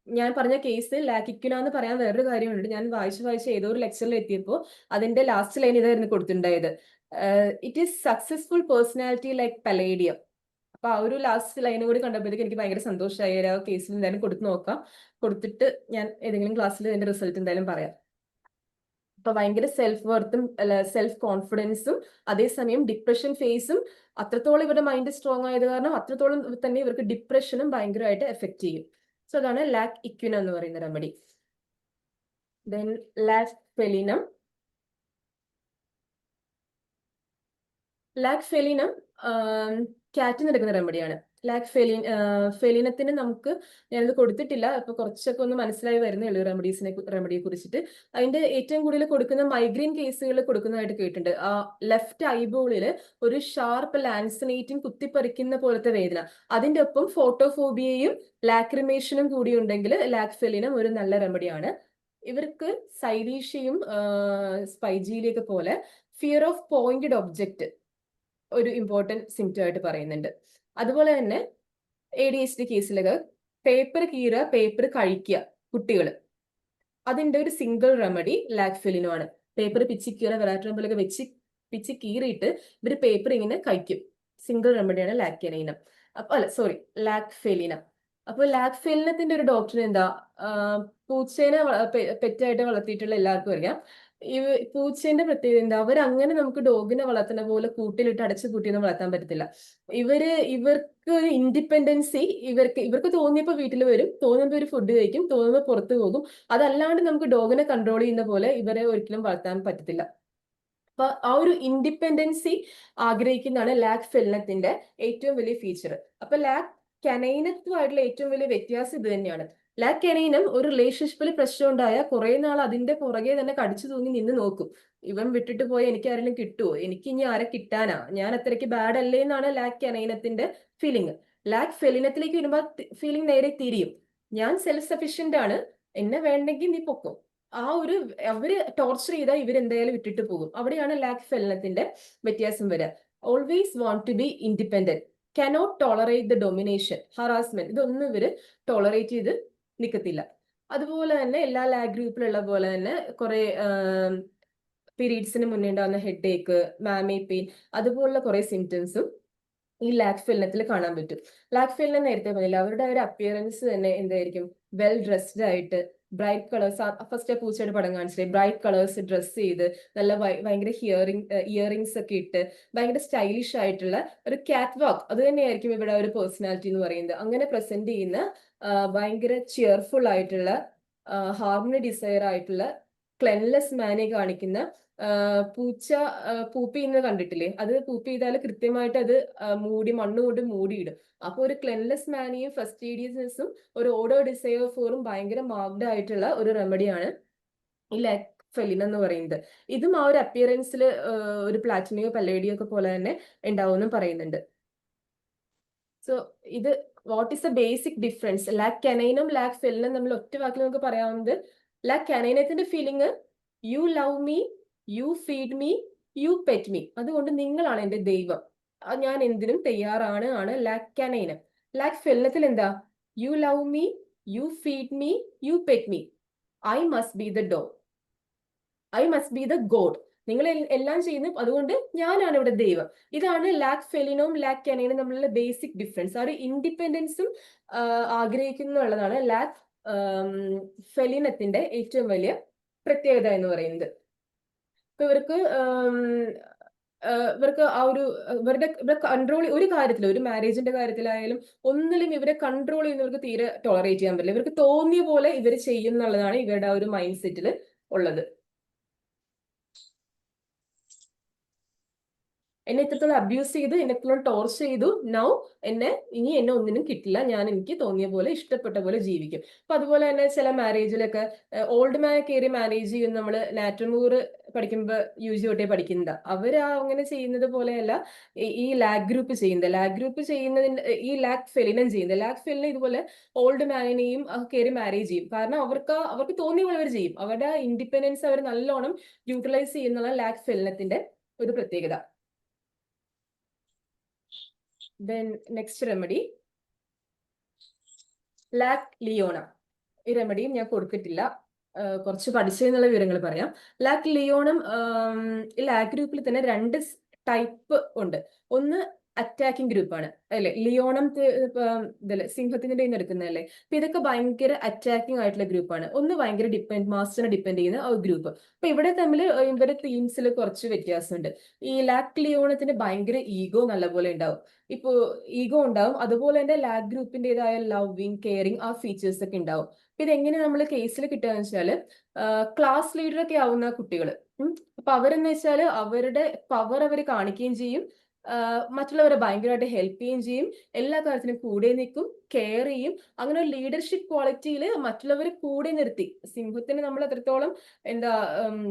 ഞാൻ പറഞ്ഞ കേസ് ലാക്ക് ഇക്വിനോ എന്ന് പറയാൻ വേറൊരു കാര്യമുണ്ട്. ഞാൻ വായിച്ച് ഏതോ ഒരു ലെക്ചറിൽ എത്തിയപ്പോൾ അതിന്റെ ലാസ്റ്റ് ലൈൻ ഇതായിരുന്നു കൊടുത്തിട്ടുണ്ടായത്. It is successful personality like palladium. അപ്പൊ ആ ഒരു ലാസ്റ്റ് ലൈനും കൂടി കണ്ടപ്പോഴത്തേക്ക് എനിക്ക് ഭയങ്കര സന്തോഷമായി. ആ കേസിൽ എന്തായാലും കൊടുത്തു നോക്കാം. കൊടുത്തിട്ട് ഞാൻ ഏതെങ്കിലും ക്ലാസ്സിൽ അതിന്റെ റിസൾട്ട് എന്തായാലും പറയാം. അപ്പൊ ഭയങ്കര സെൽഫ് വർത്തും സെൽഫ് കോൺഫിഡൻസും അതേസമയം ഡിപ്രഷൻ ഫേസും അത്രത്തോളം ഇവരുടെ മൈൻഡ് സ്ട്രോങ് ആയത് കാരണം അത്രത്തോളം തന്നെ ഇവർക്ക് ഡിപ്രഷനും ഭയങ്കരമായിട്ട് എഫക്ട് ചെയ്യും. സോ അതാണ് ലാക്ക് ഇക്വിനോ എന്ന് പറയുന്ന റെമഡി. ദെൻ ലാക്ക് ഫെലിനം. ലാക്ക് ഫെലിനം ക്യാറ്റിന് എടുക്കുന്ന റെമഡിയാണ്. ലാക്ക് ഫെലിനത്തിന് നമുക്ക് ഞാനത് കൊടുത്തിട്ടില്ല. ഇപ്പൊ കുറച്ചൊക്കെ ഒന്ന് മനസ്സിലായി വരുന്നേ ഉള്ളൂ റെമഡിയെ കുറിച്ചിട്ട്. അതിന്റെ ഏറ്റവും കൂടുതൽ കൊടുക്കുന്ന മൈഗ്രെയിൻ കേസുകളിൽ കൊടുക്കുന്നതായിട്ട് കേട്ടിട്ടുണ്ട്. ആ ലെഫ്റ്റ് ഐബോളിൽ ഒരു ഷാർപ്പ് ലാൻസിനേറ്റിംഗ് കുത്തിപ്പറിക്കുന്ന പോലത്തെ വേദന, അതിന്റെ ഒപ്പം ഫോട്ടോഫോബിയയും ലാക്രിമേഷനും കൂടി ഉണ്ടെങ്കിൽ ലാക്ക് ഫെലിനം ഒരു നല്ല റെമഡിയാണ്. ഇവർക്ക് സൈലീഷ്യയും സ്പൈജീലിയൊക്കെ പോലെ ഫിയർ ഓഫ് പോയിന്റഡ് ഒബ്ജക്റ്റ് ഒരു ഇമ്പോർട്ടൻറ്റ് സിംറ്റം ആയിട്ട് പറയുന്നുണ്ട്. അതുപോലെ തന്നെ ADHD കേസിലൊക്കെ പേപ്പർ കീറുക, പേപ്പർ കഴിക്കുക കുട്ടികൾ, അതിന്റെ ഒരു സിംഗിൾ റെമഡി ലാക്ക് ഫെലിനോ ആണ്. പേപ്പർ പിച്ചി കീറുക, വെറാട്രംബിലൊക്കെ പിച്ചി കീറിയിട്ട് ഇവർ പേപ്പർ ഇങ്ങനെ കഴിക്കും. സിംഗിൾ റെമഡിയാണ് ലാക്ക് ഫെലിനം. അപ്പൊ ലാക്ക് ഫെലിനത്തിന്റെ ഒരു ഡോക്ടർ എന്താ, പൂച്ചേനെ പെറ്റായിട്ട് വളർത്തിയിട്ടുള്ള എല്ലാവർക്കും അറിയാം. ഈ പൂച്ചേന്റെ പ്രത്യേകത എന്താ, അവരങ്ങനെ നമുക്ക് ഡോഗിനെ വളർത്തുന്ന പോലെ കൂട്ടിലിട്ട് അടച്ചു പൂട്ടിയൊന്നും വളർത്താൻ പറ്റത്തില്ല. ഇവർക്ക് ഒരു ഇൻഡിപെൻഡൻസി, ഇവർക്ക് തോന്നിയപ്പോ വീട്ടിൽ വരും, തോന്നുമ്പോൾ ഒരു ഫുഡ് കഴിക്കും, തോന്നുമ്പോൾ പുറത്തു പോകും. അതല്ലാണ്ട് നമുക്ക് ഡോഗിനെ കൺട്രോൾ ചെയ്യുന്ന പോലെ ഇവരെ ഒരിക്കലും വളർത്താൻ പറ്റത്തില്ല. അപ്പൊ ആ ഒരു ഇൻഡിപെൻഡൻസി ആഗ്രഹിക്കുന്നതാണ് ലാക്ക് ഫെലിനത്തിന്റെ ഏറ്റവും വലിയ ഫീച്ചർ. അപ്പൊ ലാക്ക് കനൈനത്തുമായിട്ടുള്ള ഏറ്റവും വലിയ വ്യത്യാസം ഇത് തന്നെയാണ്. ലാക്ക് കനൈനം ഒരു റിലേഷൻഷിപ്പിൽ പ്രശ്നം ഉണ്ടായാൽ കുറെ നാൾ അതിന്റെ പുറകെ തന്നെ കടിച്ചു തൂങ്ങി നിന്ന് നോക്കും. ഇവൻ വിട്ടിട്ട് പോയി എനിക്ക് ആരെങ്കിലും കിട്ടുമോ, എനിക്ക് ഇനി ആരെ കിട്ടാനാ, ഞാൻ അത്രയ്ക്ക് ബാഡ് അല്ലേ എന്നാണ് ലാക്ക് കനൈനത്തിന്റെ ഫീലിംഗ്. ലാക്ക് ഫെലിനത്തിലേക്ക് വരുമ്പോൾ ഫീലിംഗ് നേരെ തിരിയും. ഞാൻ സെൽഫ് സഫീഷ്യന്റ് ആണ്, എന്നെ വേണ്ടെങ്കിൽ നീ പൊക്കും. അവര് ടോർച്ചർ ചെയ്താൽ ഇവരെന്തായാലും വിട്ടിട്ട് പോകും. അവിടെയാണ് ലാക്ക് ഫെലിനത്തിന്റെ വ്യത്യാസം വരിക. Always want to be independent, cannot tolerate the domination, harassment, ഇതൊന്നും ഇവര് ടോളറേറ്റ് ചെയ്ത് നിൽക്കത്തില്ല. അതുപോലെ തന്നെ എല്ലാ ലാക്ക് ഗ്രൂപ്പിലുള്ള പോലെ തന്നെ കുറെ പീരീഡ്സിന് മുന്നേ ഉണ്ടാകുന്ന ഹെഡ് ഏക്ക്, മാമി പെയിൻ, അതുപോലുള്ള കുറെ സിംറ്റംസും ഈ ലാക്ക് ഫെലിനത്തിൽ കാണാൻ പറ്റും. ലാക്ക് ഫെലിനം നേരത്തെ പറഞ്ഞില്ല, അവരുടെ ഒരു അപ്പിയറൻസ് തന്നെ എന്തായിരിക്കും, വെൽ ഡ്രസ്ഡ് ആയിട്ട് ബ്രൈറ്റ് കളേഴ്സ്. ഫസ്റ്റ് പൂച്ചയുടെ പടം കാണിച്ചില്ലേ, ബ്രൈറ്റ് കളേഴ്സ് ഡ്രസ് ചെയ്ത് നല്ല ഭയങ്കര ഇയറിങ്സ് ഒക്കെ ഇട്ട് ഭയങ്കര സ്റ്റൈലിഷ് ആയിട്ടുള്ള ഒരു കാറ്റ് വാക്ക്, അത് തന്നെയായിരിക്കും ഇവിടെ ഒരു പേഴ്സണാലിറ്റി എന്ന് പറയുന്നത്. അങ്ങനെ പ്രസന്റ് ചെയ്യുന്ന ഭയങ്കര ചിയർഫുൾ ആയിട്ടുള്ള, ഹാർമണി ഡിസയർ ആയിട്ടുള്ള, ക്ലെൻലെസ് മാനെ കാണിക്കുന്ന പൂച്ച പൂപ്പി ചെയ്യുന്നത് കണ്ടിട്ടില്ലേ? അത് പൂപ്പി ചെയ്താൽ കൃത്യമായിട്ട് അത് മണ്ണ് കൊണ്ട് മൂടിയിടും. അപ്പൊ ഒരു ക്ലെൻലെസ് മാനിയും ഫസ്റ്റീഡിയസ്നെസ്സും ഒരു ഓർഡർ ഡിസയർ ഫോറും ഭയങ്കര മാർക്ഡ് ആയിട്ടുള്ള ഒരു റെമഡിയാണ് ഈ ലാക്ക് ഫെലിനം എന്ന് പറയുന്നത്. ഇതും ആ ഒരു അപ്പിയറൻസിൽ ഒരു പ്ലാറ്റിനിയോ പല്ലേഡിയോ ഒക്കെ പോലെ തന്നെ ഉണ്ടാവുമെന്നും പറയുന്നുണ്ട്. സോ ഇത് what is the basic difference? Lac കനൈനും ലാക്ക് ഫെലിനും നമ്മൾ ഒറ്റ വാക്കിൽ നമുക്ക് പറയാവുന്നത്, ലാക്ക് കനൈനത്തിന്റെ feeling you love me, you feed me, you pet me, അതുകൊണ്ട് നിങ്ങളാണ് എന്റെ ദൈവം, ഞാൻ എന്തിനും തയ്യാറാണ് ആണ് ലാക്ക് കനൈനം. ലാക്ക് ഫെലിനത്തിൽ എന്താ, U love me, You feed me, you pet me. I must be the dog. I must be the god. നിങ്ങൾ എല്ലാം ചെയ്യുന്നു, അതുകൊണ്ട് ഞാനാണ് ഇവിടെ ദൈവം. ഇതാണ് ലാക് ഫെലിനോം ലാക് കനൈനും തമ്മിലുള്ള ബേസിക് ഡിഫറൻസ്. ആ ഒരു ഇൻഡിപെൻഡൻസും ആഗ്രഹിക്കുന്നുള്ളതാണ് ലാക് ഫെലിനത്തിന്റെ ഏറ്റവും വലിയ പ്രത്യേകത എന്ന് പറയുന്നത്. ഇപ്പൊ ഇവർക്ക് ആ ഒരു ഇവരുടെ കൺട്രോൾ ഒരു കാര്യത്തിൽ, ഒരു മാരേജിന്റെ കാര്യത്തിലായാലും ഒന്നിലും ഇവരെ കൺട്രോൾ ചെയ്യുന്നവർക്ക് തീരെ ടോളറേറ്റ് ചെയ്യാൻ പറ്റില്ല. ഇവർക്ക് തോന്നിയ പോലെ ഇവർ ചെയ്യുന്നുള്ളതാണ് ഇവരുടെ ആ ഒരു മൈൻഡ് സെറ്റിൽ ഉള്ളത്. എന്നെ ഇത്രത്തോളം അബ്യൂസ് ചെയ്തു, എന്നെ ഇത്രത്തോളം ടോർച്ചർ ചെയ്തു, നൗ ഇനി എന്നെ ഒന്നിനും കിട്ടില്ല, ഞാൻ എനിക്ക് തോന്നിയ പോലെ ഇഷ്ടപ്പെട്ട പോലെ ജീവിക്കും. അപ്പൊ അതുപോലെ തന്നെ ചില മാരേജിലൊക്കെ ഓൾഡ് മാൻ കയറി മാരേജ് ചെയ്യും. നമ്മൾ നാറ്റർമൂർ പഠിക്കുമ്പോൾ UG തൊട്ടേ പഠിക്കുന്നത് അവര് അങ്ങനെ ചെയ്യുന്നത് പോലെയല്ല ഈ ലാക് ഗ്രൂപ്പ് ചെയ്യുന്നത്. ലാക് ഗ്രൂപ്പ് ചെയ്യുന്നതിന്റെ ഈ ലാക് ഫെലിനം ചെയ്യുന്നത്, ലാക് ഫെലിനെ ഇതുപോലെ ഓൾഡ് മാനിനെയും കയറി മാരേജ് ചെയ്യും. കാരണം അവർക്ക് തോന്നിയ പോലെ അവർ ചെയ്യും. അവരുടെ ഇൻഡിപെൻഡൻസ് അവർ നല്ലോണം യൂട്ടിലൈസ് ചെയ്യുന്നുള്ള ലാക് ഫെലിനത്തിന്റെ ഒരു പ്രത്യേകത. Then next remedy, lac Leona. ഈ റെമഡിയും ഞാൻ കൊടുത്തിട്ടില്ല, കുറച്ച് പഠിച്ചെന്നുള്ള വിവരങ്ങൾ പറയാം. ലാക് ലിയോണം ലാക് ഗ്രൂപ്പിൽ തന്നെ 2 ടൈപ്പ് ഉണ്ട്. ഒന്ന് അറ്റാക്കിംഗ് ഗ്രൂപ്പാണ് അല്ലെ, ലിയോണം ഇതല്ലേ സിംഹത്തിന്റെ കയ്യിൽ നിന്ന് എടുക്കുന്നതല്ലേ. അപ്പൊ ഇതൊക്കെ ഭയങ്കര അറ്റാക്കിംഗ് ആയിട്ടുള്ള ഗ്രൂപ്പാണ്. ഒന്ന് ഭയങ്കര മാസ്റ്ററിനെ ഡിപ്പെൻഡ് ചെയ്യുന്ന ആ ഗ്രൂപ്പ്. അപ്പൊ ഇവിടെ തമ്മിൽ ഇവരുടെ തീംസിൽ കുറച്ച് വ്യത്യാസമുണ്ട്. ഈ ലാക് ലിയോണത്തിന് ഭയങ്കര ഈഗോ നല്ലപോലെ ഉണ്ടാവും. ഇപ്പോ ഈഗോ ഉണ്ടാവും, അതുപോലെ തന്നെ ലാക് ഗ്രൂപ്പിന്റേതായ ലവിങ് കെയറിങ് ആ ഫീച്ചേഴ്സ് ഒക്കെ ഉണ്ടാവും. അപ്പൊ ഇതെങ്ങനെ നമ്മൾ കേസിൽ കിട്ടുക വെച്ചാല് ക്ലാസ് ലീഡർ ഒക്കെ ആവുന്ന കുട്ടികൾ, അപ്പൊ അവരെന്ന് വെച്ചാല് അവരുടെ പവർ അവർ കാണിക്കുകയും ചെയ്യും, മറ്റുള്ളവരെ ഭയങ്കരമായിട്ട് ഹെൽപ്പ് ചെയ്യുകയും ചെയ്യും, എല്ലാ കാര്യത്തിനും കൂടെ നിൽക്കും, കെയർ ചെയ്യും. അങ്ങനെ ഒരു ലീഡർഷിപ്പ് ക്വാളിറ്റിയിൽ മറ്റുള്ളവരെ കൂടെ നിർത്തി. സിംഹത്തിന് നമ്മൾ എത്രത്തോളം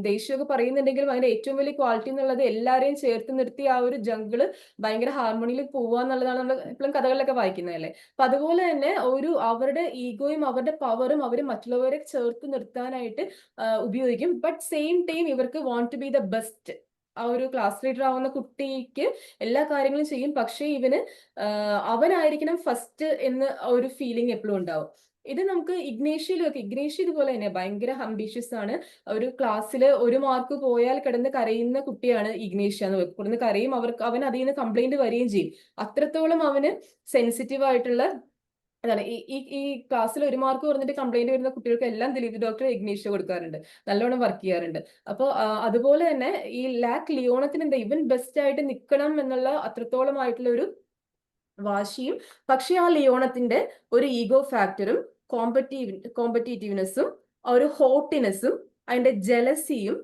ദേഷ്യമൊക്കെ പറയുന്നുണ്ടെങ്കിലും അതിന്റെ ഏറ്റവും വലിയ ക്വാളിറ്റി എന്നുള്ളത് എല്ലാവരെയും ചേർത്ത് നിർത്തി ആ ഒരു ജംഗിള് ഭയങ്കര ഹാർമോണിയിൽ പോവാന്നുള്ളതാണ് നമ്മൾ എപ്പോഴും കഥകളിലൊക്കെ വായിക്കുന്നതല്ലേ. അപ്പൊ അതുപോലെ തന്നെ അവരുടെ ഈഗോയും അവരുടെ പവറും അവർ മറ്റുള്ളവരെ ചേർത്ത് നിർത്താനായിട്ട് ഉപയോഗിക്കും. ബട്ട് സെയിം ടൈം ഇവർക്ക് want to be the best. ആ ഒരു ക്ലാസ് ലീഡർ ആവുന്ന കുട്ടിക്ക് എല്ലാ കാര്യങ്ങളും ചെയ്യും, പക്ഷേ അവനായിരിക്കണം ഫസ്റ്റ് എന്ന ഒരു ഫീലിംഗ് എപ്പോഴും ഉണ്ടാവും. ഇത് നമുക്ക് ഇഗ്നേഷ്യ ഇതുപോലെ തന്നെ ഭയങ്കര അംബീഷ്യസ് ആണ്. ഒരു ക്ലാസ്സിൽ 1 മാർക്ക് പോയാൽ കിടന്ന് കരയുന്ന കുട്ടിയാണ് ഇഗ്നേഷ്യ എന്ന്. കിടന്ന് കരയും, അവൻ അതിൽ നിന്ന് കംപ്ലൈന്റ് വരികയും ചെയ്യും. അത്രത്തോളം അവന് സെൻസിറ്റീവ് ആയിട്ടുള്ള അതാണ്. ഈ ക്ലാസ്സിൽ 1 മാർക്ക് പറഞ്ഞിട്ട് കംപ്ലൈന്റ് വരുന്ന കുട്ടികൾക്ക് എല്ലാം ദിലീപ് ഡോക്ടർ ഇഗ്നേഷ്യ കൊടുക്കാറുണ്ട്, നല്ലോണം വർക്ക് ചെയ്യാറുണ്ട്. അപ്പോൾ അതുപോലെ തന്നെ ഈ ലാക് ലിയോണത്തിന് ഇവൻ ബെസ്റ്റ് ആയിട്ട് നിൽക്കണം എന്നുള്ള അത്രത്തോളം ആയിട്ടുള്ള ഒരു വാശിയും, പക്ഷെ ആ ലിയോണത്തിന്റെ ഒരു ഈഗോ ഫാക്ടറും കോമ്പറ്റീറ്റീവ്നെസ്സും ഒരു ഹോട്ടിനെസ്സും അതിന്റെ ജലസിയും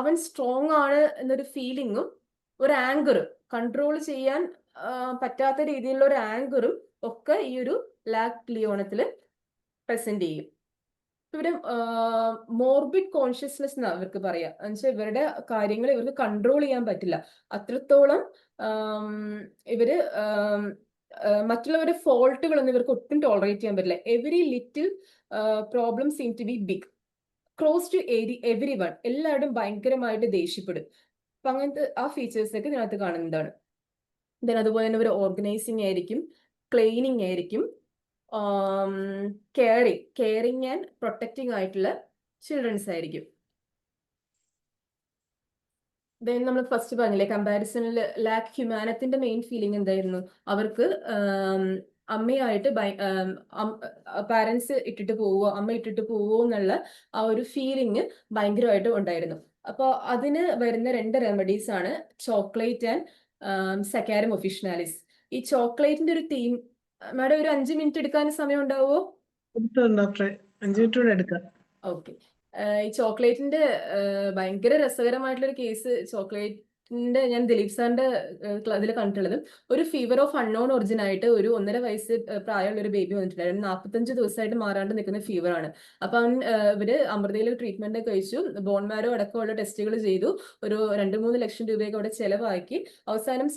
അവൻ സ്ട്രോങ് ആണ് എന്നൊരു ഫീലിങ്ങും ഒരു ആങ്കറും കൺട്രോൾ ചെയ്യാൻ പറ്റാത്ത രീതിയിലുള്ള ഒരു ആങ്കറും ഒക്കെ ഈ ഒരു ലാക് ലിയോണത്തിൽ പ്രസന്റ് ചെയ്യും. ഇവിടെ മോർബിഡ് കോൺഷ്യസ്നെസ് എന്നാ ഇവർക്ക് പറയാം. എന്നുവെച്ചാൽ ഇവരുടെ കാര്യങ്ങൾ ഇവർക്ക് കൺട്രോൾ ചെയ്യാൻ പറ്റില്ല. അത്രത്തോളം ഇവര് മറ്റുള്ളവരുടെ ഫോൾട്ടുകളൊന്നും ഇവർക്ക് ഒട്ടും ടോളറേറ്റ് ചെയ്യാൻ പറ്റില്ല. Every little problem seem to be big, close to everyone. എല്ലാവരും ഭയങ്കരമായിട്ട് ദേഷ്യപ്പെടും. അപ്പൊ അങ്ങനത്തെ ആ ഫീച്ചേഴ്സ് ഒക്കെ ഇതിനകത്ത് കാണുന്നതാണ്. അതുപോലെ തന്നെ ഒരു ഓർഗനൈസിങ് ആയിരിക്കും, ക്ലീനിങ് ആയിരിക്കും, കെയറിങ് ആൻഡ് പ്രൊട്ടക്റ്റിംഗ് ആയിട്ടുള്ള ചിൽഡ്രൻസ് ആയിരിക്കും. നമ്മൾ ഫസ്റ്റ് പറഞ്ഞില്ലേ കമ്പാരിസണിൽ ലാക് ഹ്യൂമാനത്തിന്റെ മെയിൻ ഫീലിംഗ് എന്തായിരുന്നു? അവർക്ക് അമ്മയായിട്ട് പാരൻസ് ഇട്ടിട്ട് പോവോ, അമ്മ ഇട്ടിട്ട് പോവോ എന്നുള്ള ആ ഒരു ഫീലിംഗ് ഭയങ്കരമായിട്ട് ഉണ്ടായിരുന്നു. അപ്പോൾ അതിന് വരുന്ന 2 റെമഡീസ് ആണ് ചോക്ലേറ്റ് ആൻഡ് സക്കാരം ഒഫിഷ്യനാലിസ്. ഈ ചോക്ലേറ്റിന്റെ ഒരു തീം മാഡം ഒരു 5 മിനിറ്റ് എടുക്കാൻ സമയം ഉണ്ടാവുമോ? ഡോക്ടറെ 5 മിനിറ്റ് കൂടെ എടുക്കാം. ഓക്കെ. ഈ ചോക്ലേറ്റിന്റെ ഭയങ്കര രസകരമായിട്ടുള്ള ഒരു കേസ് ചോക്ലേറ്റിന്റെ ഞാൻ ദിലീപ് സാറിന്റെ ഇതിൽ കണ്ടിട്ടുള്ളത്. ഒരു ഫീവർ ഓഫ് അൺനോൺ ഒറിജിൻ ആയിട്ട് ഒരു 1.5 വയസ്സ് പ്രായമുള്ള ഒരു ബേബി വന്നിട്ടുണ്ടായിരുന്നു. 45 ദിവസമായിട്ട് മാറാണ്ട് നിൽക്കുന്ന ഫീവർ ആണ്. അപ്പൊ ഇവര് അമൃതയിൽ ട്രീറ്റ്മെന്റ് കഴിച്ചു, ബോൺ മാരോ അടക്കമുള്ള ടെസ്റ്റുകൾ ചെയ്തു, ഒരു 2-3 ലക്ഷം രൂപയൊക്കെ അവിടെ ചെലവാക്കി. അവസാനം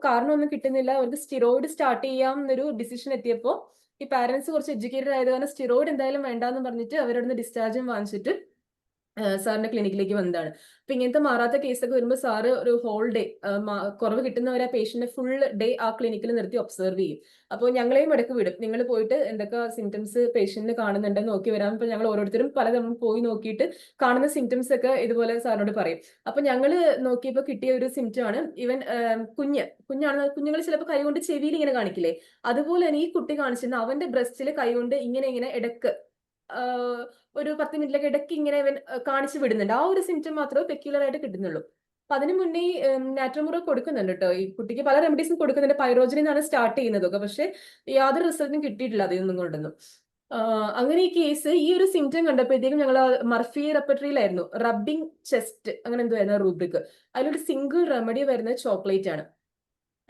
കാരണമൊന്നും കിട്ടുന്നില്ല. അവർക്ക് സ്റ്റിറോയിഡ് സ്റ്റാർട്ട് ചെയ്യാം എന്നൊരു ഡിസിഷൻ എത്തിയപ്പോൾ ഈ പാരന്റ്സ് കുറച്ച് എഡ്യൂക്കേറ്റഡ് ആയത് കാരണം സ്റ്റിറോയിഡ് എന്തായാലും വേണ്ടാന്ന് പറഞ്ഞിട്ട് അവരുടെ ഡിസ്ചാർജും വാങ്ങിച്ചിട്ട് സാറിന്റെ ക്ലിനിക്കിലേക്ക് വന്നതാണ്. അപ്പൊ ഇങ്ങനത്തെ മാറാത്ത കേസൊക്കെ വരുമ്പോൾ സാറ് ഒരു ഹോൾ ഡേ കുറവ് കിട്ടുന്നവരെ ആ പേഷ്യന്റിനെ ഫുൾ ഡേ ആ ക്ലിനിക്കിൽ നിർത്തി ഒബ്സർവ് ചെയ്യും. അപ്പോൾ ഞങ്ങളെയും ഇടയ്ക്ക് വിടും, നിങ്ങൾ പോയിട്ട് എന്തൊക്കെ സിംറ്റംസ് പേഷ്യന്റിന് കാണുന്നുണ്ടെന്ന് നോക്കി വരാം. അപ്പൊ ഞങ്ങൾ ഓരോരുത്തരും പലതവണ പോയി നോക്കിയിട്ട് കാണുന്ന സിംറ്റംസ് ഒക്കെ ഇതുപോലെ സാറിനോട് പറയും. അപ്പൊ ഞങ്ങള് നോക്കിയപ്പോൾ കിട്ടിയ ഒരു സിംറ്റം ആണ് ഇവൻ കുഞ്ഞാണ്, കുഞ്ഞുങ്ങൾ ചിലപ്പോൾ കൈകൊണ്ട് ചെവിയിൽ ഇങ്ങനെ കാണിക്കില്ലേ, അതുപോലെ തന്നെ ഈ കുട്ടി കാണിച്ചിരുന്ന അവന്റെ ബ്രസ്റ്റിൽ കൈകൊണ്ട് ഇങ്ങനെ ഇങ്ങനെ ഇടക്ക് ഒരു 10 മിനിറ്റിലൊക്കെ ഇടയ്ക്ക് ഇങ്ങനെ ഇവൻ കാണിച്ചു വിടുന്നുണ്ട്. ആ ഒരു സിംറ്റം മാത്രമേ പെക്യുലർ ആയിട്ട് കിട്ടുന്നുള്ളൂ. അപ്പൊ അതിന് മുന്നേ നാട്രോമുറ കൊടുക്കുന്നുണ്ട് കേട്ടോ. ഈ കുട്ടിക്ക് പല റെമഡീസും കൊടുക്കുന്നുണ്ട്. പൈറോജനിൽ നിന്നാണ് സ്റ്റാർട്ട് ചെയ്യുന്നതൊക്കെ, പക്ഷെ യാതൊരു റിസൾട്ടും കിട്ടിയിട്ടില്ല അതിൽ നിന്നും കൊണ്ടൊന്നും. അങ്ങനെ ഈ കേസ് ഈ ഒരു സിംറ്റം കണ്ടപ്പോഴത്തേക്കും ഞങ്ങൾ മർഫി റെപ്പർട്ടറിയിലായിരുന്നു, റബ്ബിംഗ് ചെസ്റ്റ് അങ്ങനെ എന്തോ ആയിരുന്നു റൂബ്രിക്. അതിലൊരു സിംഗിൾ റെമഡി വരുന്നത് ചോക്ലേറ്റ് ആണ്.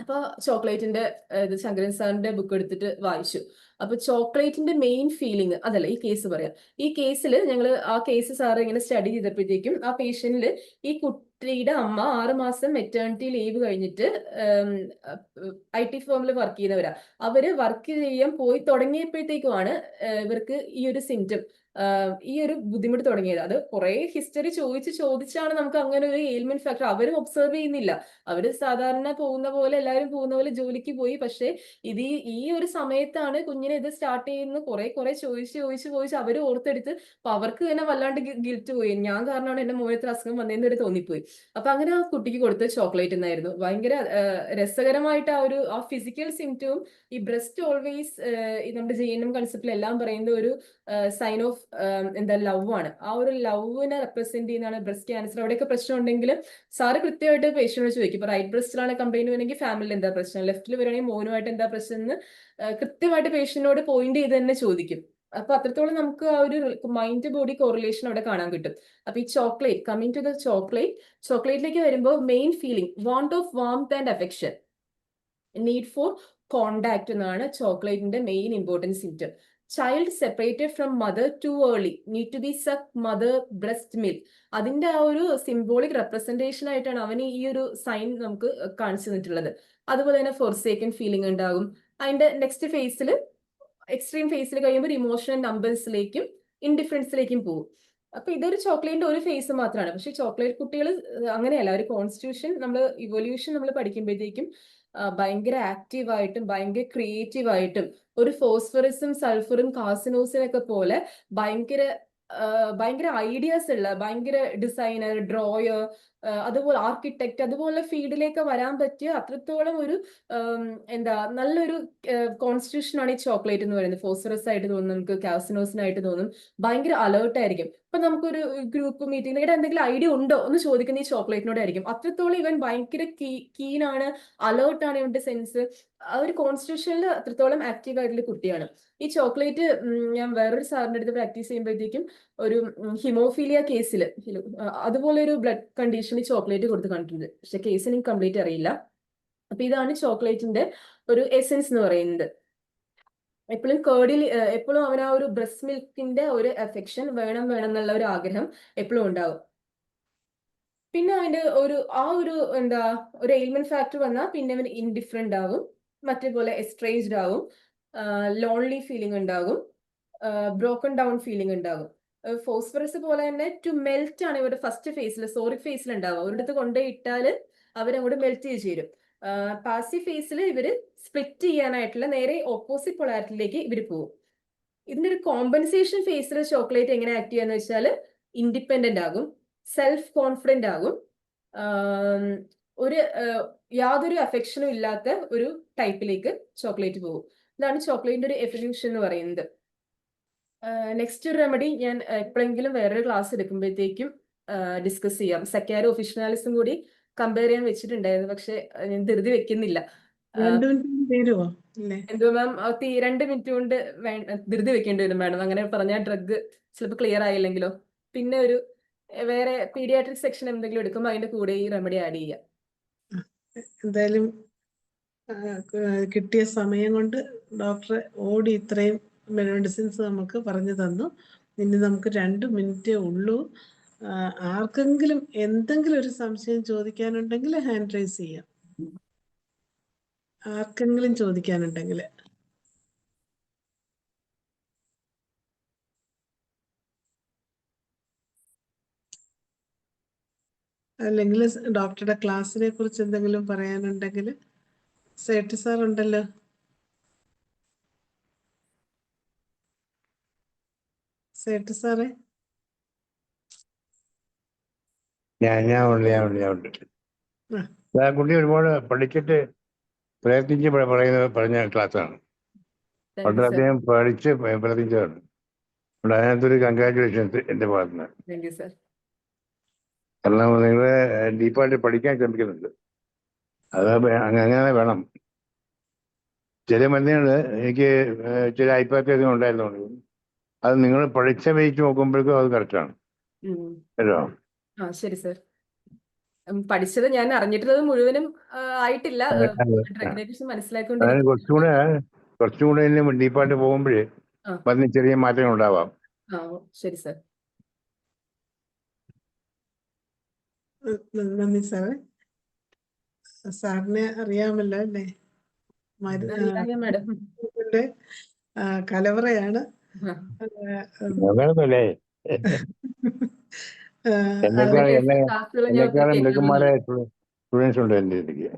അപ്പൊ ചോക്ലേറ്റിന്റെ ഇത് ശങ്കരൻ സാറിന്റെ ബുക്ക് എടുത്തിട്ട് വായിച്ചു. അപ്പൊ ചോക്ലേറ്റിന്റെ മെയിൻ ഫീലിംഗ് അതല്ല, ഈ കേസ് പറയാം. ഈ കേസിൽ ഞങ്ങൾ ആ കേസ് സാറ് ഇങ്ങനെ സ്റ്റഡി ചെയ്തപ്പോഴത്തേക്കും ആ പേഷ്യന്റിൽ ഈ കുട്ടിയുടെ അമ്മ 6 മാസം മെറ്റേണിറ്റി ലീവ് കഴിഞ്ഞിട്ട് IT ഫേമിൽ വർക്ക് ചെയ്യുന്നവരാ. അവര് വർക്ക് ചെയ്യാൻ പോയി തുടങ്ങിയപ്പോഴത്തേക്കുമാണ് ഇവർക്ക് ഈ ഒരു സിംറ്റം, ഈ ഒരു ബുദ്ധിമുട്ട് തുടങ്ങിയത്. അത് കുറെ ഹിസ്റ്ററി ചോദിച്ചാണ് നമുക്ക് അങ്ങനെ ഒരു എയിൽമെന്റ് ഫാക്ടർ. അവരും ഒബ്സർവ് ചെയ്യുന്നില്ല, അവര് സാധാരണ പോകുന്ന പോലെ എല്ലാവരും പോകുന്ന പോലെ ജോലിക്ക് പോയി. പക്ഷെ ഇത് ഈ ഒരു സമയത്താണ് കുഞ്ഞിനെ ഇത് സ്റ്റാർട്ട് ചെയ്യുന്നത്. കുറെ ചോദിച്ച് അവര് ഓർത്തെടുത്ത്, അപ്പൊ അവർക്ക് തന്നെ വല്ലാണ്ട് ഗിൽറ്റ് പോയി, ഞാൻ കാരണമാണ് എന്റെ മോനത്തിൽ അസുഖം വന്നതെന്ന് വരെ തോന്നിപ്പോയി. അപ്പൊ അങ്ങനെ ആ കുട്ടിക്ക് കൊടുത്ത ചോക്ലേറ്റ് എന്നായിരുന്നു. ഭയങ്കര രസകരമായിട്ട് ആ ഫിസിക്കൽ സിംറ്റവും ഈ ബ്രസ്റ്റ് ഓൾവേസ് നമ്മുടെ GNM കൺസെപ്റ്റിൽ എല്ലാം പറയുന്ന ഒരു സൈൻ ഓഫ് എന്താ ലവ് ആണ്. ആ ഒരു ലവിനെ റെപ്രസെന്റ് ചെയ്യുന്നതാണ് ബ്രസ്റ്റ് ക്യാൻസർ. അവിടെയൊക്കെ പ്രശ്നം ഉണ്ടെങ്കിൽ സാറ് കൃത്യമായിട്ട് പേഷ്യന്റിനോട് ചോദിക്കും. ഇപ്പൊ റൈറ്റ് ബ്രസ്റ്റിലാണ് കംപ്ലൈന്റ് വരുന്നെങ്കിൽ ഫാമിലിയിൽ എന്താ പ്രശ്നം, ലെഫ്റ്റിൽ വരികയാണെങ്കിൽ മോനുമായിട്ട് എന്താ പ്രശ്നം എന്ന് കൃത്യമായിട്ട് പേഷ്യന്റിനോട് പോയിന്റ് ചെയ്ത് തന്നെ ചോദിക്കും. അപ്പൊ അത്രത്തോളം നമുക്ക് ആ ഒരു മൈൻഡ് ബോഡി കോറിലേഷൻ അവിടെ കാണാൻ കിട്ടും. അപ്പൊ ഈ ചോക്ലേറ്റ്, കമ്മിങ് ടു ദ ചോക്ലേറ്റിലേക്ക് വരുമ്പോൾ main feeling want of warmth and affection, need for contact എന്നാണ് ചോക്ലേറ്റിന്റെ main important symptom. Child separated from mother too early, need to be suck mother breast milk. അതിന്റെ ആ ഒരു സിംബോളിക് റെപ്രസെന്റേഷൻ ആയിട്ടാണ് അവന് ഈ ഒരു സൈൻ നമുക്ക് കാണിച്ചു തന്നിട്ടുള്ളത്. അതുപോലെ തന്നെ ഫോർസേക്കൻ ഫീലിംഗ് ഉണ്ടാകും. അതിന്റെ നെക്സ്റ്റ് ഫേസിൽ, എക്സ്ട്രീം ഫേസിൽ കഴിയുമ്പോൾ ഇമോഷണൽ നമ്പേഴ്സിലേക്കും ഇൻഡിഫറൻസിലേക്കും പോകും. അപ്പൊ ഇതൊരു ചോക്ലേറ്റിന്റെ ഒരു ഫേസ് മാത്രമാണ്. പക്ഷെ ചോക്ലേറ്റ് കുട്ടികൾ അങ്ങനെയല്ല, ഒരു കോൺസ്റ്റിറ്റ്യൂഷൻ ഇവല്യൂഷൻ നമ്മൾ പഠിക്കുമ്പോഴത്തേക്കും ഭയങ്കര ആക്റ്റീവായിട്ടും ഭയങ്കര ക്രിയേറ്റീവായിട്ടും ഒരു ഫോസ്ഫറസും സൾഫറും കാസിനോസിനൊക്കെ പോലെ ഭയങ്കര ഐഡിയാസ് ഉള്ള, ഭയങ്കര ഡിസൈനർ, ഡ്രോയർ, അതുപോലെ ആർക്കിടെക്ട്, അതുപോലെ ഫീൽഡിലേക്ക് വരാൻ പറ്റിയ അത്രത്തോളം ഒരു എന്താ നല്ലൊരു കോൺസ്റ്റിറ്റ്യൂഷൻ ആണ് ഈ ചോക്ലേറ്റ് എന്ന് പറയുന്നത്. ഫോസ്ഫറസ് ആയിട്ട് തോന്നും, നമുക്ക് കാസിനോസിനായിട്ട് തോന്നും, ഭയങ്കര അലേർട്ട് ആയിരിക്കും. ഇപ്പൊ നമുക്കൊരു ഗ്രൂപ്പ് മീറ്റിംഗ് ഇവിടെ എന്തെങ്കിലും ഐഡിയ ഉണ്ടോ എന്ന് ചോദിക്കുന്ന ഈ ചോക്ലേറ്റിനോടായിരിക്കും. അത്രത്തോളം ഇവൻ ഭയങ്കര കീനാണ്, അലേർട്ടാണ് ഇവന്റെ സെൻസ്. ആ ഒരു കോൺസ്റ്റിറ്റ്യൂഷനിൽ അത്രത്തോളം ആക്റ്റീവ് ആയിട്ടുള്ള കുട്ടിയാണ് ഈ ചോക്ലേറ്റ്. ഞാൻ വേറൊരു സാറിന്റെ അടുത്ത് പ്രാക്ടീസ് ചെയ്യുമ്പോഴത്തേക്കും ഒരു ഹിമോഫീലിയ കേസിൽ അതുപോലെ ഒരു ബ്ലഡ് കണ്ടീഷനിൽ ചോക്ലേറ്റ് കൊടുത്ത് കണ്ടിട്ടുണ്ട്. പക്ഷെ കേസ് എനിക്ക് കംപ്ലീറ്റ് അറിയില്ല. അപ്പൊ ഇതാണ് ചോക്ലേറ്റിന്റെ ഒരു എസെൻസ് എന്ന് പറയുന്നത്. എപ്പോഴും കേർഡിൽ എപ്പോഴും അവൻ ആ ഒരു ബ്രസ്റ്റ് മിൽക്കിന്റെ ഒരു എഫെക്ഷൻ വേണം എന്നുള്ള ഒരു ആഗ്രഹം എപ്പോഴും ഉണ്ടാവും. പിന്നെ അവന്റെ ഒരു എന്താ ഒരു എയിൽമെന്റ് ഫാക്ടർ വന്നാൽ പിന്നെ അവൻ ഇൻഡിഫറെന്റ് ആവും, മറ്റേപോലെ എസ്ട്രേഞ്ച്ഡ് ആവും, ലോൺലി ഫീലിംഗ് ഉണ്ടാകും, ബ്രോക്കൺ ഡൗൺ ഫീലിംഗ് ഉണ്ടാകും. ഫോസ്ഫറസ് പോലെ തന്നെ ടു മെൽറ്റ് ആണ് ഇവരുടെ ഫസ്റ്റ് ഫേസിൽ, സോറിക് ഫേസിൽ ഉണ്ടാവുക. ഒരിടത്ത് കൊണ്ടുപോയി ഇട്ടാല് അവരങ്ങോട്ട് മെൽറ്റ് ചെയ്ത് ചേരും. പാസീവ് ഫേസിൽ ഇവര് സ്പ്ലിറ്റ് ചെയ്യാനായിട്ടുള്ള നേരെ ഓപ്പോസിറ്റ് പൊളാരിറ്റിയിലേക്ക് ഇവർ പോകും. ഇതിന്റെ ഒരു കോമ്പൻസേഷൻ ഫേസിൽ ചോക്ലേറ്റ് എങ്ങനെ ആക്ട് ചെയ്യാന്ന് വെച്ചാൽ ഇൻഡിപെൻഡന്റ് ആകും, സെൽഫ് കോൺഫിഡന്റ് ആകും, യാതൊരു അഫെക്ഷനും ഇല്ലാത്ത ഒരു ടൈപ്പിലേക്ക് ചോക്ലേറ്റ് പോകും. ഇതാണ് ചോക്ലേറ്റിന്റെ ഒരു എവല്യൂഷൻ എന്ന് പറയുന്നത്. നെക്സ്റ്റ് ഒരു റെമഡി ഞാൻ എപ്പോഴെങ്കിലും വേറൊരു ക്ലാസ് എടുക്കുമ്പോഴത്തേക്കും ഡിസ്കസ് ചെയ്യാം. സെക്കാരോ ഒഫിഷ്യനാലിസും കൂടി കമ്പയർ ചെയ്യാൻ വെച്ചിട്ടുണ്ടായിരുന്നു, പക്ഷെ ഞാൻ ധൃതി വെക്കുന്നില്ല. 2 മിനിറ്റ് തീരുവോ? എന്തോ മാം 2 മിനിറ്റ് കൊണ്ട് ധൃതി വെക്കേണ്ടി വരും മാഡം. അങ്ങനെ പറഞ്ഞാൽ ഡ്രഗ് ചിലപ്പോൾ ക്ലിയർ ആയില്ലെങ്കിലോ. പിന്നെ വേറെ പീഡിയാട്രിക് സെക്ഷൻ എന്തെങ്കിലും എടുക്കുമ്പോൾ അതിന്റെ കൂടെ ഈ റെമഡി ആഡ് ചെയ്യാം. എന്തായാലും കിട്ടിയ സമയം കൊണ്ട് ഡോക്ടറെ ഓടി ഇത്രയും മെഡിസിൻസ് നമുക്ക് പറഞ്ഞു തന്നു. ഇനി നമുക്ക് 2 മിനിറ്റേ ഉള്ളൂ. ആർക്കെങ്കിലും എന്തെങ്കിലും ഒരു സംശയം ചോദിക്കാനുണ്ടെങ്കിൽ ഹാൻഡ് റൈസ് ചെയ്യാം. ആർക്കെങ്കിലും ചോദിക്കാനുണ്ടെങ്കിൽ. അല്ലെങ്കിൽ ഡോക്ടറുടെ ക്ലാസ്സിനെ കുറിച്ച് എന്തെങ്കിലും പറയാനുണ്ടെങ്കിൽ സേട്ട് സാർ ഉണ്ടല്ലോ. സേട്ട് സാറേ. ഞാൻ ഉണ്ട്. ആ, കുട്ടി ഒരുപാട് പഠിച്ചിട്ട് പ്രയത്നിച്ച് പറഞ്ഞ ക്ലാസ്സാണ്. Thank you sir. വളരെയധികം പഠിച്ച് പ്രയത്നിച്ചതാണ്. അതുകൊണ്ട് അതിനകത്തൊരു കൺഗ്രാറ്റുലേഷൻസ് എൻ്റെ ഭാഗത്ത് നിന്ന്. Thank you sir. കാരണം നിങ്ങൾ ഡീപ്പായിട്ട് പഠിക്കാൻ ശ്രമിക്കുന്നുണ്ട്. അത് അങ്ങനെ വേണം. ചില മരുന്നുകൾ എനിക്ക് ചില അഭിപ്രായത്തിൽ ഉണ്ടായിരുന്നുണ്ട്. അത് നിങ്ങൾ പഠിച്ച വെച്ച് നോക്കുമ്പോഴേക്കും അത് കറക്റ്റാണ് കേട്ടോ. ആ ശരി സർ. പഠിച്ചത് ഞാൻ അറിഞ്ഞിട്ടുള്ളത് മുഴുവനും ആയിട്ടില്ല. ഡ്രഗിനെ കുറിച്ച് അതായത് മനസ്സിലാക്കിക്കൊണ്ടിരിക്കും. കുറച്ചും കൂടെ ഡീപ്പായിട്ട് പോകുമ്പോഴേ ആ. അതിന് ചെറിയ മാറ്റങ്ങൾ ഉണ്ടാവാം. ആ ശരി സർ. നന്ദി സാറേ. സാറിനെ അറിയാമല്ലോ അല്ലേ? അറിയാം മാഡം. മരുന്നിന്റെ കലവറയാണ്. അങ്ങനൊന്നുമല്ലേ, എന്നെക്കാളും മിടുക്കന്മാരായ സ്റ്റുഡൻസ് ഉണ്ട് എൻ്റെ ഇതിലേക്ക്.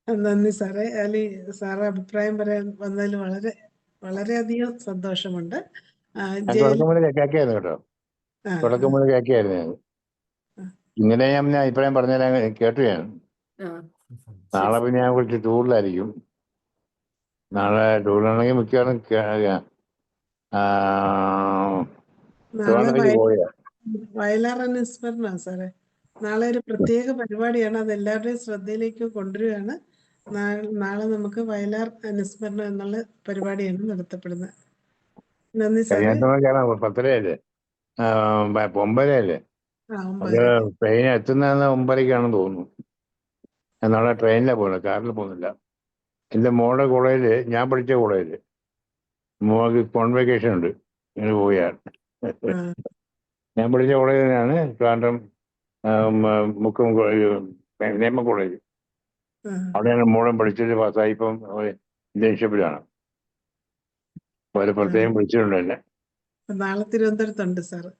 നന്ദി സാറേ. അലി സാറ് അഭിപ്രായം പറയാൻ വന്നതിൽ വളരെയധികം സന്തോഷമുണ്ട്. തുടക്കം മുതൽ കേൾക്കായിരുന്നു കേട്ടോ. തുടക്കം മുതൽ കേൾക്കായിരുന്നു ഞാൻ. ഇങ്ങനെ ഞാൻ അഭിപ്രായം പറഞ്ഞാൽ കേട്ടു ഞാൻ. നാളെ പിന്നെ ഞാൻ കുറച്ച് ടൂറിലായിരിക്കും. നാളെ ടൂറിലാണെങ്കിൽ മിക്കവാറും വയലാർ അനുസ്മരണ സാറേ. നാളെ ഒരു പ്രത്യേക പരിപാടിയാണ്, അത് എല്ലാവരുടെയും ശ്രദ്ധയിലേക്ക് കൊണ്ടുവരികയാണ്. നാളെ നമുക്ക് വയലാർ അനുസ്മരണം എന്നുള്ള പരിപാടിയാണ് നടത്തപ്പെടുന്നത്. നന്ദി സാറേ. 10:30 9:00 അത് ട്രെയിൻ എത്തുന്ന 9:00 തോന്നുന്നു. നാളെ ട്രെയിനിലാണ് പോകുന്നത്, കാറിൽ പോകുന്നില്ല. എൻ്റെ മോളുടെ കോളേജിൽ, ഞാൻ പഠിച്ച കോളേജിൽ മോൾക്ക് കോൺവെക്കേഷൻ ഉണ്ട്. ഇങ്ങനെ പോയാൽ ഞാൻ പഠിച്ച കോളേജ് തന്നെയാണ് ട്രിവാൻഡ്രം മുക്കം നിയമ കോളേജ്. അവിടെയാണ് മോളും പഠിച്ചിട്ട് പാസ്സായി. ഇപ്പം ഇന്റേൺഷിപ്പിലാണ്. അവർ പ്രത്യേകം വിളിച്ചിട്ടുണ്ട് എന്നെ. നാളെ തിരുവനന്തപുരത്തുണ്ട് സാറ്.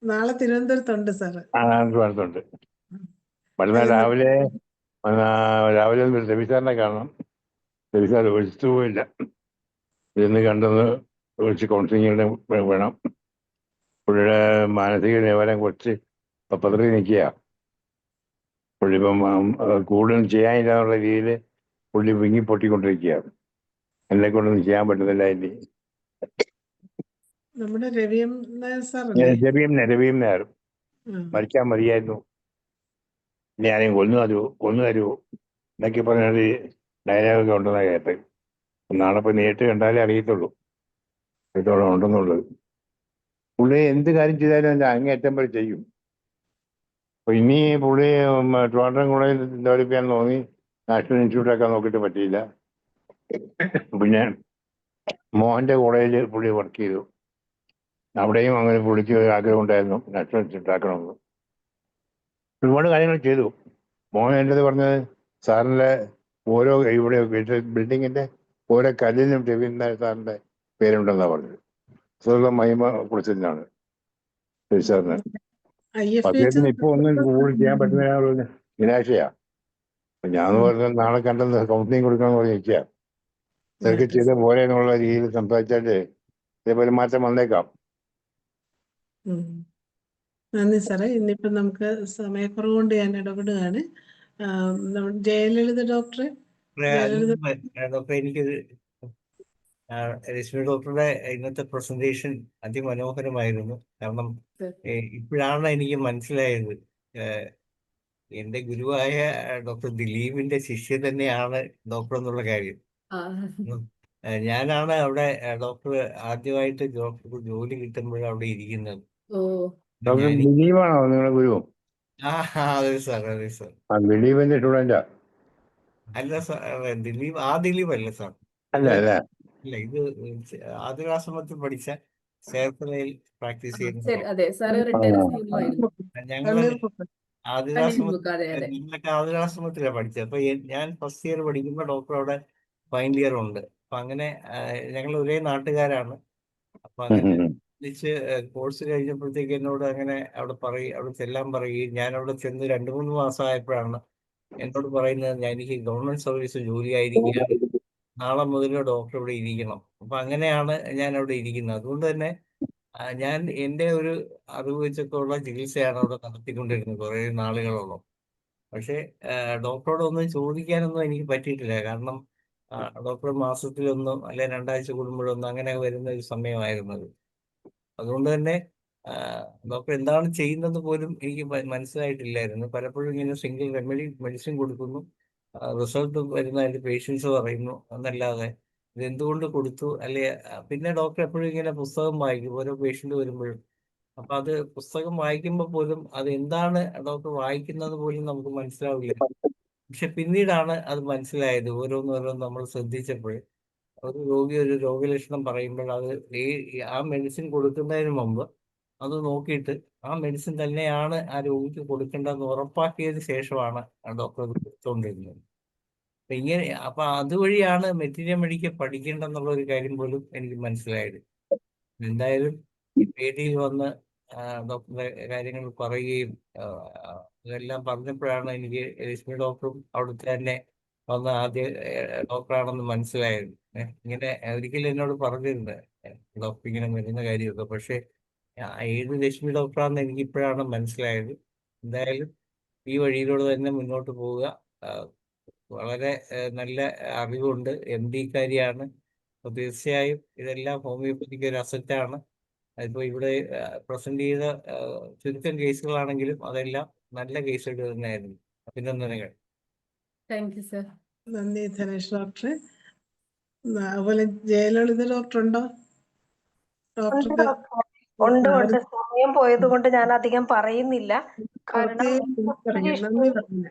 നാളെ തിരുവനന്തപുരത്തുണ്ട് സാറ്. ട്രിവാൻഡ്രത്തുണ്ട്. മറ്റന്നാൾ രാവിലെ രവി സാറിനെ കാണണം. രവി സാർ വിളിച്ചിട്ട് പോയില്ല. ഇന്ന് കണ്ടെന്ന് വിളിച്ച് കൗൺസിലിങ്ങിന് വേണം. പുള്ളിയുടെ മാനസിക നിലവാരം കുറച്ച് പത്രത്തിൽ നിൽക്കുക. പുള്ളിപ്പം കൂടുതലും ചെയ്യാനില്ല എന്നുള്ള രീതിയിൽ പുള്ളി വിങ്ങി പൊട്ടിക്കൊണ്ടിരിക്കുക. എന്നെ കൊണ്ടൊന്നും ചെയ്യാൻ പറ്റുന്നില്ല. ഇനി നമ്മുടെ രവിയും നായർ മരിക്കാൻ മതിയായിരുന്നു, ഇനി ആരെയും കൊന്നു തരുമോ എന്നൊക്കെ പറഞ്ഞൊരു ഡയലോഗൊക്കെ ഉണ്ടെന്നാണ് കേട്ടത്. നാളെ പോയി നേരിട്ട് കണ്ടാലേ അറിയത്തുള്ളൂ എത്രത്തോളം ഉണ്ടെന്നുള്ളത്. പുള്ളി എന്ത് കാര്യം ചെയ്താലും അതിൻ്റെ അങ്ങേയറ്റം വരെ ചെയ്യും. അപ്പോൾ ഇനി പുള്ളി ട്രിവാൻഡ്രം കോളേജിൽ ഡെവലപ്പ് ചെയ്യാൻ തോന്നി. നാഷണൽ ഇൻസ്റ്റിറ്റ്യൂട്ടൊക്കെ നോക്കിയിട്ട് പറ്റിയില്ല. പിന്നെ മോഹൻ്റെ കോളേജിൽ പുള്ളി വർക്ക് ചെയ്തു. അവിടെയും അങ്ങനെ പുള്ളിക്ക് ആഗ്രഹം ഉണ്ടായിരുന്നു നാഷണൽ ഇൻസ്റ്റിറ്റ്യൂട്ട് ആക്കണമെന്ന്. ഒരുപാട് കാര്യങ്ങൾ ചെയ്തു. മോഹൻ എൻ്റെ അടുത്ത് പറഞ്ഞത്, സാറിൻ്റെ ഓരോ ഇവിടെ ബിൽഡിങ്ങിൻ്റെ ഓരോ കല്ലിനും രവീന്ദ്രനാഥ് സാറിൻ്റെ പേരുണ്ടെന്നാണ് പറഞ്ഞത്. സ്വന്തം മഹിമ കുറിച്ചതിനാണ് രവി സാറിന്. അദ്ദേഹത്തിന് ഇപ്പോൾ ഒന്നും കൂടുതൽ ചെയ്യാൻ പറ്റുന്ന നിരാശയാ. ഞാൻ പറഞ്ഞ നാളെ കണ്ടെന്ന് കൗൺസിലിംഗ് കൊടുക്കണമെന്ന് പറഞ്ഞ് നിൽക്കുക. ഇതൊക്കെ ചെയ്ത പോലെ എന്നുള്ള രീതിയിൽ സംസാരിച്ചാൽ ഇതേപോലെ മാറ്റം വന്നേക്കാം. നന്ദി സാറേ. ഇന്നിപ്പോ നമുക്ക് സമയക്കുറവ് കൊണ്ട് ഞാൻ ഇടപെടുകയാണ്. ജയലളിത ഡോക്ടറെ. എനിക്കൊരു രശ്മി ഡോക്ടറുടെ ഇന്നത്തെ പ്രസന്റേഷൻ അതിമനോഹരമായിരുന്നു. കാരണം ഇപ്പോഴാണ് എനിക്ക് മനസ്സിലായത് എൻ്റെ ഗുരുവായ ഡോക്ടർ ദിലീപിന്റെ ശിഷ്യ തന്നെയാണ് ഡോക്ടർ എന്നുള്ള കാര്യം. ഞാനാണ് അവിടെ ഡോക്ടർ ആദ്യമായിട്ട് ജോലി കിട്ടുമ്പോഴാണ് അവിടെ ഇരിക്കുന്നത്. ദിലീപാണോ നിങ്ങളുടെ ഗുരു? അതെ സാർ, അതെ സാർ. ദിലീപിന്റെ സ്റ്റുഡന്റാ? അല്ല സാർ, ദിലീപ് അല്ല സാർ. അല്ല, ഇത് ആതുരാശ്രമത്തിൽ പഠിച്ച ചേർത്തലയിൽ പ്രാക്ടീസ് ചെയ്യുന്ന ഞങ്ങള് ആതുരാശ്രമത്തിലാണ് പഠിച്ചത്. അപ്പൊ ഞാൻ ഫസ്റ്റ് ഇയർ പഠിക്കുമ്പോൾ ഡോക്ടർ അവിടെ ഫൈനൽ ഇയർ ഉണ്ട്. അപ്പൊ അങ്ങനെ ഞങ്ങൾ ഒരേ നാട്ടുകാരാണ്. അപ്പൊ അങ്ങനെ കോഴ്സ് കഴിഞ്ഞപ്പോഴത്തേക്ക് എന്നോട് അങ്ങനെ അവിടെ ചെല്ലാൻ പറയുകയും ഞാൻ അവിടെ ചെന്ന് 2-3 മാസമായപ്പോഴാണ് എന്നോട് പറയുന്നത് എനിക്ക് ഗവൺമെന്റ് സർവീസ് ജോലിയായിരിക്കുകയാണ്, നാളെ മുതൽ ഡോക്ടർ ഇവിടെ ഇരിക്കണം. അപ്പൊ അങ്ങനെയാണ് ഞാൻ അവിടെ ഇരിക്കുന്നത്. അതുകൊണ്ട് തന്നെ ഞാൻ എൻ്റെ ഒരു അറിവ് വെച്ചൊക്കെ ഉള്ള ചികിത്സയാണ് അവിടെ നടത്തിക്കൊണ്ടിരുന്നത് കുറേ നാളുകളോളം. പക്ഷേ ഡോക്ടറോട് ഒന്നും ചോദിക്കാനൊന്നും എനിക്ക് പറ്റിയിട്ടില്ല. കാരണം ഡോക്ടർ മാസത്തിലൊന്നും അല്ലെ 2 ആഴ്ച കൂടുമ്പോഴൊന്നും അങ്ങനെ വരുന്ന ഒരു സമയമായിരുന്നത്. അതുകൊണ്ട് തന്നെ ഡോക്ടർ എന്താണ് ചെയ്യുന്നത് പോലും എനിക്ക് മനസ്സിലായിട്ടില്ലായിരുന്നു. പലപ്പോഴും ഇങ്ങനെ സിംഗിൾ റെമഡി മെഡിസിൻ കൊടുക്കുന്നു, റിസൾട്ട് വരുന്നതായിട്ട് പേഷ്യൻസ് പറയുന്നു എന്നല്ലാതെ ഇതെന്തുകൊണ്ട് കൊടുത്തു അല്ലെ. പിന്നെ ഡോക്ടർ എപ്പോഴും ഇങ്ങനെ പുസ്തകം വായിക്കും ഓരോ പേഷ്യന്റ് വരുമ്പോഴും. അപ്പൊ അത് പുസ്തകം വായിക്കുമ്പോൾ പോലും അത് എന്താണ് ഡോക്ടർ വായിക്കുന്നത് പോലും നമുക്ക് മനസ്സിലാവില്ല. പക്ഷെ പിന്നീടാണ് അത് മനസ്സിലായത്. ഓരോന്നോരോന്ന് നമ്മൾ ശ്രദ്ധിച്ചപ്പോൾ ഒരു രോഗലക്ഷണം പറയുമ്പോൾ അത് ആ മെഡിസിൻ കൊടുക്കുന്നതിന് മുമ്പ് അത് നോക്കിയിട്ട് ആ മെഡിസിൻ തന്നെയാണ് ആ രോഗിക്ക് കൊടുക്കേണ്ടതെന്ന് ഉറപ്പാക്കിയതിന് ശേഷമാണ് ആ ഡോക്ടർ അത് കൊടുത്തുകൊണ്ടിരുന്നത്. അപ്പൊ അതുവഴിയാണ് മെറ്റീരിയൽ മെഡിക്കൽ പഠിക്കേണ്ടെന്നുള്ള ഒരു കാര്യം പോലും എനിക്ക് മനസ്സിലായത്. എന്തായാലും ഈ പേടിയിൽ വന്ന് ഡോക്ടറുടെ കാര്യങ്ങൾ പറയുകയും ഇതെല്ലാം പറഞ്ഞപ്പോഴാണ് എനിക്ക് രശ്മി ഡോക്ടറും അവിടുത്തെ തന്നെ വന്ന ആദ്യ ഡോക്ടറാണെന്ന് മനസ്സിലായത്. ഇങ്ങനെ ഒരിക്കലും എന്നോട് പറഞ്ഞിരുന്നു ഡോക്ടർ ഇങ്ങനെ വരുന്ന കാര്യമൊക്കെ. പക്ഷെ ഏത് രശ്മി ഡോക്ടറാണെന്ന് എനിക്ക് ഇപ്പോഴാണ് മനസ്സിലായത്. എന്തായാലും ഈ വഴിയിലൂടെ തന്നെ മുന്നോട്ട് പോവുക. വളരെ നല്ല അറിവുണ്ട്, MD-കാരിയാണ്. അപ്പോൾ തീർച്ചയായും ഇതെല്ലാം ഹോമിയോപ്പതിക്ക് ഒരു അസറ്റാണ്. അതിപ്പോൾ ഇവിടെ പ്രസന്റ് ചെയ്ത ചുരുക്കം കേസുകളാണെങ്കിലും അതെല്ലാം നല്ല കേസുകൾ തന്നെയായിരുന്നു. അഭിനന്ദനങ്ങൾ. Thank you sir. നന്ദി ധനേഷ് ഡോക്ടറെ. അതുപോലെ ജയലളിത ഡോക്ടർ ഉണ്ടോ? ഡോക്ടർക്ക് ഉണ്ട്. സമയം പോയത് കൊണ്ട് ഞാൻ അധികം പറയുന്നില്ല. കാരണം നന്ദി പറഞ്ഞു.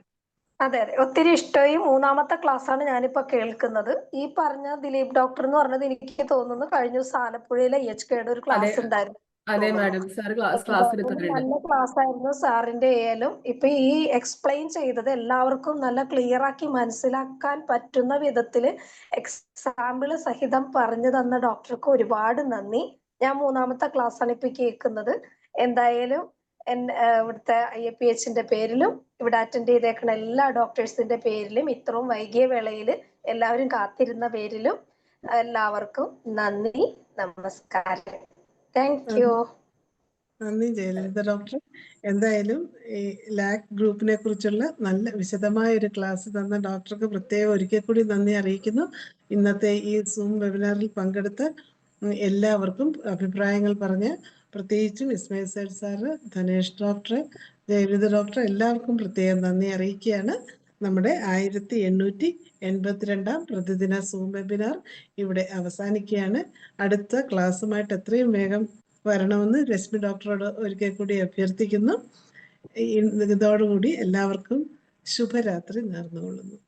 അതെ, ഒത്തിരി ഇഷ്ടമായി. 3ാമത്തെ ക്ലാസ്സാണ് ഞാനിപ്പോ കേൾക്കുന്നത്. ഈ പറഞ്ഞ ദിലീപ് ഡോക്ടർ എന്ന് പറഞ്ഞത് എനിക്ക് തോന്നുന്നു കഴിഞ്ഞ ദിവസം ആലപ്പുഴയിലെ EHKയുടെ ഒരു ക്ലാസ് ഉണ്ടായിരുന്നു. അതെ മാഡം, സാർ ക്ലാസ് എടുത്തിട്ടുണ്ട്. നല്ല ക്ലാസ് ആയിരുന്നു സാറിന്റെ ആയാലും. ഇപ്പൊ ഈ എക്സ്പ്ലെയിൻ ചെയ്തത് എല്ലാവർക്കും നല്ല ക്ലിയർ ആക്കി മനസ്സിലാക്കാൻ പറ്റുന്ന വിധത്തില് എക്സാമ്പിള് സഹിതം പറഞ്ഞു തന്ന ഡോക്ടർക്ക് ഒരുപാട് നന്ദി. ഞാൻ 3ാമത്തെ ക്ലാസ്സാണ് ഇപ്പൊ കേൾക്കുന്നത്. എന്തായാലും ഇവിടുത്തെ IAPHന്റെ പേരിലും ഇവിടെ അറ്റൻഡ് ചെയ്തേക്കുന്ന എല്ലാ ഡോക്ടേഴ്സിന്റെ പേരിലും ഇത്രയും വൈകിയ വേളയിൽ എല്ലാവരും കാത്തിരുന്ന പേരിലും എല്ലാവർക്കും നന്ദി, നമസ്കാരം. Thank you. നന്ദി ജയലളിത ഡോക്ടർ. എന്തായാലും ഈ ലാക് ഗ്രൂപ്പിനെ കുറിച്ചുള്ള നല്ല വിശദമായ ഒരു ക്ലാസ് തന്ന ഡോക്ടർക്ക് പ്രത്യേകം ഒരിക്കൽ കൂടി നന്ദി അറിയിക്കുന്നു. ഇന്നത്തെ ഈ സൂം വെബിനാറിൽ പങ്കെടുത്ത എല്ലാവർക്കും അഭിപ്രായങ്ങൾ പറഞ്ഞ്, പ്രത്യേകിച്ചും Ismail Sait sir, Dhanesh doctor, Jayalalitha doctor എല്ലാവർക്കും പ്രത്യേകം നന്ദി അറിയിക്കുകയാണ്. നമ്മുടെ 1882 പ്രതിദിന സൂം വെബിനാർ ഇവിടെ അവസാനിക്കുകയാണ്. അടുത്ത ക്ലാസ്സുമായിട്ട് എത്രയും വേഗം വരണമെന്ന് രശ്മി ഡോക്ടറോട് ഒരിക്കൽ കൂടി അഭ്യർത്ഥിക്കുന്നു. ഇതോടുകൂടി എല്ലാവർക്കും ശുഭരാത്രി നേർന്നുകൊള്ളുന്നു.